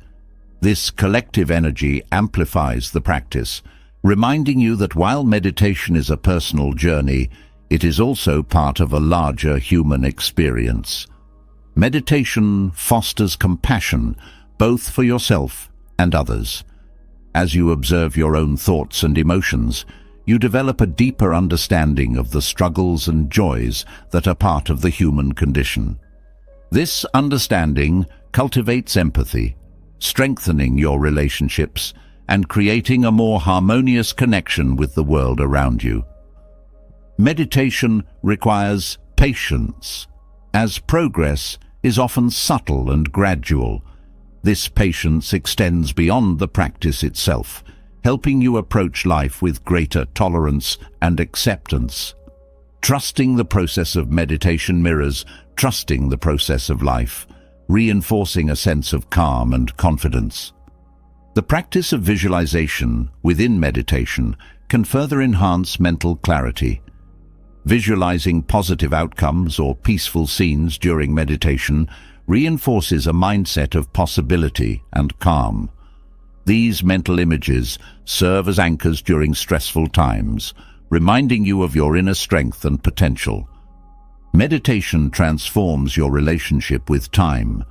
This collective energy amplifies the practice, reminding you that while meditation is a personal journey, it is also part of a larger human experience. Meditation fosters compassion, both for yourself and others. As you observe your own thoughts and emotions, you develop a deeper understanding of the struggles and joys that are part of the human condition. This understanding cultivates empathy, strengthening your relationships and creating a more harmonious connection with the world around you. Meditation requires patience, as progress is often subtle and gradual. This patience extends beyond the practice itself, helping you approach life with greater tolerance and acceptance. Trusting the process of meditation mirrors trusting the process of life, reinforcing a sense of calm and confidence. The practice of visualization within meditation can further enhance mental clarity. Visualizing positive outcomes or peaceful scenes during meditation reinforces a mindset of possibility and calm. These mental images serve as anchors during stressful times, reminding you of your inner strength and potential. Meditation transforms your relationship with time.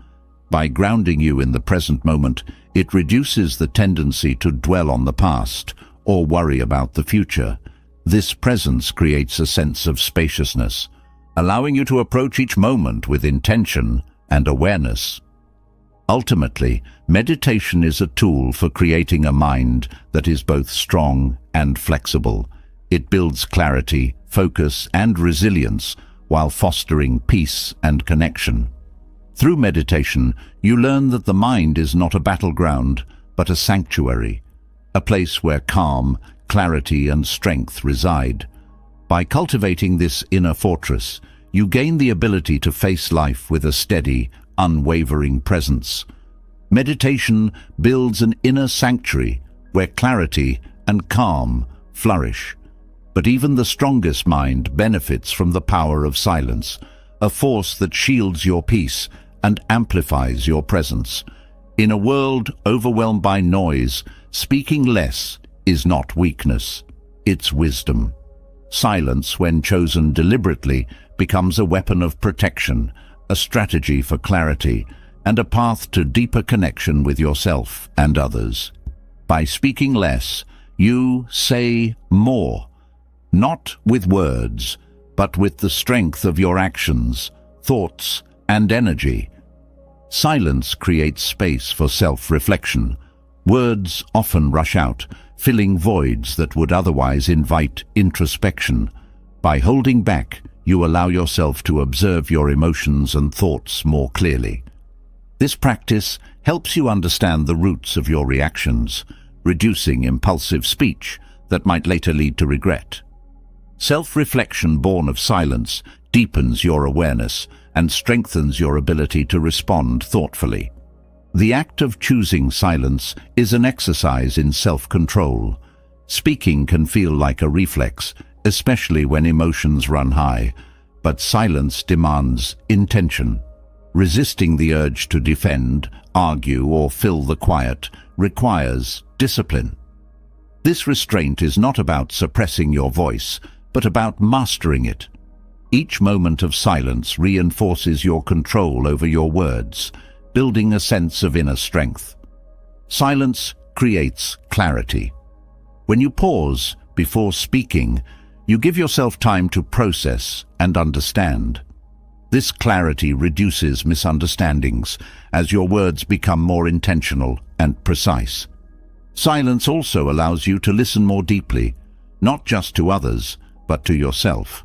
By grounding you in the present moment, it reduces the tendency to dwell on the past or worry about the future. This presence creates a sense of spaciousness, allowing you to approach each moment with intention and awareness. Ultimately, meditation is a tool for creating a mind that is both strong and flexible. It builds clarity, focus, and resilience while fostering peace and connection. Through meditation, you learn that the mind is not a battleground, but a sanctuary, a place where calm, clarity, and strength reside. By cultivating this inner fortress, you gain the ability to face life with a steady, unwavering presence. Meditation builds an inner sanctuary where clarity and calm flourish. But even the strongest mind benefits from the power of silence, a force that shields your peace and amplifies your presence. In a world overwhelmed by noise, speaking less is not weakness, it's wisdom. Silence, when chosen deliberately, becomes a weapon of protection, a strategy for clarity, and a path to deeper connection with yourself and others. By speaking less, you say more, not with words, but with the strength of your actions, thoughts, and energy. Silence creates space for self-reflection. Words often rush out, filling voids that would otherwise invite introspection. By holding back, you allow yourself to observe your emotions and thoughts more clearly. This practice helps you understand the roots of your reactions, reducing impulsive speech that might later lead to regret. Self-reflection born of silence deepens your awareness and strengthens your ability to respond thoughtfully. The act of choosing silence is an exercise in self-control. Speaking can feel like a reflex, especially when emotions run high, but silence demands intention. Resisting the urge to defend, argue, or fill the quiet requires discipline. This restraint is not about suppressing your voice, but about mastering it. Each moment of silence reinforces your control over your words, building a sense of inner strength. Silence creates clarity. When you pause before speaking, you give yourself time to process and understand. This clarity reduces misunderstandings as your words become more intentional and precise. Silence also allows you to listen more deeply, not just to others, but to yourself.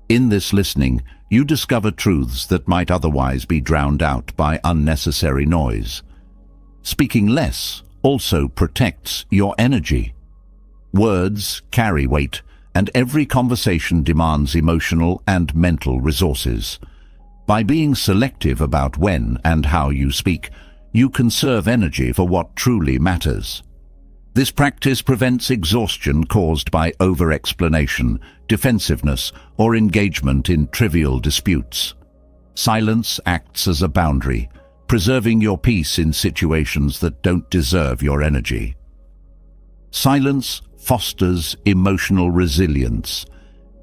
In this listening, you discover truths that might otherwise be drowned out by unnecessary noise. Speaking less also protects your energy. Words carry weight, and every conversation demands emotional and mental resources. By being selective about when and how you speak, you conserve energy for what truly matters. This practice prevents exhaustion caused by over-explanation, defensiveness, or engagement in trivial disputes. Silence acts as a boundary, preserving your peace in situations that don't deserve your energy. Silence fosters emotional resilience.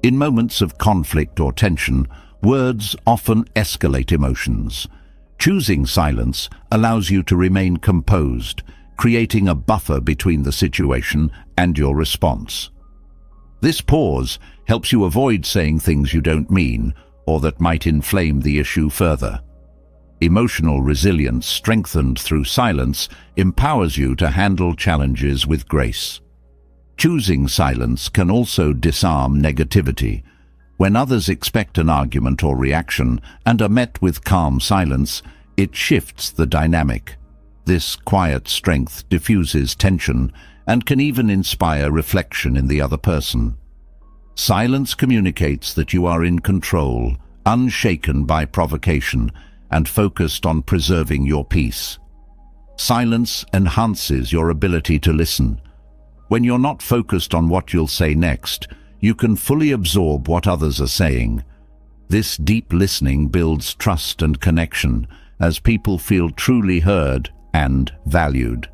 In moments of conflict or tension, words often escalate emotions. Choosing silence allows you to remain composed, creating a buffer between the situation and your response. This pause helps you avoid saying things you don't mean or that might inflame the issue further. Emotional resilience, strengthened through silence, empowers you to handle challenges with grace. Choosing silence can also disarm negativity. When others expect an argument or reaction and are met with calm silence, it shifts the dynamic. This quiet strength diffuses tension and can even inspire reflection in the other person. Silence communicates that you are in control, unshaken by provocation, and focused on preserving your peace. Silence enhances your ability to listen. When you're not focused on what you'll say next, you can fully absorb what others are saying. This deep listening builds trust and connection as people feel truly heard and valued.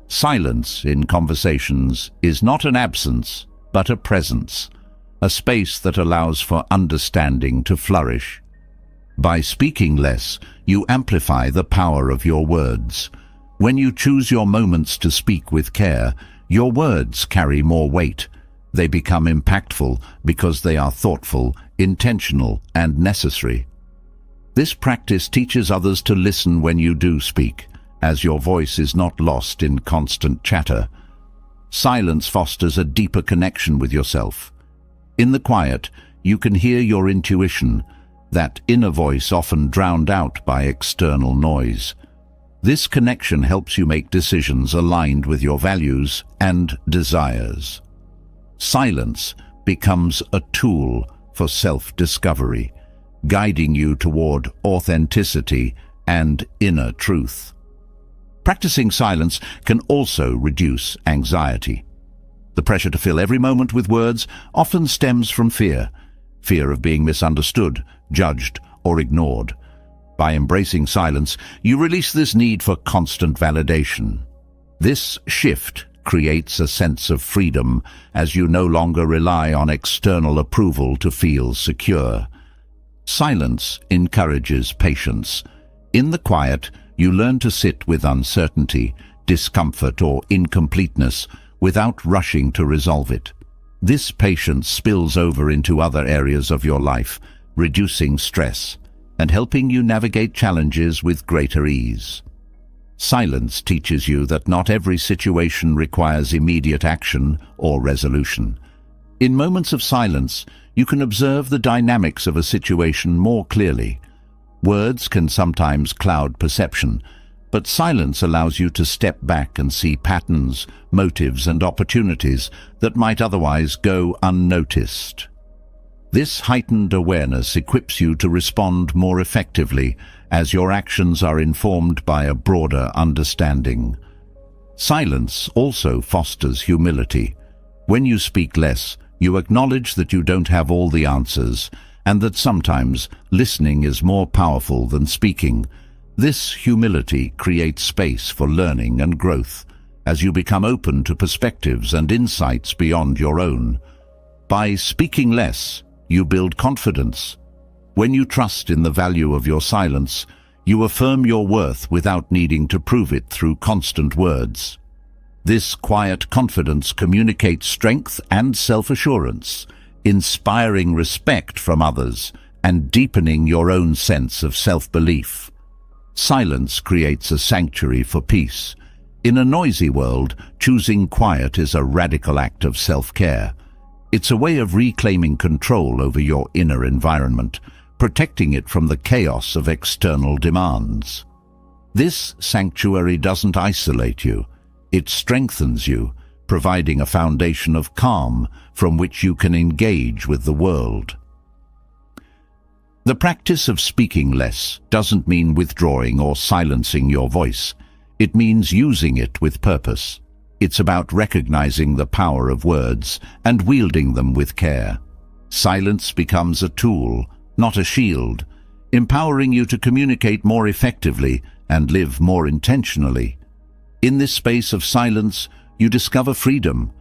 Silence in conversations is not an absence, but a presence, a space that allows for understanding to flourish. By speaking less, you amplify the power of your words. When you choose your moments to speak with care, your words carry more weight. They become impactful because they are thoughtful, intentional, and necessary. This practice teaches others to listen when you do speak, as your voice is not lost in constant chatter. Silence fosters a deeper connection with yourself. In the quiet, you can hear your intuition, that inner voice often drowned out by external noise. This connection helps you make decisions aligned with your values and desires. Silence becomes a tool for self-discovery, guiding you toward authenticity and inner truth. Practicing silence can also reduce anxiety. The pressure to fill every moment with words often stems from fear of being misunderstood, judged, or ignored. By embracing silence, you release this need for constant validation. This shift creates a sense of freedom as you no longer rely on external approval to feel secure. Silence encourages patience. In the quiet, you learn to sit with uncertainty, discomfort, or incompleteness without rushing to resolve it. This patience spills over into other areas of your life, reducing stress and helping you navigate challenges with greater ease. Silence teaches you that not every situation requires immediate action or resolution. In moments of silence, you can observe the dynamics of a situation more clearly. Words can sometimes cloud perception, but silence allows you to step back and see patterns, motives, and opportunities that might otherwise go unnoticed. This heightened awareness equips you to respond more effectively as your actions are informed by a broader understanding. Silence also fosters humility. When you speak less, you acknowledge that you don't have all the answers, and that sometimes listening is more powerful than speaking. This humility creates space for learning and growth, as you become open to perspectives and insights beyond your own. By speaking less, you build confidence. When you trust in the value of your silence, you affirm your worth without needing to prove it through constant words. This quiet confidence communicates strength and self-assurance, inspiring respect from others and deepening your own sense of self-belief. Silence creates a sanctuary for peace. In a noisy world, choosing quiet is a radical act of self-care. It's a way of reclaiming control over your inner environment, protecting it from the chaos of external demands. This sanctuary doesn't isolate you. It strengthens you, providing a foundation of calm from which you can engage with the world. The practice of speaking less doesn't mean withdrawing or silencing your voice. It means using it with purpose. It's about recognizing the power of words and wielding them with care. Silence becomes a tool, not a shield, empowering you to communicate more effectively and live more intentionally. In this space of silence, you discover freedom.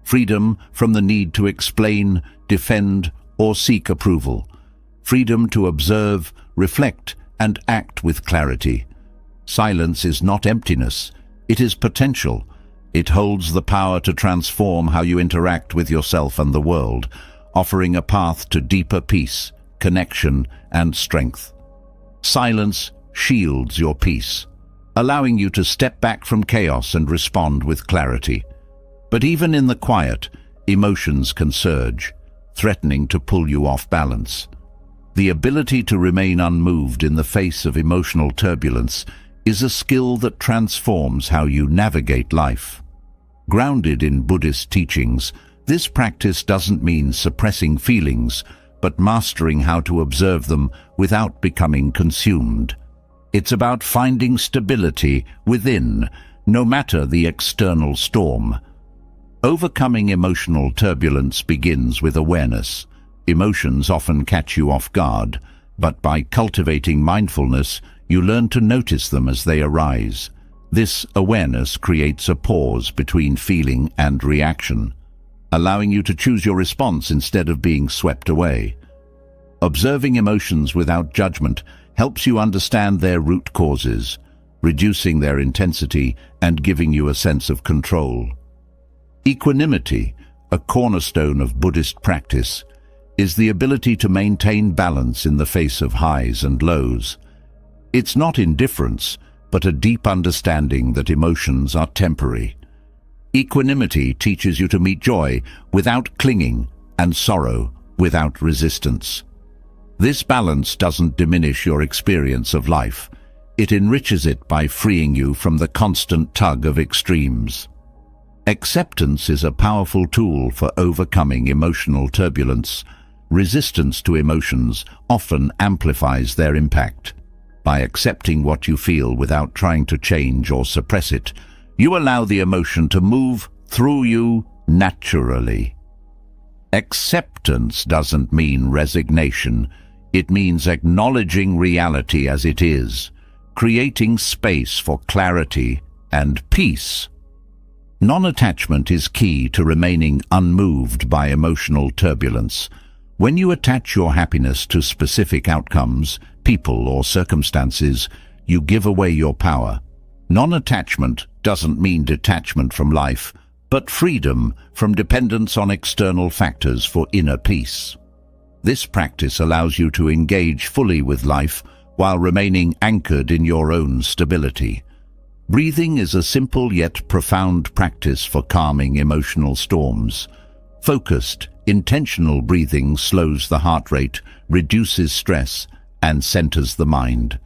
Freedom from the need to explain, defend, or seek approval. Freedom to observe, reflect, and act with clarity. Silence is not emptiness, it is potential. It holds the power to transform how you interact with yourself and the world, offering a path to deeper peace, connection, and strength. Silence shields your peace, allowing you to step back from chaos and respond with clarity. But even in the quiet, emotions can surge, threatening to pull you off balance. The ability to remain unmoved in the face of emotional turbulence is a skill that transforms how you navigate life. Grounded in Buddhist teachings, this practice doesn't mean suppressing feelings, but mastering how to observe them without becoming consumed. It's about finding stability within, no matter the external storm. Overcoming emotional turbulence begins with awareness. Emotions often catch you off guard, but by cultivating mindfulness, you learn to notice them as they arise. This awareness creates a pause between feeling and reaction. allowing you to choose your response instead of being swept away. Observing emotions without judgment helps you understand their root causes, reducing their intensity and giving you a sense of control. Equanimity, a cornerstone of Buddhist practice, is the ability to maintain balance in the face of highs and lows. It's not indifference, but a deep understanding that emotions are temporary. Equanimity teaches you to meet joy without clinging and sorrow without resistance. This balance doesn't diminish your experience of life. It enriches it by freeing you from the constant tug of extremes. Acceptance is a powerful tool for overcoming emotional turbulence. Resistance to emotions often amplifies their impact. By accepting what you feel without trying to change or suppress it, you allow the emotion to move through you naturally. Acceptance doesn't mean resignation. It means acknowledging reality as it is, creating space for clarity and peace. Non-attachment is key to remaining unmoved by emotional turbulence. When you attach your happiness to specific outcomes, people or circumstances, you give away your power. Non-attachment doesn't mean detachment from life, but freedom from dependence on external factors for inner peace. This practice allows you to engage fully with life while remaining anchored in your own stability. Breathing is a simple yet profound practice for calming emotional storms. Focused, intentional breathing slows the heart rate, reduces stress, and centers the mind.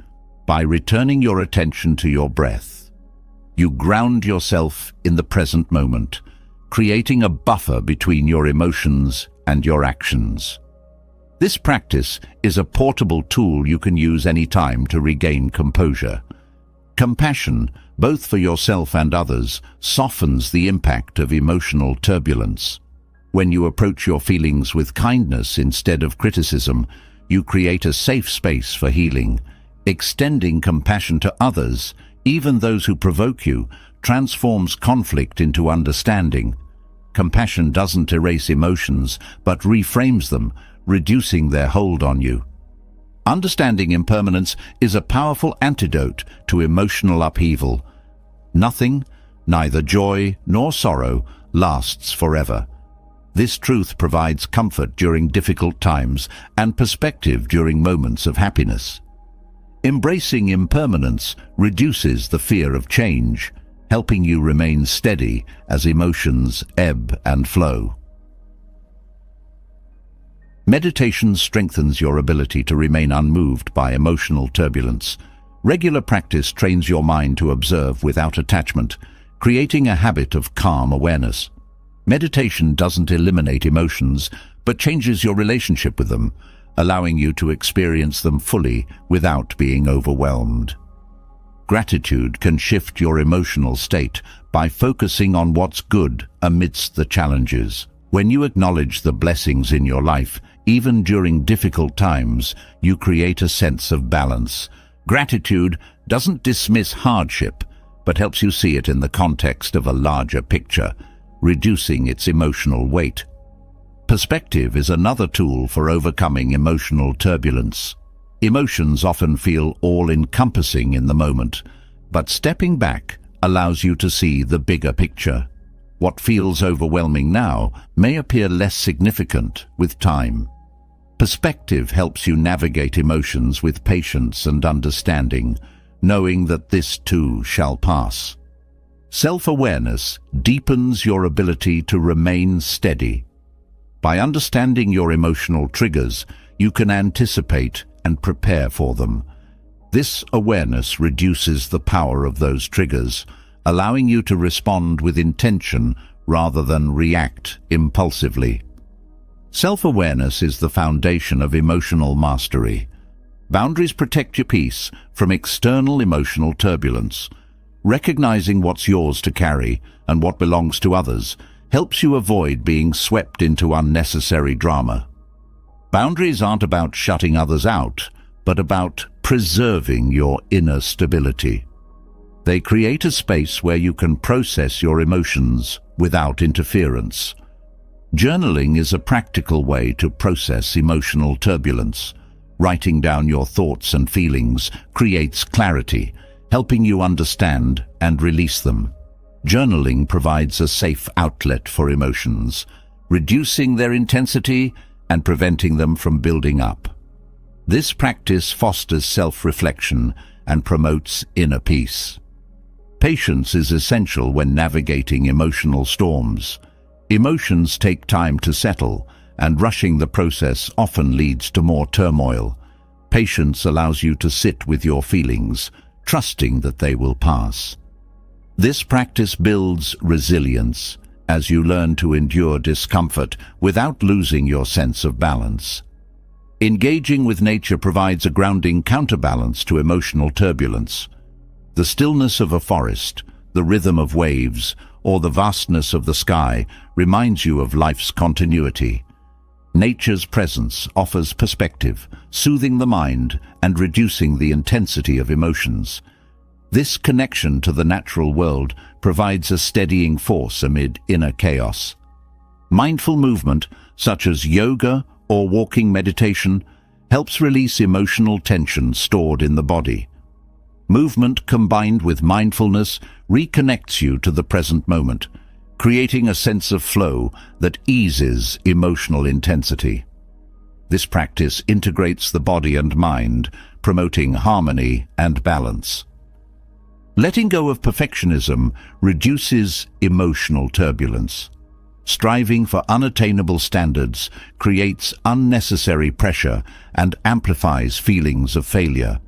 By returning your attention to your breath, you ground yourself in the present moment, creating a buffer between your emotions and your actions. This practice is a portable tool you can use anytime to regain composure. Compassion, both for yourself and others, softens the impact of emotional turbulence. When you approach your feelings with kindness instead of criticism, you create a safe space for healing. Extending compassion to others, even those who provoke you, transforms conflict into understanding. Compassion doesn't erase emotions, but reframes them, reducing their hold on you. Understanding impermanence is a powerful antidote to emotional upheaval. Nothing, neither joy nor sorrow, lasts forever. This truth provides comfort during difficult times and perspective during moments of happiness. Embracing impermanence reduces the fear of change, helping you remain steady as emotions ebb and flow. Meditation strengthens your ability to remain unmoved by emotional turbulence. Regular practice trains your mind to observe without attachment, creating a habit of calm awareness. Meditation doesn't eliminate emotions, but changes your relationship with them, allowing you to experience them fully without being overwhelmed. Gratitude can shift your emotional state by focusing on what's good amidst the challenges. When you acknowledge the blessings in your life, even during difficult times, you create a sense of balance. Gratitude doesn't dismiss hardship, but helps you see it in the context of a larger picture, reducing its emotional weight. Perspective is another tool for overcoming emotional turbulence. Emotions often feel all-encompassing in the moment, but stepping back allows you to see the bigger picture. What feels overwhelming now may appear less significant with time. Perspective helps you navigate emotions with patience and understanding, knowing that this too shall pass. Self-awareness deepens your ability to remain steady. By understanding your emotional triggers, you can anticipate and prepare for them. This awareness reduces the power of those triggers, allowing you to respond with intention rather than react impulsively. Self-awareness is the foundation of emotional mastery. Boundaries protect your peace from external emotional turbulence. Recognizing what's yours to carry and what belongs to others helps you avoid being swept into unnecessary drama. Boundaries aren't about shutting others out, but about preserving your inner stability. They create a space where you can process your emotions without interference. Journaling is a practical way to process emotional turbulence. Writing down your thoughts and feelings creates clarity, helping you understand and release them. Journaling provides a safe outlet for emotions, reducing their intensity and preventing them from building up. This practice fosters self-reflection and promotes inner peace. Patience is essential when navigating emotional storms. Emotions take time to settle, and rushing the process often leads to more turmoil. Patience allows you to sit with your feelings, trusting that they will pass. This practice builds resilience as you learn to endure discomfort without losing your sense of balance. Engaging with nature provides a grounding counterbalance to emotional turbulence. The stillness of a forest, the rhythm of waves, or the vastness of the sky reminds you of life's continuity. Nature's presence offers perspective, soothing the mind and reducing the intensity of emotions. This connection to the natural world provides a steadying force amid inner chaos. Mindful movement, such as yoga or walking meditation, helps release emotional tension stored in the body. Movement combined with mindfulness reconnects you to the present moment, creating a sense of flow that eases emotional intensity. This practice integrates the body and mind, promoting harmony and balance. Letting go of perfectionism reduces emotional turbulence. Striving for unattainable standards creates unnecessary pressure and amplifies feelings of failure.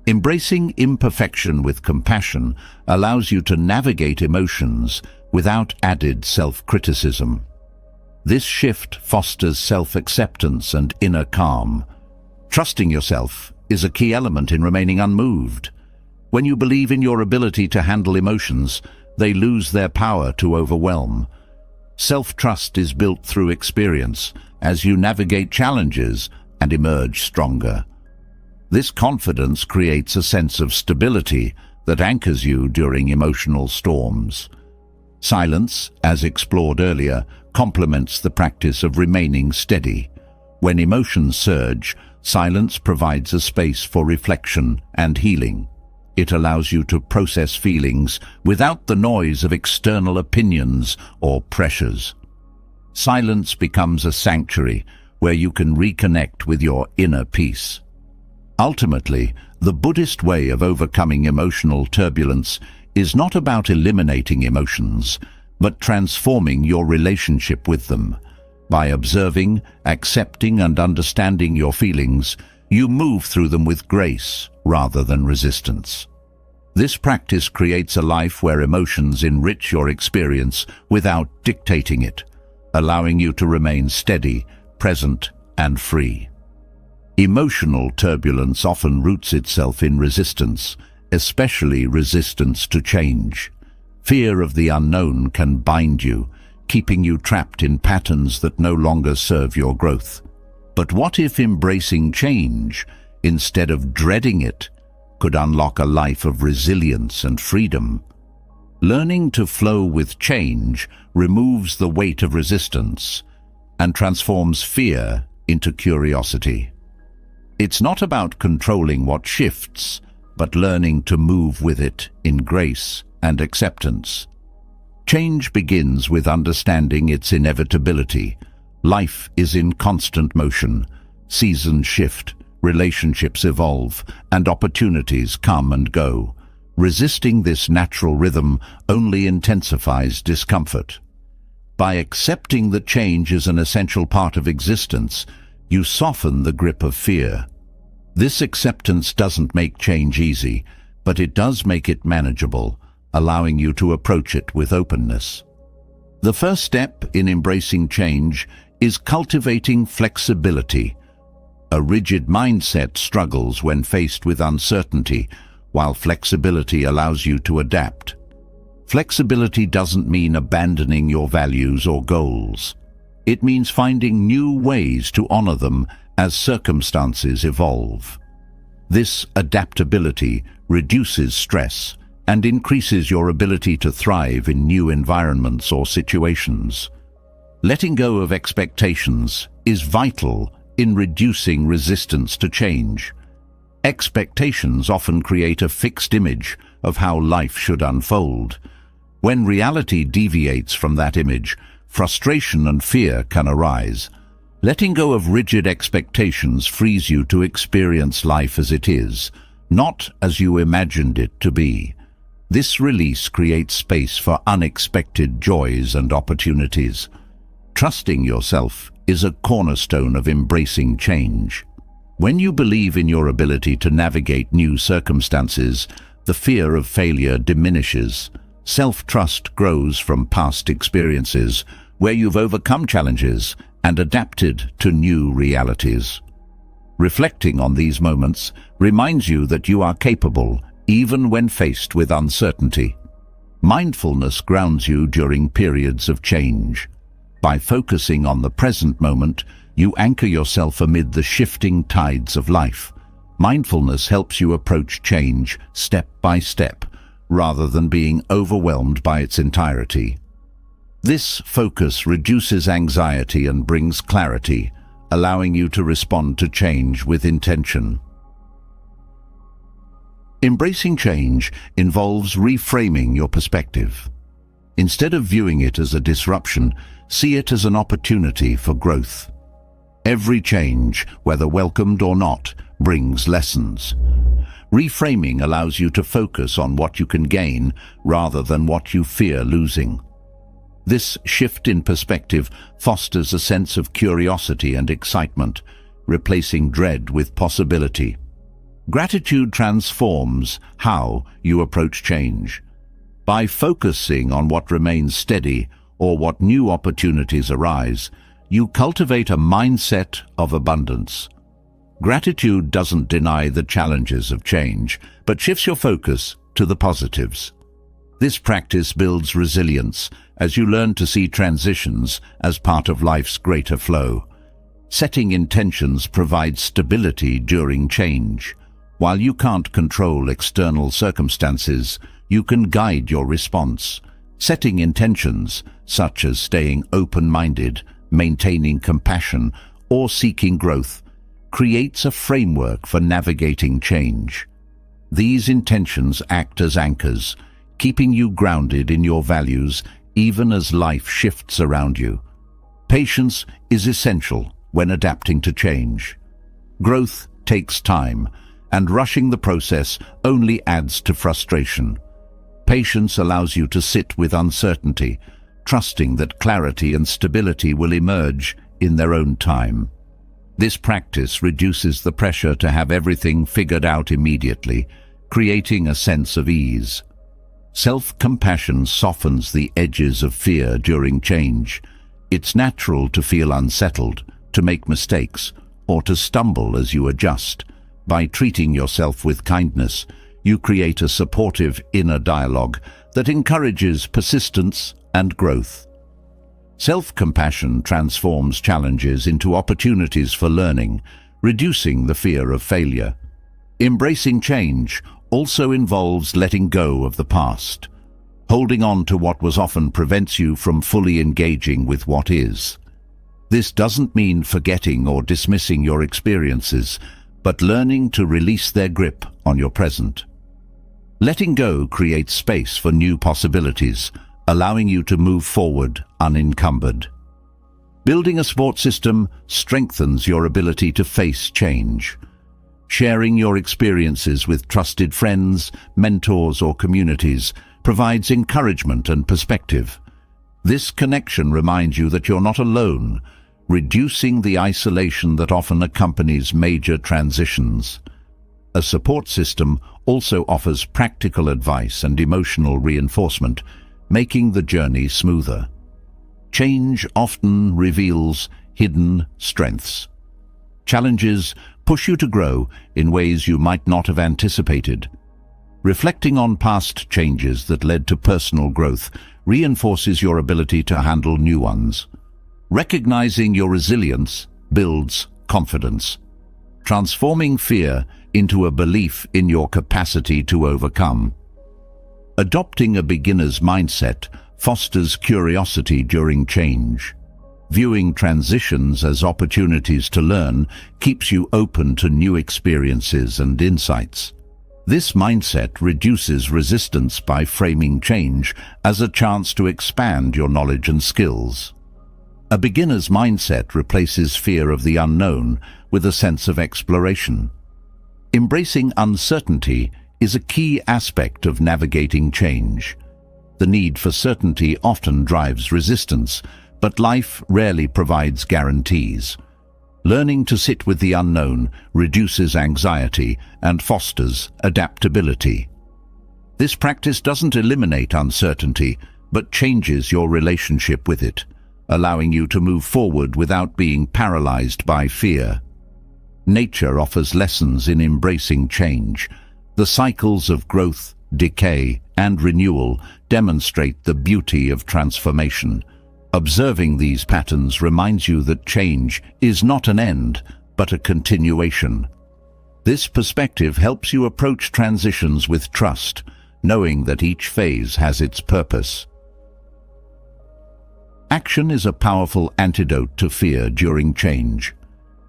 Embracing imperfection with compassion allows you to navigate emotions without added self-criticism. This shift fosters self-acceptance and inner calm. Trusting yourself is a key element in remaining unmoved. When you believe in your ability to handle emotions, they lose their power to overwhelm. Self-trust is built through experience as you navigate challenges and emerge stronger. This confidence creates a sense of stability that anchors you during emotional storms. Silence, as explored earlier, complements the practice of remaining steady. When emotions surge, silence provides a space for reflection and healing. It allows you to process feelings without the noise of external opinions or pressures. Silence becomes a sanctuary where you can reconnect with your inner peace. Ultimately, the Buddhist way of overcoming emotional turbulence is not about eliminating emotions, but transforming your relationship with them. By observing, accepting, and understanding your feelings, you move through them with grace rather than resistance. This practice creates a life where emotions enrich your experience without dictating it, allowing you to remain steady, present, and free. Emotional turbulence often roots itself in resistance, especially resistance to change. Fear of the unknown can bind you, keeping you trapped in patterns that no longer serve your growth. But what if embracing change, instead of dreading it, could unlock a life of resilience and freedom? Learning to flow with change removes the weight of resistance and transforms fear into curiosity. It's not about controlling what shifts, but learning to move with it in grace and acceptance. Change begins with understanding its inevitability. Life is in constant motion. Seasons shift, relationships evolve, and opportunities come and go. Resisting this natural rhythm only intensifies discomfort. By accepting that change is an essential part of existence, you soften the grip of fear. This acceptance doesn't make change easy, but it does make it manageable, allowing you to approach it with openness. The first step in embracing change is cultivating flexibility. A rigid mindset struggles when faced with uncertainty, while flexibility allows you to adapt. Flexibility doesn't mean abandoning your values or goals. It means finding new ways to honor them as circumstances evolve. This adaptability reduces stress and increases your ability to thrive in new environments or situations. Letting go of expectations is vital in reducing resistance to change. Expectations often create a fixed image of how life should unfold. When reality deviates from that image, frustration and fear can arise. Letting go of rigid expectations frees you to experience life as it is, not as you imagined it to be. This release creates space for unexpected joys and opportunities. Trusting yourself is a cornerstone of embracing change. When you believe in your ability to navigate new circumstances, the fear of failure diminishes. Self-trust grows from past experiences where you've overcome challenges and adapted to new realities. Reflecting on these moments reminds you that you are capable even when faced with uncertainty. Mindfulness grounds you during periods of change. By focusing on the present moment, you anchor yourself amid the shifting tides of life. Mindfulness helps you approach change step by step, rather than being overwhelmed by its entirety. This focus reduces anxiety and brings clarity, allowing you to respond to change with intention. Embracing change involves reframing your perspective. Instead of viewing it as a disruption, see it as an opportunity for growth. Every change, whether welcomed or not, brings lessons. Reframing allows you to focus on what you can gain rather than what you fear losing. This shift in perspective fosters a sense of curiosity and excitement, replacing dread with possibility. Gratitude transforms how you approach change. By focusing on what remains steady or what new opportunities arise, you cultivate a mindset of abundance. Gratitude doesn't deny the challenges of change, but shifts your focus to the positives. This practice builds resilience as you learn to see transitions as part of life's greater flow. Setting intentions provides stability during change. While you can't control external circumstances, you can guide your response. Setting intentions, such as staying open-minded, maintaining compassion, or seeking growth, creates a framework for navigating change. These intentions act as anchors, keeping you grounded in your values even as life shifts around you. Patience is essential when adapting to change. Growth takes time, and rushing the process only adds to frustration. Patience allows you to sit with uncertainty, trusting that clarity and stability will emerge in their own time. This practice reduces the pressure to have everything figured out immediately, creating a sense of ease. Self-compassion softens the edges of fear during change. It's natural to feel unsettled, to make mistakes, or to stumble as you adjust. By treating yourself with kindness, you create a supportive inner dialogue that encourages persistence and growth. Self-compassion transforms challenges into opportunities for learning, reducing the fear of failure. Embracing change also involves letting go of the past. Holding on to what was often prevents you from fully engaging with what is. This doesn't mean forgetting or dismissing your experiences, but learning to release their grip on your present. Letting go creates space for new possibilities, allowing you to move forward unencumbered. Building a support system strengthens your ability to face change. Sharing your experiences with trusted friends, mentors, or communities provides encouragement and perspective. This connection reminds you that you're not alone, reducing the isolation that often accompanies major transitions. A support system also offers practical advice and emotional reinforcement, making the journey smoother. Change often reveals hidden strengths. Challenges push you to grow in ways you might not have anticipated. Reflecting on past changes that led to personal growth reinforces your ability to handle new ones. Recognizing your resilience builds confidence, transforming fear into a belief in your capacity to overcome. Adopting a beginner's mindset fosters curiosity during change. Viewing transitions as opportunities to learn keeps you open to new experiences and insights. This mindset reduces resistance by framing change as a chance to expand your knowledge and skills. A beginner's mindset replaces fear of the unknown with a sense of exploration. Embracing uncertainty is a key aspect of navigating change. The need for certainty often drives resistance, but life rarely provides guarantees. Learning to sit with the unknown reduces anxiety and fosters adaptability. This practice doesn't eliminate uncertainty, but changes your relationship with it, allowing you to move forward without being paralyzed by fear. Nature offers lessons in embracing change. The cycles of growth, decay, and renewal demonstrate the beauty of transformation. Observing these patterns reminds you that change is not an end, but a continuation. This perspective helps you approach transitions with trust, knowing that each phase has its purpose. Action is a powerful antidote to fear during change.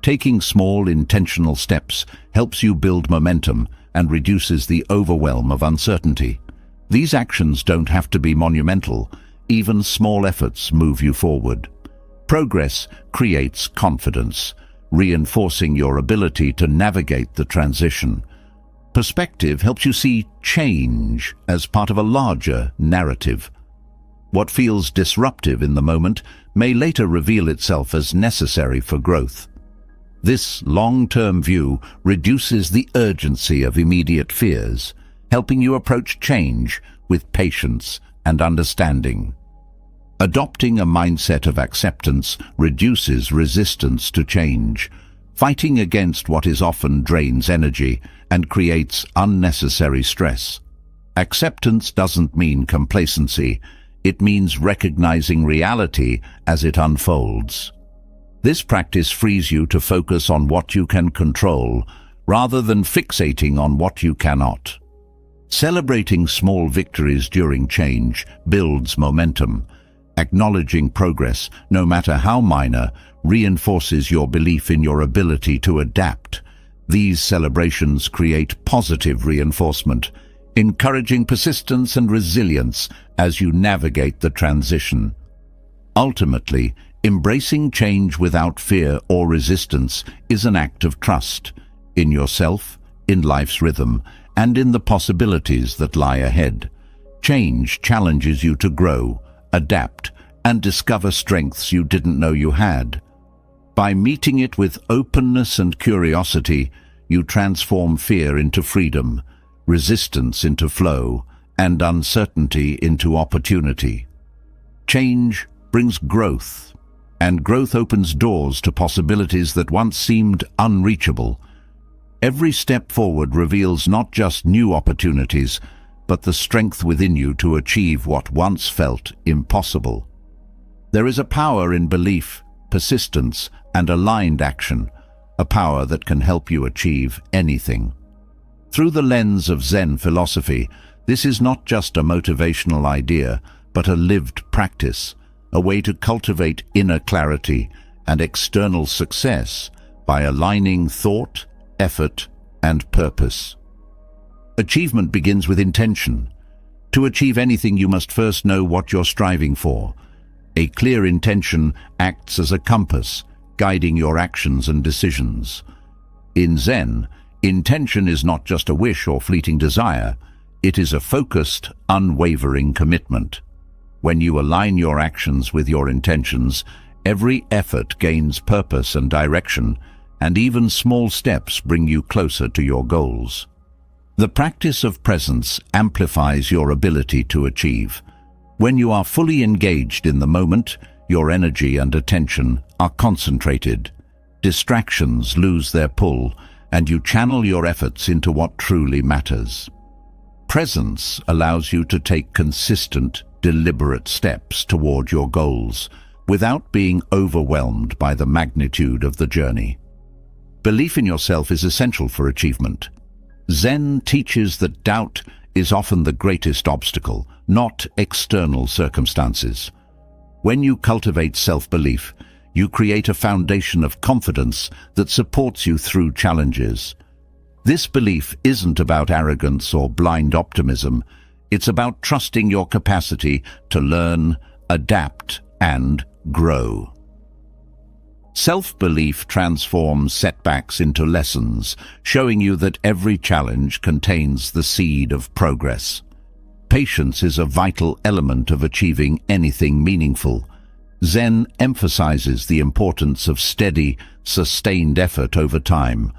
Taking small, intentional steps helps you build momentum and reduces the overwhelm of uncertainty. These actions don't have to be monumental. Even small efforts move you forward. Progress creates confidence, reinforcing your ability to navigate the transition. Perspective helps you see change as part of a larger narrative. What feels disruptive in the moment may later reveal itself as necessary for growth. This long-term view reduces the urgency of immediate fears, helping you approach change with patience and understanding. Adopting a mindset of acceptance reduces resistance to change. Fighting against what is often drains energy and creates unnecessary stress. Acceptance doesn't mean complacency. It means recognizing reality as it unfolds. This practice frees you to focus on what you can control, rather than fixating on what you cannot. Celebrating small victories during change builds momentum. Acknowledging progress, no matter how minor, reinforces your belief in your ability to adapt. These celebrations create positive reinforcement, encouraging persistence and resilience as you navigate the transition. Ultimately, embracing change without fear or resistance is an act of trust in yourself, in life's rhythm, and in the possibilities that lie ahead. Change challenges you to grow, adapt, and discover strengths you didn't know you had. By meeting it with openness and curiosity, you transform fear into freedom, resistance into flow, and uncertainty into opportunity. Change brings growth, and growth opens doors to possibilities that once seemed unreachable. Every step forward reveals not just new opportunities, but the strength within you to achieve what once felt impossible. There is a power in belief, persistence, and aligned action, a power that can help you achieve anything. Through the lens of Zen philosophy, this is not just a motivational idea, but a lived practice, a way to cultivate inner clarity and external success by aligning thought, effort, and purpose. Achievement begins with intention. To achieve anything, you must first know what you're striving for. A clear intention acts as a compass, guiding your actions and decisions. In Zen, intention is not just a wish or fleeting desire. It is a focused, unwavering commitment. When you align your actions with your intentions, every effort gains purpose and direction, and even small steps bring you closer to your goals. The practice of presence amplifies your ability to achieve. When you are fully engaged in the moment, your energy and attention are concentrated. Distractions lose their pull, and you channel your efforts into what truly matters. Presence allows you to take consistent, deliberate steps toward your goals, without being overwhelmed by the magnitude of the journey. Belief in yourself is essential for achievement. Zen teaches that doubt is often the greatest obstacle, not external circumstances. When you cultivate self-belief, you create a foundation of confidence that supports you through challenges. This belief isn't about arrogance or blind optimism. It's about trusting your capacity to learn, adapt, and grow. Self-belief transforms setbacks into lessons, showing you that every challenge contains the seed of progress. Patience is a vital element of achieving anything meaningful. Zen emphasizes the importance of steady, sustained effort over time.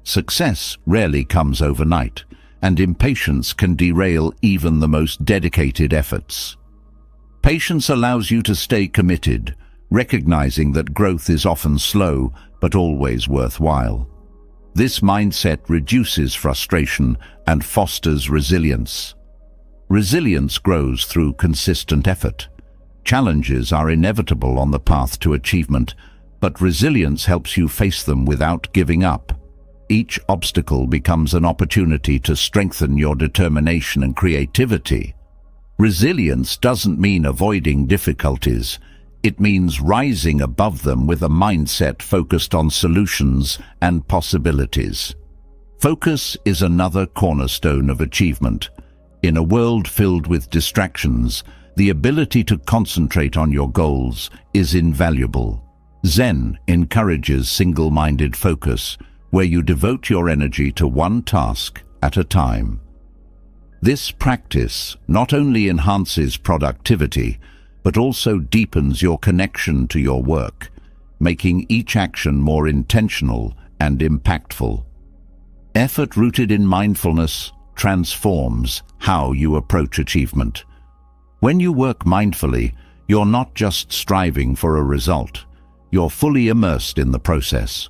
Success rarely comes overnight, and impatience can derail even the most dedicated efforts. Patience allows you to stay committed, recognizing that growth is often slow but always worthwhile. This mindset reduces frustration and fosters resilience. Resilience grows through consistent effort. Challenges are inevitable on the path to achievement, but resilience helps you face them without giving up. Each obstacle becomes an opportunity to strengthen your determination and creativity. Resilience doesn't mean avoiding difficulties. It means rising above them with a mindset focused on solutions and possibilities. Focus is another cornerstone of achievement. In a world filled with distractions, the ability to concentrate on your goals is invaluable. Zen encourages single-minded focus, where you devote your energy to one task at a time. This practice not only enhances productivity, but also deepens your connection to your work, making each action more intentional and impactful. Effort rooted in mindfulness transforms how you approach achievement. When you work mindfully, you're not just striving for a result, you're fully immersed in the process.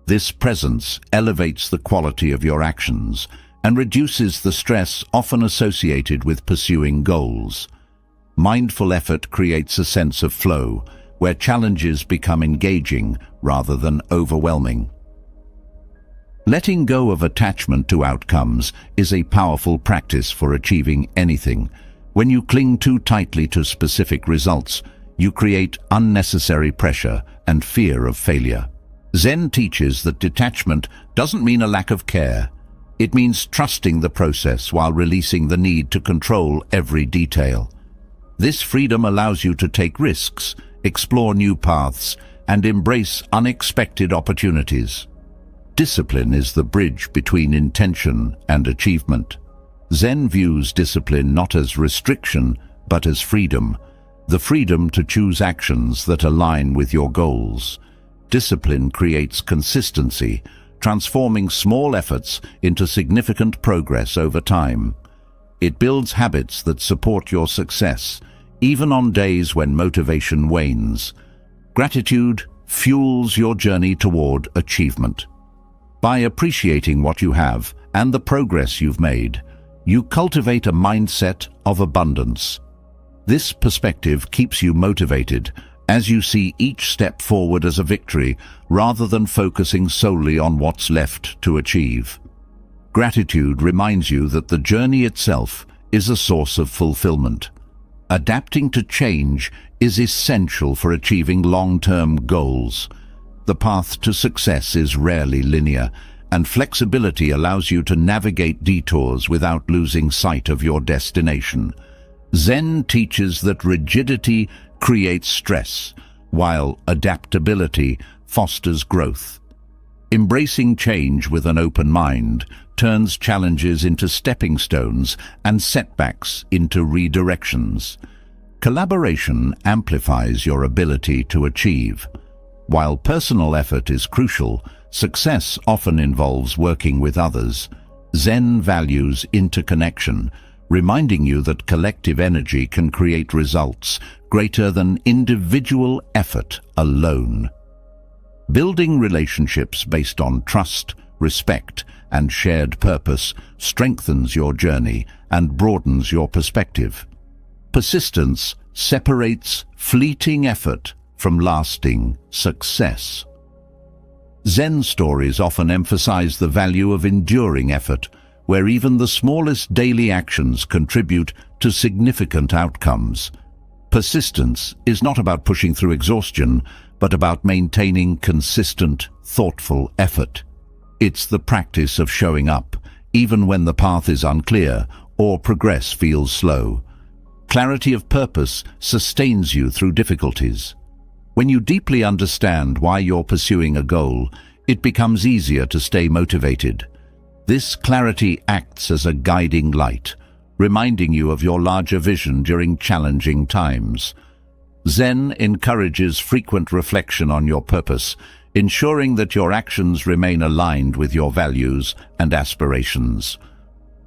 This presence elevates the quality of your actions and reduces the stress often associated with pursuing goals. Mindful effort creates a sense of flow, where challenges become engaging rather than overwhelming. Letting go of attachment to outcomes is a powerful practice for achieving anything. When you cling too tightly to specific results, you create unnecessary pressure and fear of failure. Zen teaches that detachment doesn't mean a lack of care. It means trusting the process while releasing the need to control every detail. This freedom allows you to take risks, explore new paths, and embrace unexpected opportunities. Discipline is the bridge between intention and achievement. Zen views discipline not as restriction, but as freedom, the freedom to choose actions that align with your goals. Discipline creates consistency, transforming small efforts into significant progress over time. It builds habits that support your success, even on days when motivation wanes. Gratitude fuels your journey toward achievement. By appreciating what you have and the progress you've made, you cultivate a mindset of abundance. This perspective keeps you motivated as you see each step forward as a victory rather than focusing solely on what's left to achieve. Gratitude reminds you that the journey itself is a source of fulfillment. Adapting to change is essential for achieving long-term goals. The path to success is rarely linear, and flexibility allows you to navigate detours without losing sight of your destination. Zen teaches that rigidity creates stress, while adaptability fosters growth. Embracing change with an open mind turns challenges into stepping stones and setbacks into redirections. Collaboration amplifies your ability to achieve. While personal effort is crucial, success often involves working with others. Zen values interconnection, reminding you that collective energy can create results greater than individual effort alone. Building relationships based on trust, respect, and shared purpose strengthens your journey and broadens your perspective. Persistence separates fleeting effort from lasting success. Zen stories often emphasize the value of enduring effort, where even the smallest daily actions contribute to significant outcomes. Persistence is not about pushing through exhaustion, but about maintaining consistent, thoughtful effort. It's the practice of showing up, even when the path is unclear or progress feels slow. Clarity of purpose sustains you through difficulties. When you deeply understand why you're pursuing a goal, it becomes easier to stay motivated. This clarity acts as a guiding light, reminding you of your larger vision during challenging times. Zen encourages frequent reflection on your purpose, ensuring that your actions remain aligned with your values and aspirations.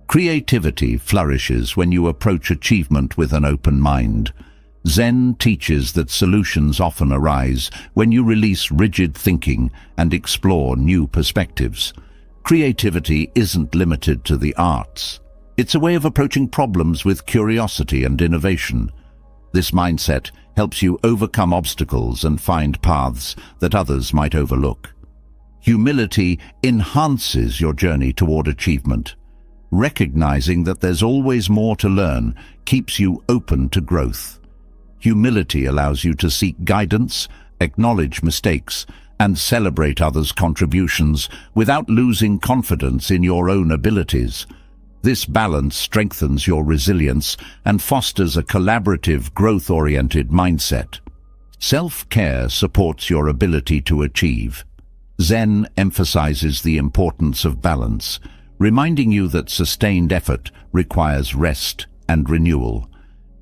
Creativity flourishes when you approach achievement with an open mind. Zen teaches that solutions often arise when you release rigid thinking and explore new perspectives. Creativity isn't limited to the arts. It's a way of approaching problems with curiosity and innovation. This mindset helps you overcome obstacles and find paths that others might overlook. Humility enhances your journey toward achievement. Recognizing that there's always more to learn keeps you open to growth. Humility allows you to seek guidance, acknowledge mistakes, and celebrate others' contributions without losing confidence in your own abilities. This balance strengthens your resilience and fosters a collaborative, growth-oriented mindset. Self-care supports your ability to achieve. Zen emphasizes the importance of balance, reminding you that sustained effort requires rest and renewal.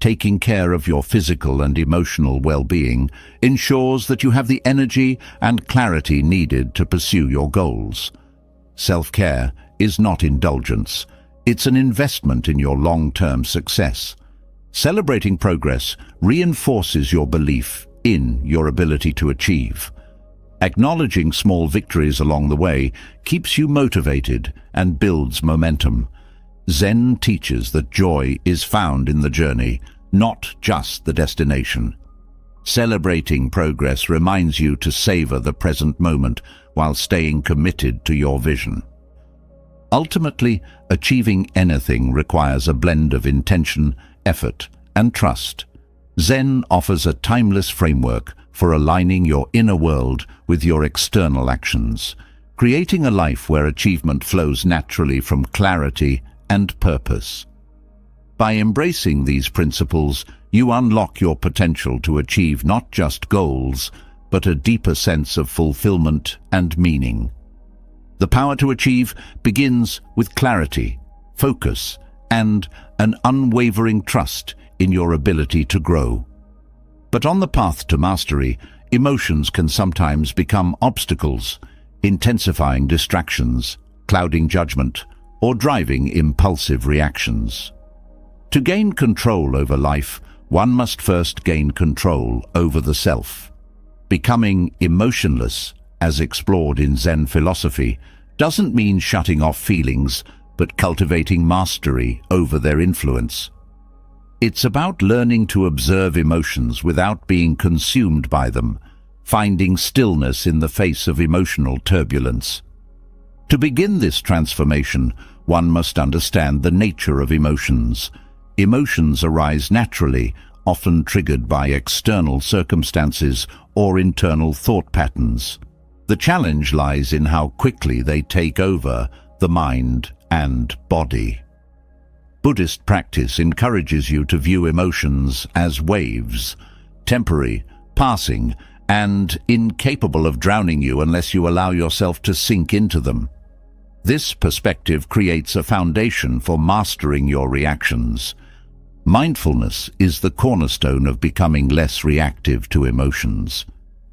Taking care of your physical and emotional well-being ensures that you have the energy and clarity needed to pursue your goals. Self-care is not indulgence. It's an investment in your long-term success. Celebrating progress reinforces your belief in your ability to achieve. Acknowledging small victories along the way keeps you motivated and builds momentum. Zen teaches that joy is found in the journey, not just the destination. Celebrating progress reminds you to savor the present moment while staying committed to your vision. Ultimately, achieving anything requires a blend of intention, effort, and trust. Zen offers a timeless framework for aligning your inner world with your external actions, creating a life where achievement flows naturally from clarity and purpose. By embracing these principles, you unlock your potential to achieve not just goals, but a deeper sense of fulfillment and meaning. The power to achieve begins with clarity, focus, and an unwavering trust in your ability to grow. But on the path to mastery, emotions can sometimes become obstacles, intensifying distractions, clouding judgment, or driving impulsive reactions. To gain control over life, one must first gain control over the self. Becoming emotionless, as explored in Zen philosophy, doesn't mean shutting off feelings, but cultivating mastery over their influence. It's about learning to observe emotions without being consumed by them, finding stillness in the face of emotional turbulence. To begin this transformation, one must understand the nature of emotions. Emotions arise naturally, often triggered by external circumstances or internal thought patterns. The challenge lies in how quickly they take over the mind and body. Buddhist practice encourages you to view emotions as waves, temporary, passing, and incapable of drowning you unless you allow yourself to sink into them. This perspective creates a foundation for mastering your reactions. Mindfulness is the cornerstone of becoming less reactive to emotions.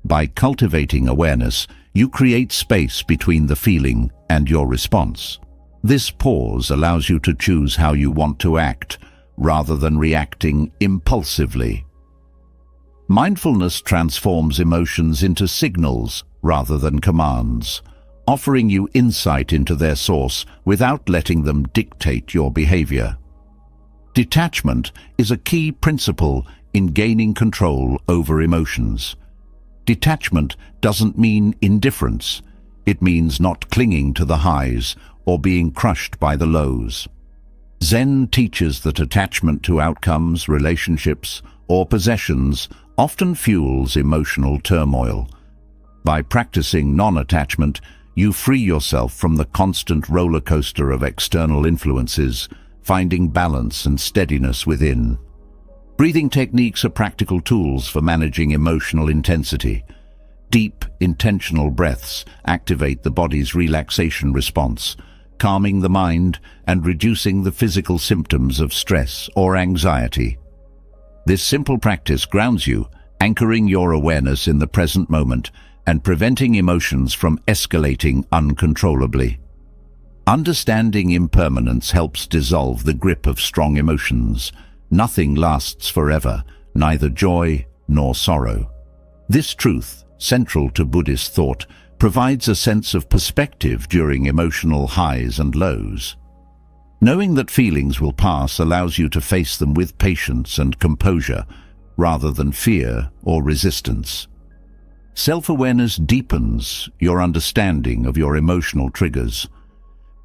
By cultivating awareness, you create space between the feeling and your response. This pause allows you to choose how you want to act, rather than reacting impulsively. Mindfulness transforms emotions into signals rather than commands, offering you insight into their source without letting them dictate your behavior. Detachment is a key principle in gaining control over emotions. Detachment doesn't mean indifference. It means not clinging to the highs or being crushed by the lows. Zen teaches that attachment to outcomes, relationships, or possessions often fuels emotional turmoil. By practicing non-attachment, you free yourself from the constant roller coaster of external influences, finding balance and steadiness within. Breathing techniques are practical tools for managing emotional intensity. Deep, intentional breaths activate the body's relaxation response, calming the mind and reducing the physical symptoms of stress or anxiety. This simple practice grounds you, anchoring your awareness in the present moment and preventing emotions from escalating uncontrollably. Understanding impermanence helps dissolve the grip of strong emotions. Nothing lasts forever, neither joy nor sorrow. This truth, central to Buddhist thought, provides a sense of perspective during emotional highs and lows. Knowing that feelings will pass allows you to face them with patience and composure, rather than fear or resistance. Self-awareness deepens your understanding of your emotional triggers.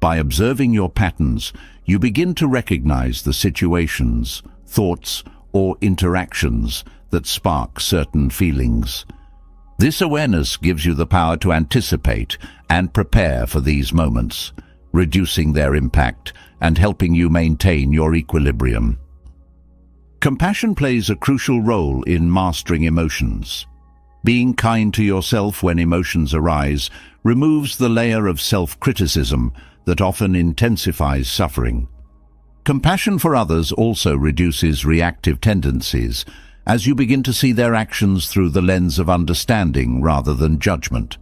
By observing your patterns, you begin to recognize the situations, thoughts, or interactions that spark certain feelings. This awareness gives you the power to anticipate and prepare for these moments, reducing their impact and helping you maintain your equilibrium. Compassion plays a crucial role in mastering emotions. Being kind to yourself when emotions arise removes the layer of self-criticism that often intensifies suffering. Compassion for others also reduces reactive tendencies, as you begin to see their actions through the lens of understanding rather than judgment.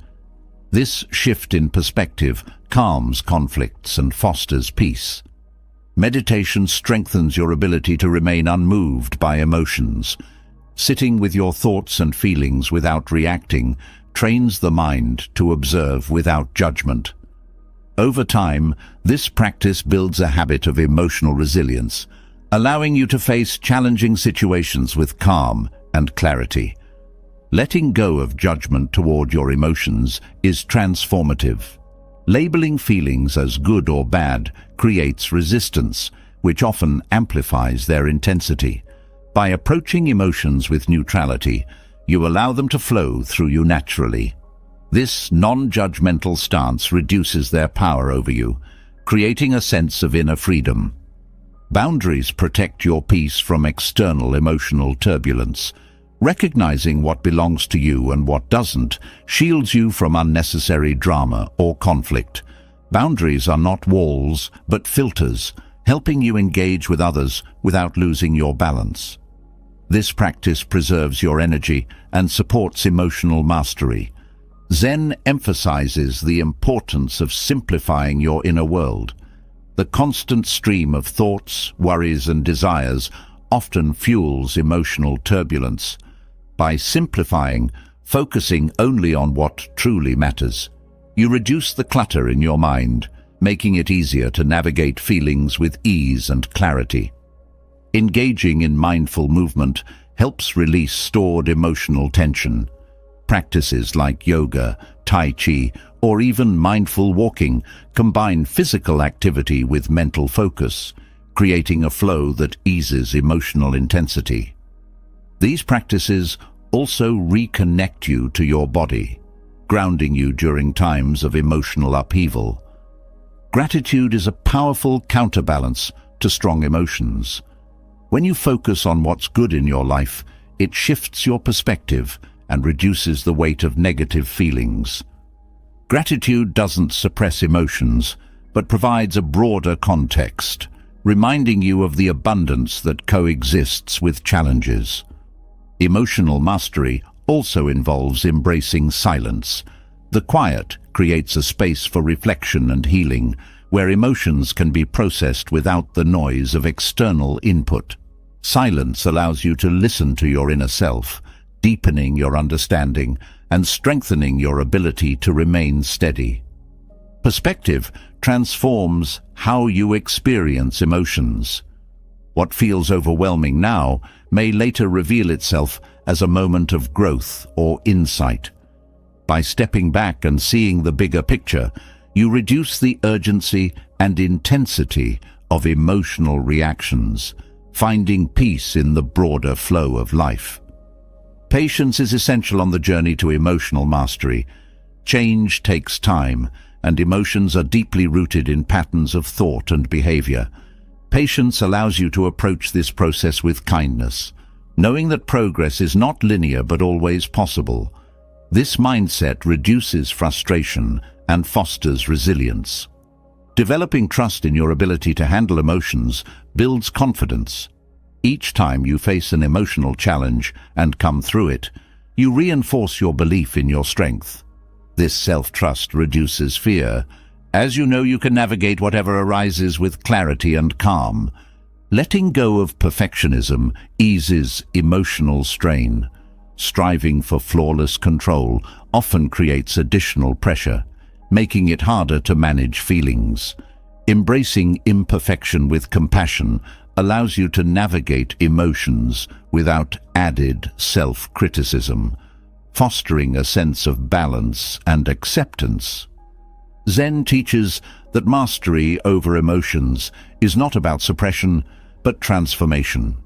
This shift in perspective calms conflicts and fosters peace. Meditation strengthens your ability to remain unmoved by emotions. Sitting with your thoughts and feelings without reacting trains the mind to observe without judgment. Over time, this practice builds a habit of emotional resilience, allowing you to face challenging situations with calm and clarity. Letting go of judgment toward your emotions is transformative. Labeling feelings as good or bad creates resistance, which often amplifies their intensity. By approaching emotions with neutrality, you allow them to flow through you naturally. This non-judgmental stance reduces their power over you, creating a sense of inner freedom. Boundaries protect your peace from external emotional turbulence. Recognizing what belongs to you and what doesn't shields you from unnecessary drama or conflict. Boundaries are not walls, but filters, helping you engage with others without losing your balance. This practice preserves your energy and supports emotional mastery. Zen emphasizes the importance of simplifying your inner world. The constant stream of thoughts, worries, and desires often fuels emotional turbulence. By simplifying, focusing only on what truly matters, you reduce the clutter in your mind, making it easier to navigate feelings with ease and clarity. Engaging in mindful movement helps release stored emotional tension. Practices like yoga, tai chi, or even mindful walking combine physical activity with mental focus, creating a flow that eases emotional intensity. These practices also reconnect you to your body, grounding you during times of emotional upheaval. Gratitude is a powerful counterbalance to strong emotions. When you focus on what's good in your life, it shifts your perspective and reduces the weight of negative feelings. Gratitude doesn't suppress emotions, but provides a broader context, reminding you of the abundance that coexists with challenges. Emotional mastery also involves embracing silence. The quiet creates a space for reflection and healing, where emotions can be processed without the noise of external input. Silence allows you to listen to your inner self, deepening your understanding and strengthening your ability to remain steady. Perspective transforms how you experience emotions. What feels overwhelming now may later reveal itself as a moment of growth or insight. By stepping back and seeing the bigger picture, you reduce the urgency and intensity of emotional reactions, finding peace in the broader flow of life. Patience is essential on the journey to emotional mastery. Change takes time, and emotions are deeply rooted in patterns of thought and behavior. Patience allows you to approach this process with kindness, knowing that progress is not linear but always possible. This mindset reduces frustration and fosters resilience. Developing trust in your ability to handle emotions builds confidence. Each time you face an emotional challenge and come through it, you reinforce your belief in your strength. This self-trust reduces fear, as you know you can navigate whatever arises with clarity and calm. Letting go of perfectionism eases emotional strain. Striving for flawless control often creates additional pressure, making it harder to manage feelings. Embracing imperfection with compassion allows you to navigate emotions without added self-criticism, fostering a sense of balance and acceptance. Zen teaches that mastery over emotions is not about suppression, but transformation.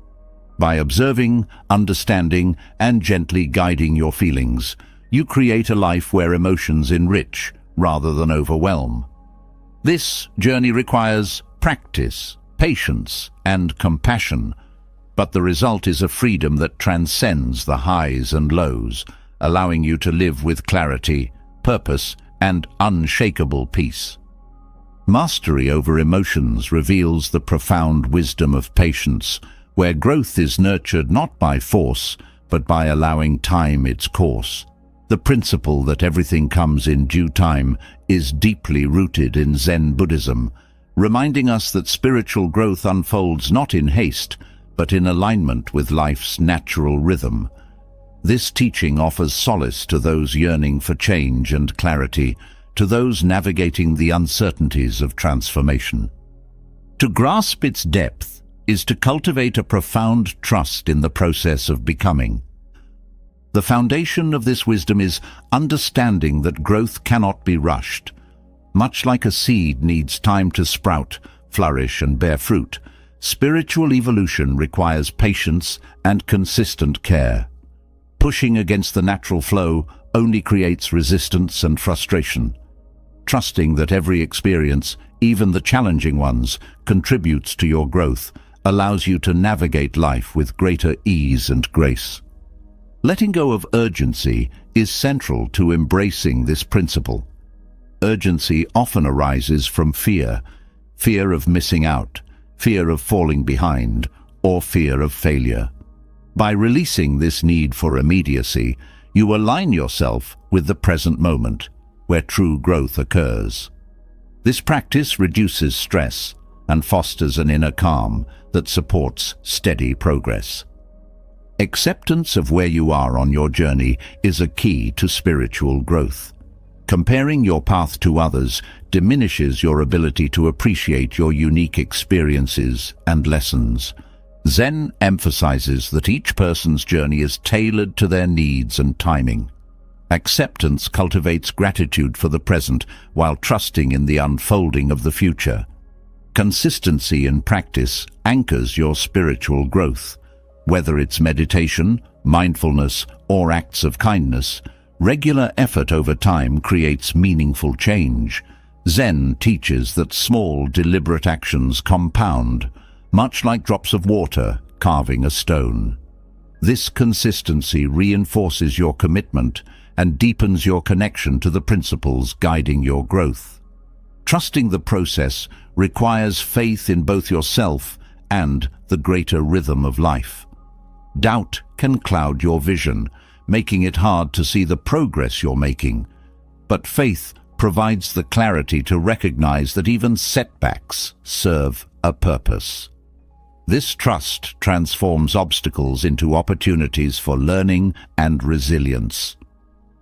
By observing, understanding, and gently guiding your feelings, you create a life where emotions enrich rather than overwhelm. This journey requires practice, patience, and compassion, but the result is a freedom that transcends the highs and lows, allowing you to live with clarity, purpose, and unshakable peace. Mastery over emotions reveals the profound wisdom of patience, where growth is nurtured not by force, but by allowing time its course. The principle that everything comes in due time is deeply rooted in Zen Buddhism, reminding us that spiritual growth unfolds not in haste, but in alignment with life's natural rhythm. This teaching offers solace to those yearning for change and clarity, to those navigating the uncertainties of transformation. To grasp its depth is to cultivate a profound trust in the process of becoming. The foundation of this wisdom is understanding that growth cannot be rushed. Much like a seed needs time to sprout, flourish, and bear fruit, spiritual evolution requires patience and consistent care. Pushing against the natural flow only creates resistance and frustration. Trusting that every experience, even the challenging ones, contributes to your growth, allows you to navigate life with greater ease and grace. Letting go of urgency is central to embracing this principle. Urgency often arises from fear of missing out, fear of falling behind, or fear of failure. By releasing this need for immediacy, you align yourself with the present moment, where true growth occurs. This practice reduces stress and fosters an inner calm that supports steady progress. Acceptance of where you are on your journey is a key to spiritual growth. Comparing your path to others diminishes your ability to appreciate your unique experiences and lessons. Zen emphasizes that each person's journey is tailored to their needs and timing. Acceptance cultivates gratitude for the present while trusting in the unfolding of the future. Consistency in practice anchors your spiritual growth. Whether it's meditation, mindfulness, or acts of kindness, regular effort over time creates meaningful change. Zen teaches that small, deliberate actions compound, much like drops of water carving a stone. This consistency reinforces your commitment and deepens your connection to the principles guiding your growth. Trusting the process requires faith in both yourself and the greater rhythm of life. Doubt can cloud your vision, making it hard to see the progress you're making. But faith provides the clarity to recognize that even setbacks serve a purpose. This trust transforms obstacles into opportunities for learning and resilience.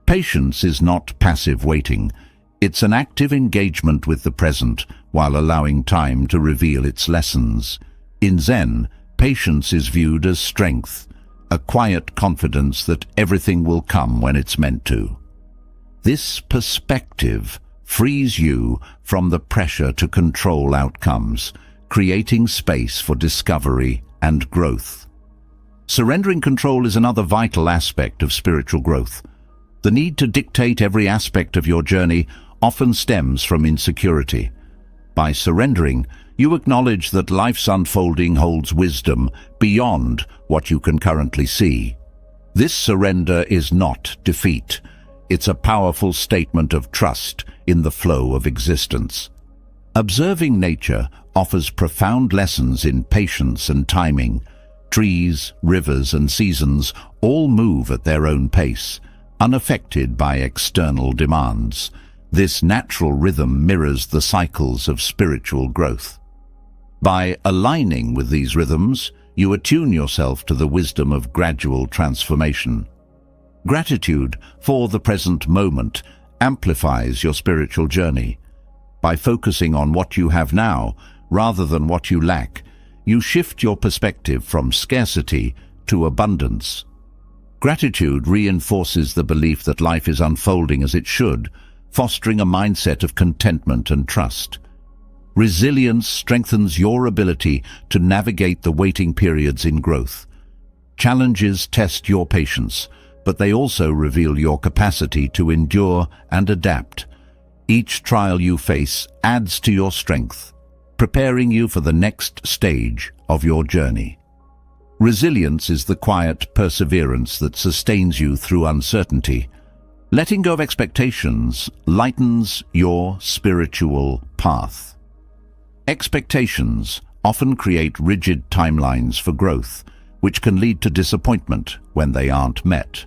Patience is not passive waiting. It's an active engagement with the present while allowing time to reveal its lessons. In Zen, patience is viewed as strength, a quiet confidence that everything will come when it's meant to. This perspective frees you from the pressure to control outcomes, creating space for discovery and growth. Surrendering control is another vital aspect of spiritual growth. The need to dictate every aspect of your journey often stems from insecurity. By surrendering, you acknowledge that life's unfolding holds wisdom beyond what you can currently see. This surrender is not defeat. It's a powerful statement of trust in the flow of existence. Observing nature offers profound lessons in patience and timing. Trees, rivers, and seasons all move at their own pace, unaffected by external demands. This natural rhythm mirrors the cycles of spiritual growth. By aligning with these rhythms, you attune yourself to the wisdom of gradual transformation. Gratitude for the present moment amplifies your spiritual journey. By focusing on what you have now, rather than what you lack, you shift your perspective from scarcity to abundance. Gratitude reinforces the belief that life is unfolding as it should, fostering a mindset of contentment and trust. Resilience strengthens your ability to navigate the waiting periods in growth. Challenges test your patience, but they also reveal your capacity to endure and adapt. Each trial you face adds to your strength, preparing you for the next stage of your journey. Resilience is the quiet perseverance that sustains you through uncertainty. Letting go of expectations lightens your spiritual path. Expectations often create rigid timelines for growth, which can lead to disappointment when they aren't met.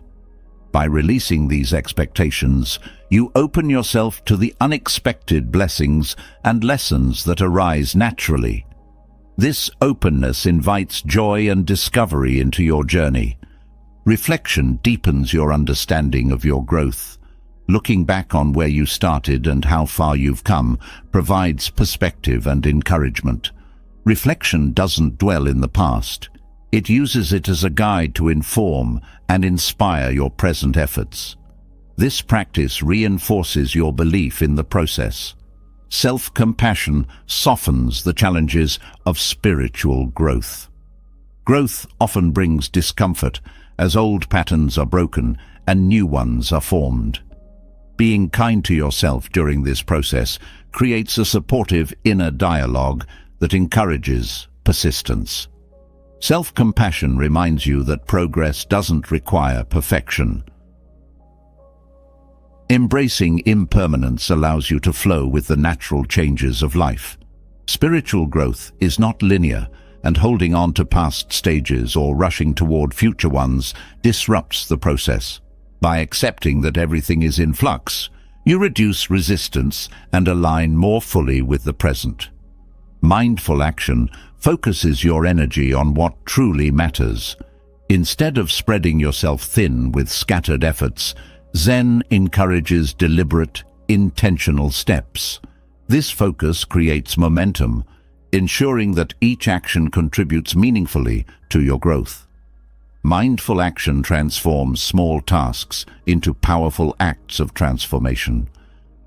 By releasing these expectations, you open yourself to the unexpected blessings and lessons that arise naturally. This openness invites joy and discovery into your journey. Reflection deepens your understanding of your growth. Looking back on where you started and how far you've come provides perspective and encouragement. Reflection doesn't dwell in the past. It uses it as a guide to inform and inspire your present efforts. This practice reinforces your belief in the process. Self-compassion softens the challenges of spiritual growth. Growth often brings discomfort as old patterns are broken and new ones are formed. Being kind to yourself during this process creates a supportive inner dialogue that encourages persistence. Self-compassion reminds you that progress doesn't require perfection. Embracing impermanence allows you to flow with the natural changes of life. Spiritual growth is not linear, and holding on to past stages or rushing toward future ones disrupts the process. By accepting that everything is in flux, you reduce resistance and align more fully with the present. Mindful action focuses your energy on what truly matters. Instead of spreading yourself thin with scattered efforts, Zen encourages deliberate, intentional steps. This focus creates momentum, ensuring that each action contributes meaningfully to your growth. Mindful action transforms small tasks into powerful acts of transformation.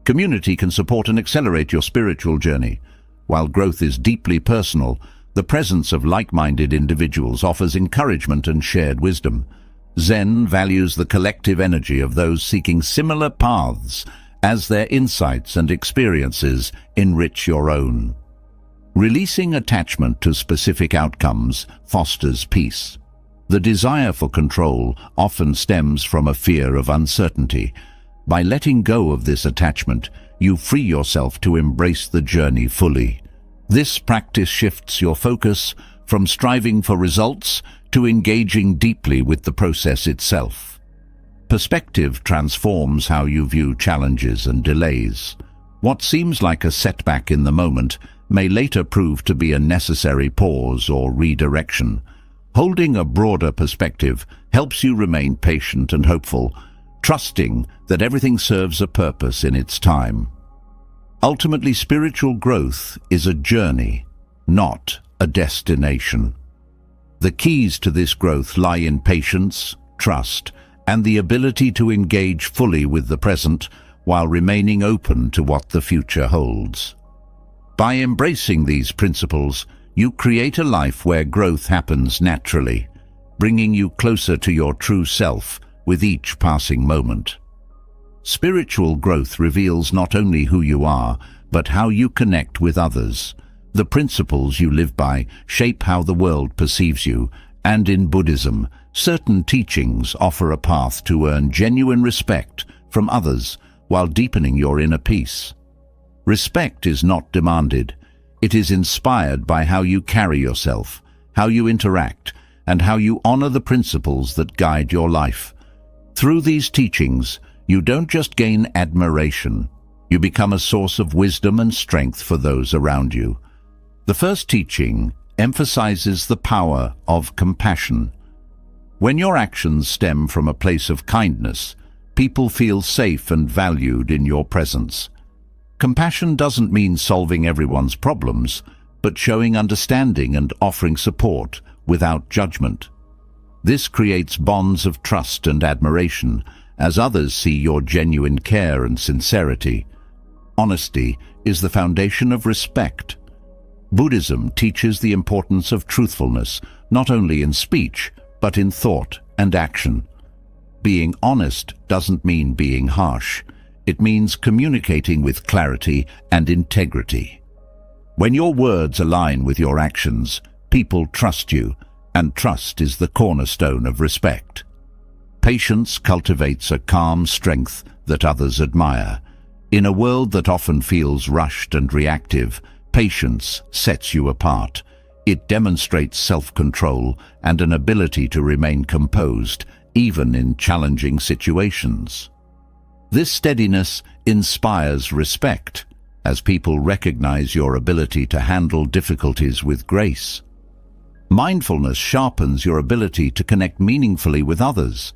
Community can support and accelerate your spiritual journey. While growth is deeply personal, the presence of like-minded individuals offers encouragement and shared wisdom. Zen values the collective energy of those seeking similar paths as their insights and experiences enrich your own. Releasing attachment to specific outcomes fosters peace. The desire for control often stems from a fear of uncertainty. By letting go of this attachment, you free yourself to embrace the journey fully. This practice shifts your focus from striving for results to engaging deeply with the process itself. Perspective transforms how you view challenges and delays. What seems like a setback in the moment may later prove to be a necessary pause or redirection. Holding a broader perspective helps you remain patient and hopeful, trusting that everything serves a purpose in its time. Ultimately, spiritual growth is a journey, not a destination. The keys to this growth lie in patience, trust, and the ability to engage fully with the present while remaining open to what the future holds. By embracing these principles, you create a life where growth happens naturally, bringing you closer to your true self with each passing moment. Spiritual growth reveals not only who you are, but how you connect with others. The principles you live by shape how the world perceives you, and in Buddhism, certain teachings offer a path to earn genuine respect from others while deepening your inner peace. Respect is not demanded. It is inspired by how you carry yourself, how you interact, and how you honor the principles that guide your life. Through these teachings, you don't just gain admiration, you become a source of wisdom and strength for those around you. The first teaching emphasizes the power of compassion. When your actions stem from a place of kindness, people feel safe and valued in your presence. Compassion doesn't mean solving everyone's problems, but showing understanding and offering support without judgment. This creates bonds of trust and admiration as others see your genuine care and sincerity. Honesty is the foundation of respect. Buddhism teaches the importance of truthfulness, not only in speech, but in thought and action. Being honest doesn't mean being harsh. It means communicating with clarity and integrity. When your words align with your actions, people trust you, and trust is the cornerstone of respect. Patience cultivates a calm strength that others admire. In a world that often feels rushed and reactive, patience sets you apart. It demonstrates self-control and an ability to remain composed, even in challenging situations. This steadiness inspires respect, as people recognize your ability to handle difficulties with grace. Mindfulness sharpens your ability to connect meaningfully with others.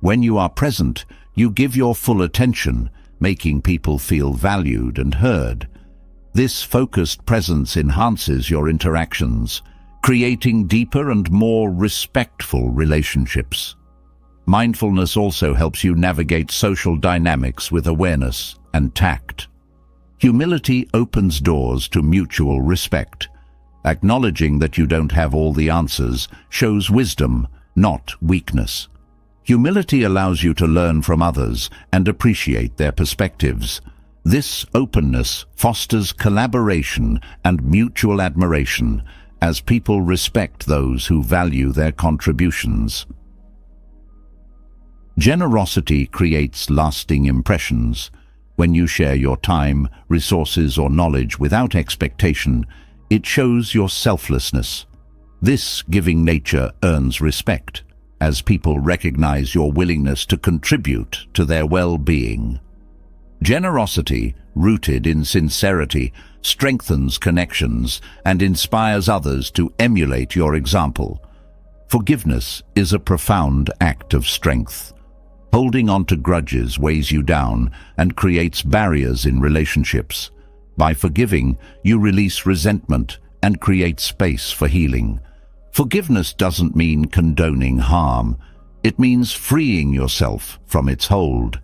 When you are present, you give your full attention, making people feel valued and heard. This focused presence enhances your interactions, creating deeper and more respectful relationships. Mindfulness also helps you navigate social dynamics with awareness and tact. Humility opens doors to mutual respect. Acknowledging that you don't have all the answers shows wisdom, not weakness. Humility allows you to learn from others and appreciate their perspectives. This openness fosters collaboration and mutual admiration as people respect those who value their contributions. Generosity creates lasting impressions. When you share your time, resources, or knowledge without expectation, it shows your selflessness. This giving nature earns respect, as people recognize your willingness to contribute to their well-being. Generosity, rooted in sincerity, strengthens connections and inspires others to emulate your example. Forgiveness is a profound act of strength. Holding on to grudges weighs you down and creates barriers in relationships. By forgiving, you release resentment and create space for healing. Forgiveness doesn't mean condoning harm. It means freeing yourself from its hold.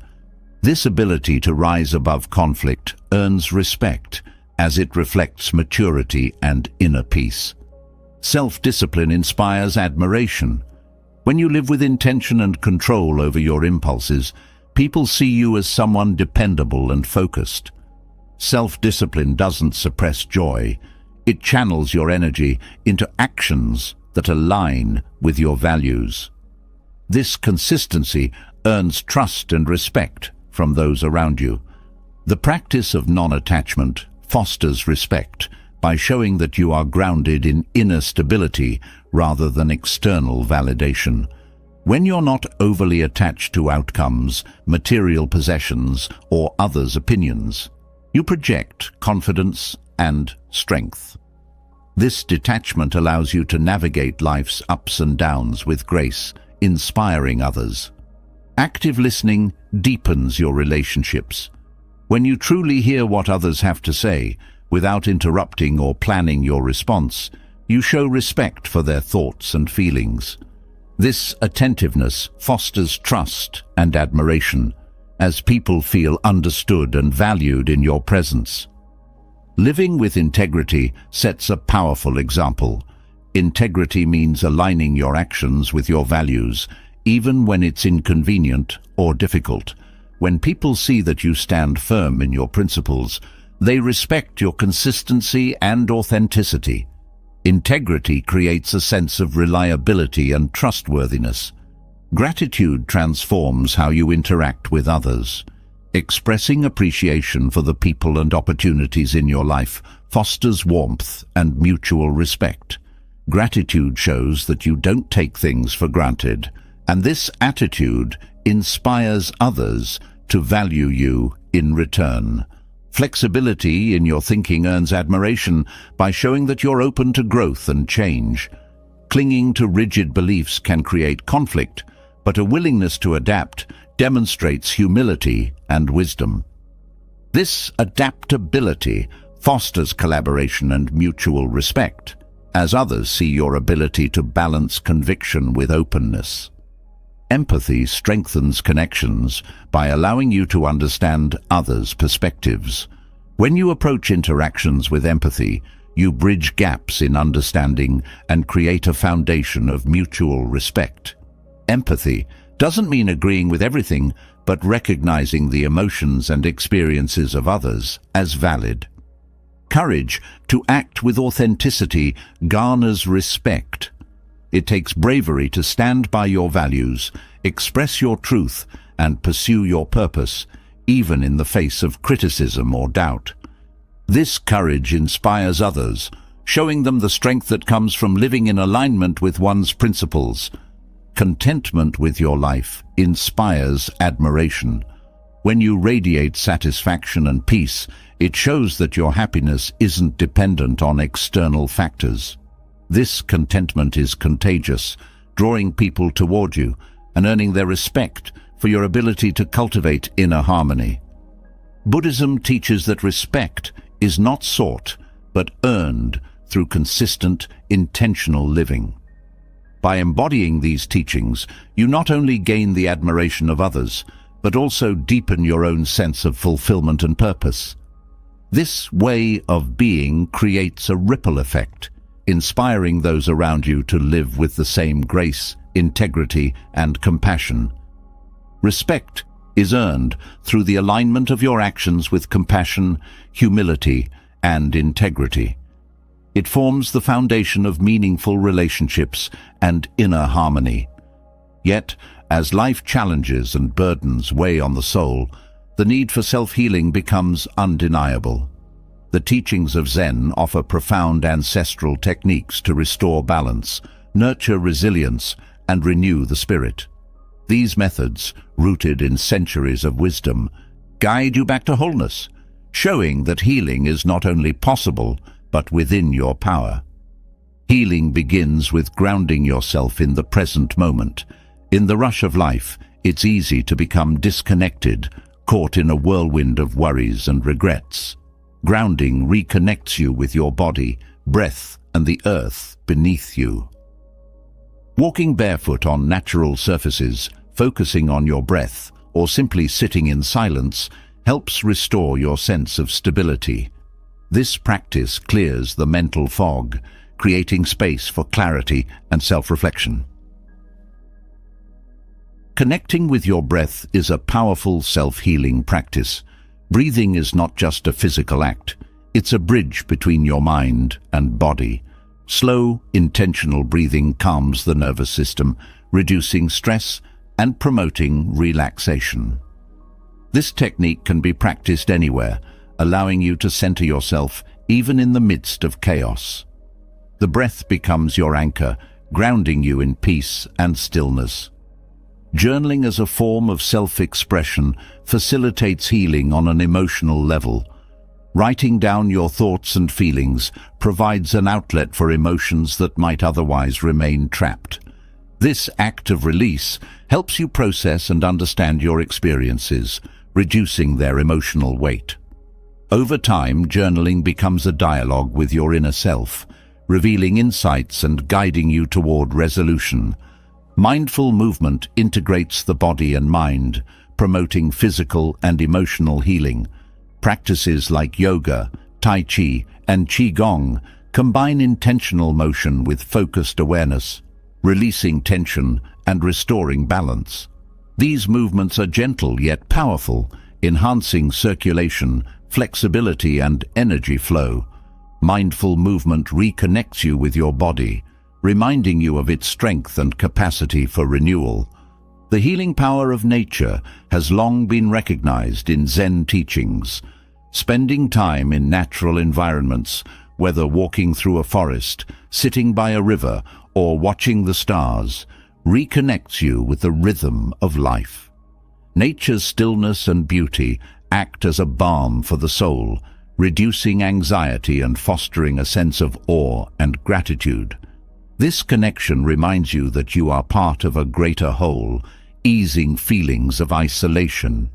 This ability to rise above conflict earns respect as it reflects maturity and inner peace. Self-discipline inspires admiration. When you live with intention and control over your impulses, people see you as someone dependable and focused. Self-discipline doesn't suppress joy. It channels your energy into actions that align with your values. This consistency earns trust and respect from those around you. The practice of non-attachment fosters respect by showing that you are grounded in inner stability rather than external validation. When you're not overly attached to outcomes, material possessions, or others' opinions, you project confidence and strength. This detachment allows you to navigate life's ups and downs with grace, inspiring others. Active listening deepens your relationships. When you truly hear what others have to say, without interrupting or planning your response, you show respect for their thoughts and feelings. This attentiveness fosters trust and admiration, as people feel understood and valued in your presence. Living with integrity sets a powerful example. Integrity means aligning your actions with your values, even when it's inconvenient or difficult. When people see that you stand firm in your principles, they respect your consistency and authenticity. Integrity creates a sense of reliability and trustworthiness. Gratitude transforms how you interact with others. Expressing appreciation for the people and opportunities in your life fosters warmth and mutual respect. Gratitude shows that you don't take things for granted, and this attitude inspires others to value you in return. Flexibility in your thinking earns admiration by showing that you're open to growth and change. Clinging to rigid beliefs can create conflict, but a willingness to adapt demonstrates humility and wisdom. This adaptability fosters collaboration and mutual respect, as others see your ability to balance conviction with openness. Empathy strengthens connections by allowing you to understand others' perspectives. When you approach interactions with empathy, you bridge gaps in understanding and create a foundation of mutual respect. Empathy doesn't mean agreeing with everything, but recognizing the emotions and experiences of others as valid. Courage to act with authenticity garners respect. It takes bravery to stand by your values, express your truth, and pursue your purpose, even in the face of criticism or doubt. This courage inspires others, showing them the strength that comes from living in alignment with one's principles. Contentment with your life inspires admiration. When you radiate satisfaction and peace, it shows that your happiness isn't dependent on external factors. This contentment is contagious, drawing people toward you and earning their respect for your ability to cultivate inner harmony. Buddhism teaches that respect is not sought, but earned through consistent, intentional living. By embodying these teachings, you not only gain the admiration of others, but also deepen your own sense of fulfillment and purpose. This way of being creates a ripple effect, inspiring those around you to live with the same grace, integrity, and compassion. Respect is earned through the alignment of your actions with compassion, humility, and integrity. It forms the foundation of meaningful relationships and inner harmony. Yet, as life challenges and burdens weigh on the soul, the need for self-healing becomes undeniable. The teachings of Zen offer profound ancestral techniques to restore balance, nurture resilience, and renew the spirit. These methods, rooted in centuries of wisdom, guide you back to wholeness, showing that healing is not only possible, but within your power. Healing begins with grounding yourself in the present moment. In the rush of life, it's easy to become disconnected, caught in a whirlwind of worries and regrets. Grounding reconnects you with your body, breath, and the earth beneath you. Walking barefoot on natural surfaces, focusing on your breath, or simply sitting in silence helps restore your sense of stability. This practice clears the mental fog, creating space for clarity and self-reflection. Connecting with your breath is a powerful self-healing practice. Breathing is not just a physical act, it's a bridge between your mind and body. Slow, intentional breathing calms the nervous system, reducing stress and promoting relaxation. This technique can be practiced anywhere, allowing you to center yourself even in the midst of chaos. The breath becomes your anchor, grounding you in peace and stillness. Journaling as a form of self-expression facilitates healing on an emotional level. Writing down your thoughts and feelings provides an outlet for emotions that might otherwise remain trapped. This act of release helps you process and understand your experiences, reducing their emotional weight. Over time, journaling becomes a dialogue with your inner self, revealing insights and guiding you toward resolution. Mindful movement integrates the body and mind, promoting physical and emotional healing. Practices like yoga, Tai Chi, and Qigong combine intentional motion with focused awareness, releasing tension and restoring balance. These movements are gentle yet powerful, enhancing circulation, flexibility, and energy flow. Mindful movement reconnects you with your body, reminding you of its strength and capacity for renewal. The healing power of nature has long been recognized in Zen teachings. Spending time in natural environments, whether walking through a forest, sitting by a river, or watching the stars, reconnects you with the rhythm of life. Nature's stillness and beauty act as a balm for the soul, reducing anxiety and fostering a sense of awe and gratitude. This connection reminds you that you are part of a greater whole, easing feelings of isolation.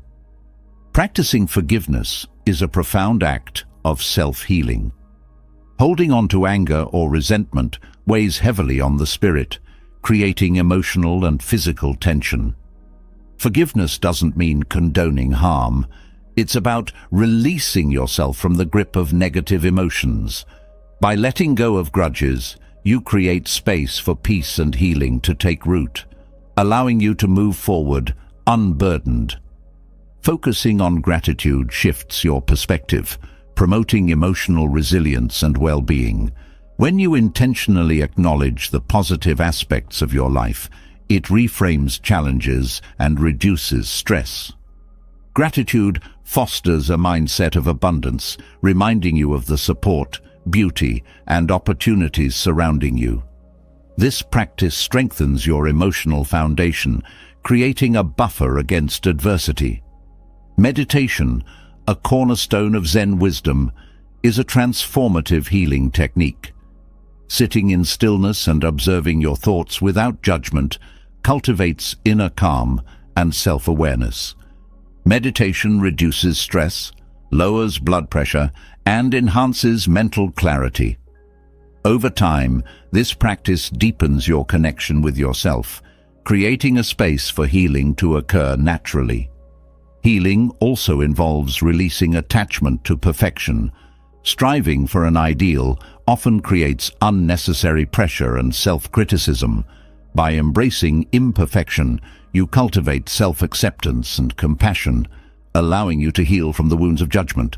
Practicing forgiveness is a profound act of self-healing. Holding on to anger or resentment weighs heavily on the spirit, creating emotional and physical tension. Forgiveness doesn't mean condoning harm. It's about releasing yourself from the grip of negative emotions. By letting go of grudges, you create space for peace and healing to take root, allowing you to move forward unburdened. Focusing on gratitude shifts your perspective, promoting emotional resilience and well-being. When you intentionally acknowledge the positive aspects of your life, it reframes challenges and reduces stress. Gratitude fosters a mindset of abundance, reminding you of the support, beauty, and opportunities surrounding you. This practice strengthens your emotional foundation, creating a buffer against adversity. Meditation, a cornerstone of Zen wisdom, is a transformative healing technique. Sitting in stillness and observing your thoughts without judgment cultivates inner calm and self-awareness. Meditation reduces stress, lowers blood pressure, and enhances mental clarity. Over time, this practice deepens your connection with yourself, creating a space for healing to occur naturally. Healing also involves releasing attachment to perfection. Striving for an ideal often creates unnecessary pressure and self-criticism. By embracing imperfection, you cultivate self-acceptance and compassion, allowing you to heal from the wounds of judgment.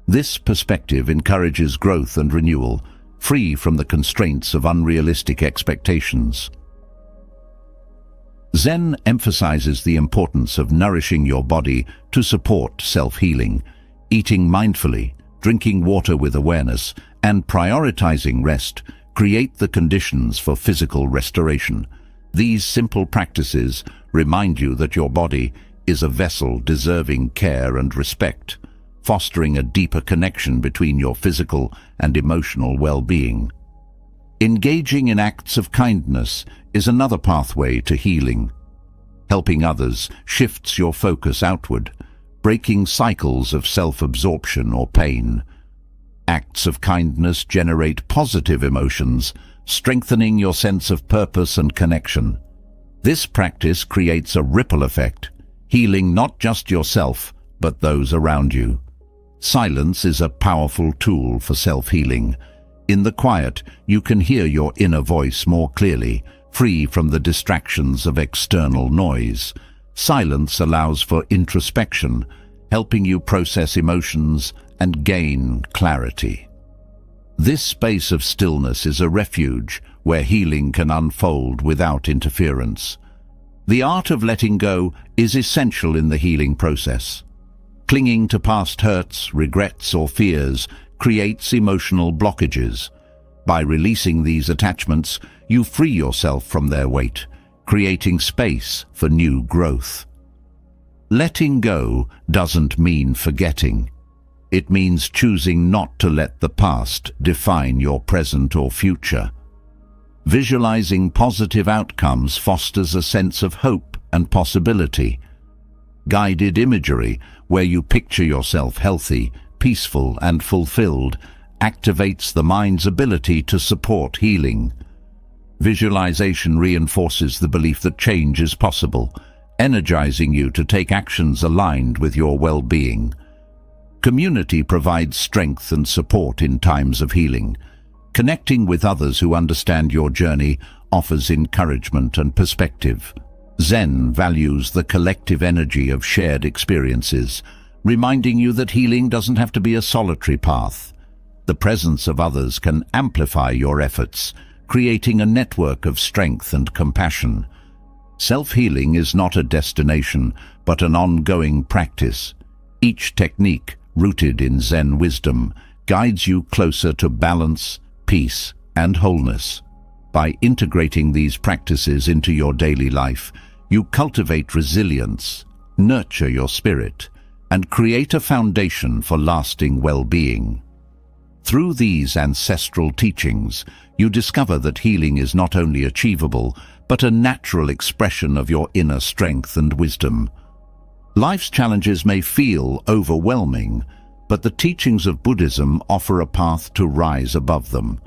This perspective encourages growth and renewal, free from the constraints of unrealistic expectations. Zen emphasizes the importance of nourishing your body to support self-healing. Eating mindfully, drinking water with awareness, and prioritizing rest create the conditions for physical restoration. These simple practices remind you that your body is a vessel deserving care and respect, fostering a deeper connection between your physical and emotional well-being. Engaging in acts of kindness is another pathway to healing. Helping others shifts your focus outward, breaking cycles of self-absorption or pain. Acts of kindness generate positive emotions, strengthening your sense of purpose and connection. This practice creates a ripple effect, healing not just yourself, but those around you. Silence is a powerful tool for self-healing. In the quiet, you can hear your inner voice more clearly, free from the distractions of external noise. Silence allows for introspection, helping you process emotions and gain clarity. This space of stillness is a refuge where healing can unfold without interference. The art of letting go is essential in the healing process. Clinging to past hurts, regrets, or fears creates emotional blockages. By releasing these attachments, you free yourself from their weight, creating space for new growth. Letting go doesn't mean forgetting. It means choosing not to let the past define your present or future. Visualizing positive outcomes fosters a sense of hope and possibility. Guided imagery, where you picture yourself healthy, peaceful, and fulfilled, activates the mind's ability to support healing. Visualization reinforces the belief that change is possible, energizing you to take actions aligned with your well-being. Community provides strength and support in times of healing. Connecting with others who understand your journey offers encouragement and perspective. Zen values the collective energy of shared experiences, reminding you that healing doesn't have to be a solitary path. The presence of others can amplify your efforts, creating a network of strength and compassion. Self-healing is not a destination, but an ongoing practice. Each technique, rooted in Zen wisdom, guides you closer to balance, peace, and wholeness. By integrating these practices into your daily life, you cultivate resilience, nurture your spirit, and create a foundation for lasting well-being. Through these ancestral teachings, you discover that healing is not only achievable, but a natural expression of your inner strength and wisdom. Life's challenges may feel overwhelming, but the teachings of Buddhism offer a path to rise above them.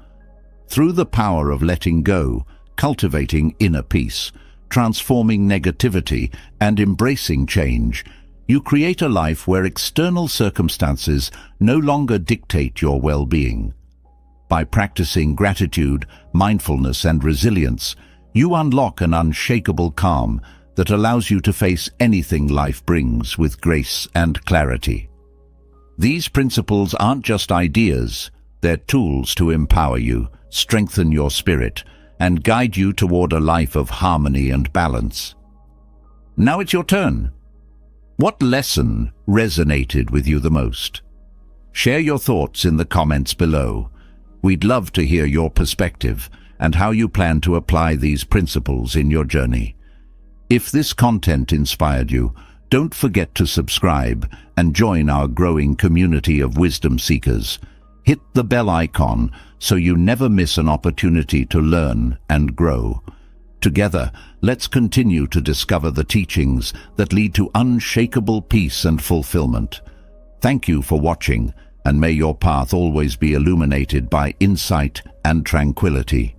Through the power of letting go, cultivating inner peace, transforming negativity, and embracing change, you create a life where external circumstances no longer dictate your well-being. By practicing gratitude, mindfulness, and resilience, you unlock an unshakable calm that allows you to face anything life brings with grace and clarity. These principles aren't just ideas, they're tools to empower you, strengthen your spirit, and guide you toward a life of harmony and balance. Now it's your turn. What lesson resonated with you the most? Share your thoughts in the comments below. We'd love to hear your perspective and how you plan to apply these principles in your journey. If this content inspired you, don't forget to subscribe and join our growing community of wisdom seekers. Hit the bell icon so you never miss an opportunity to learn and grow. Together, let's continue to discover the teachings that lead to unshakable peace and fulfillment. Thank you for watching, and may your path always be illuminated by insight and tranquility.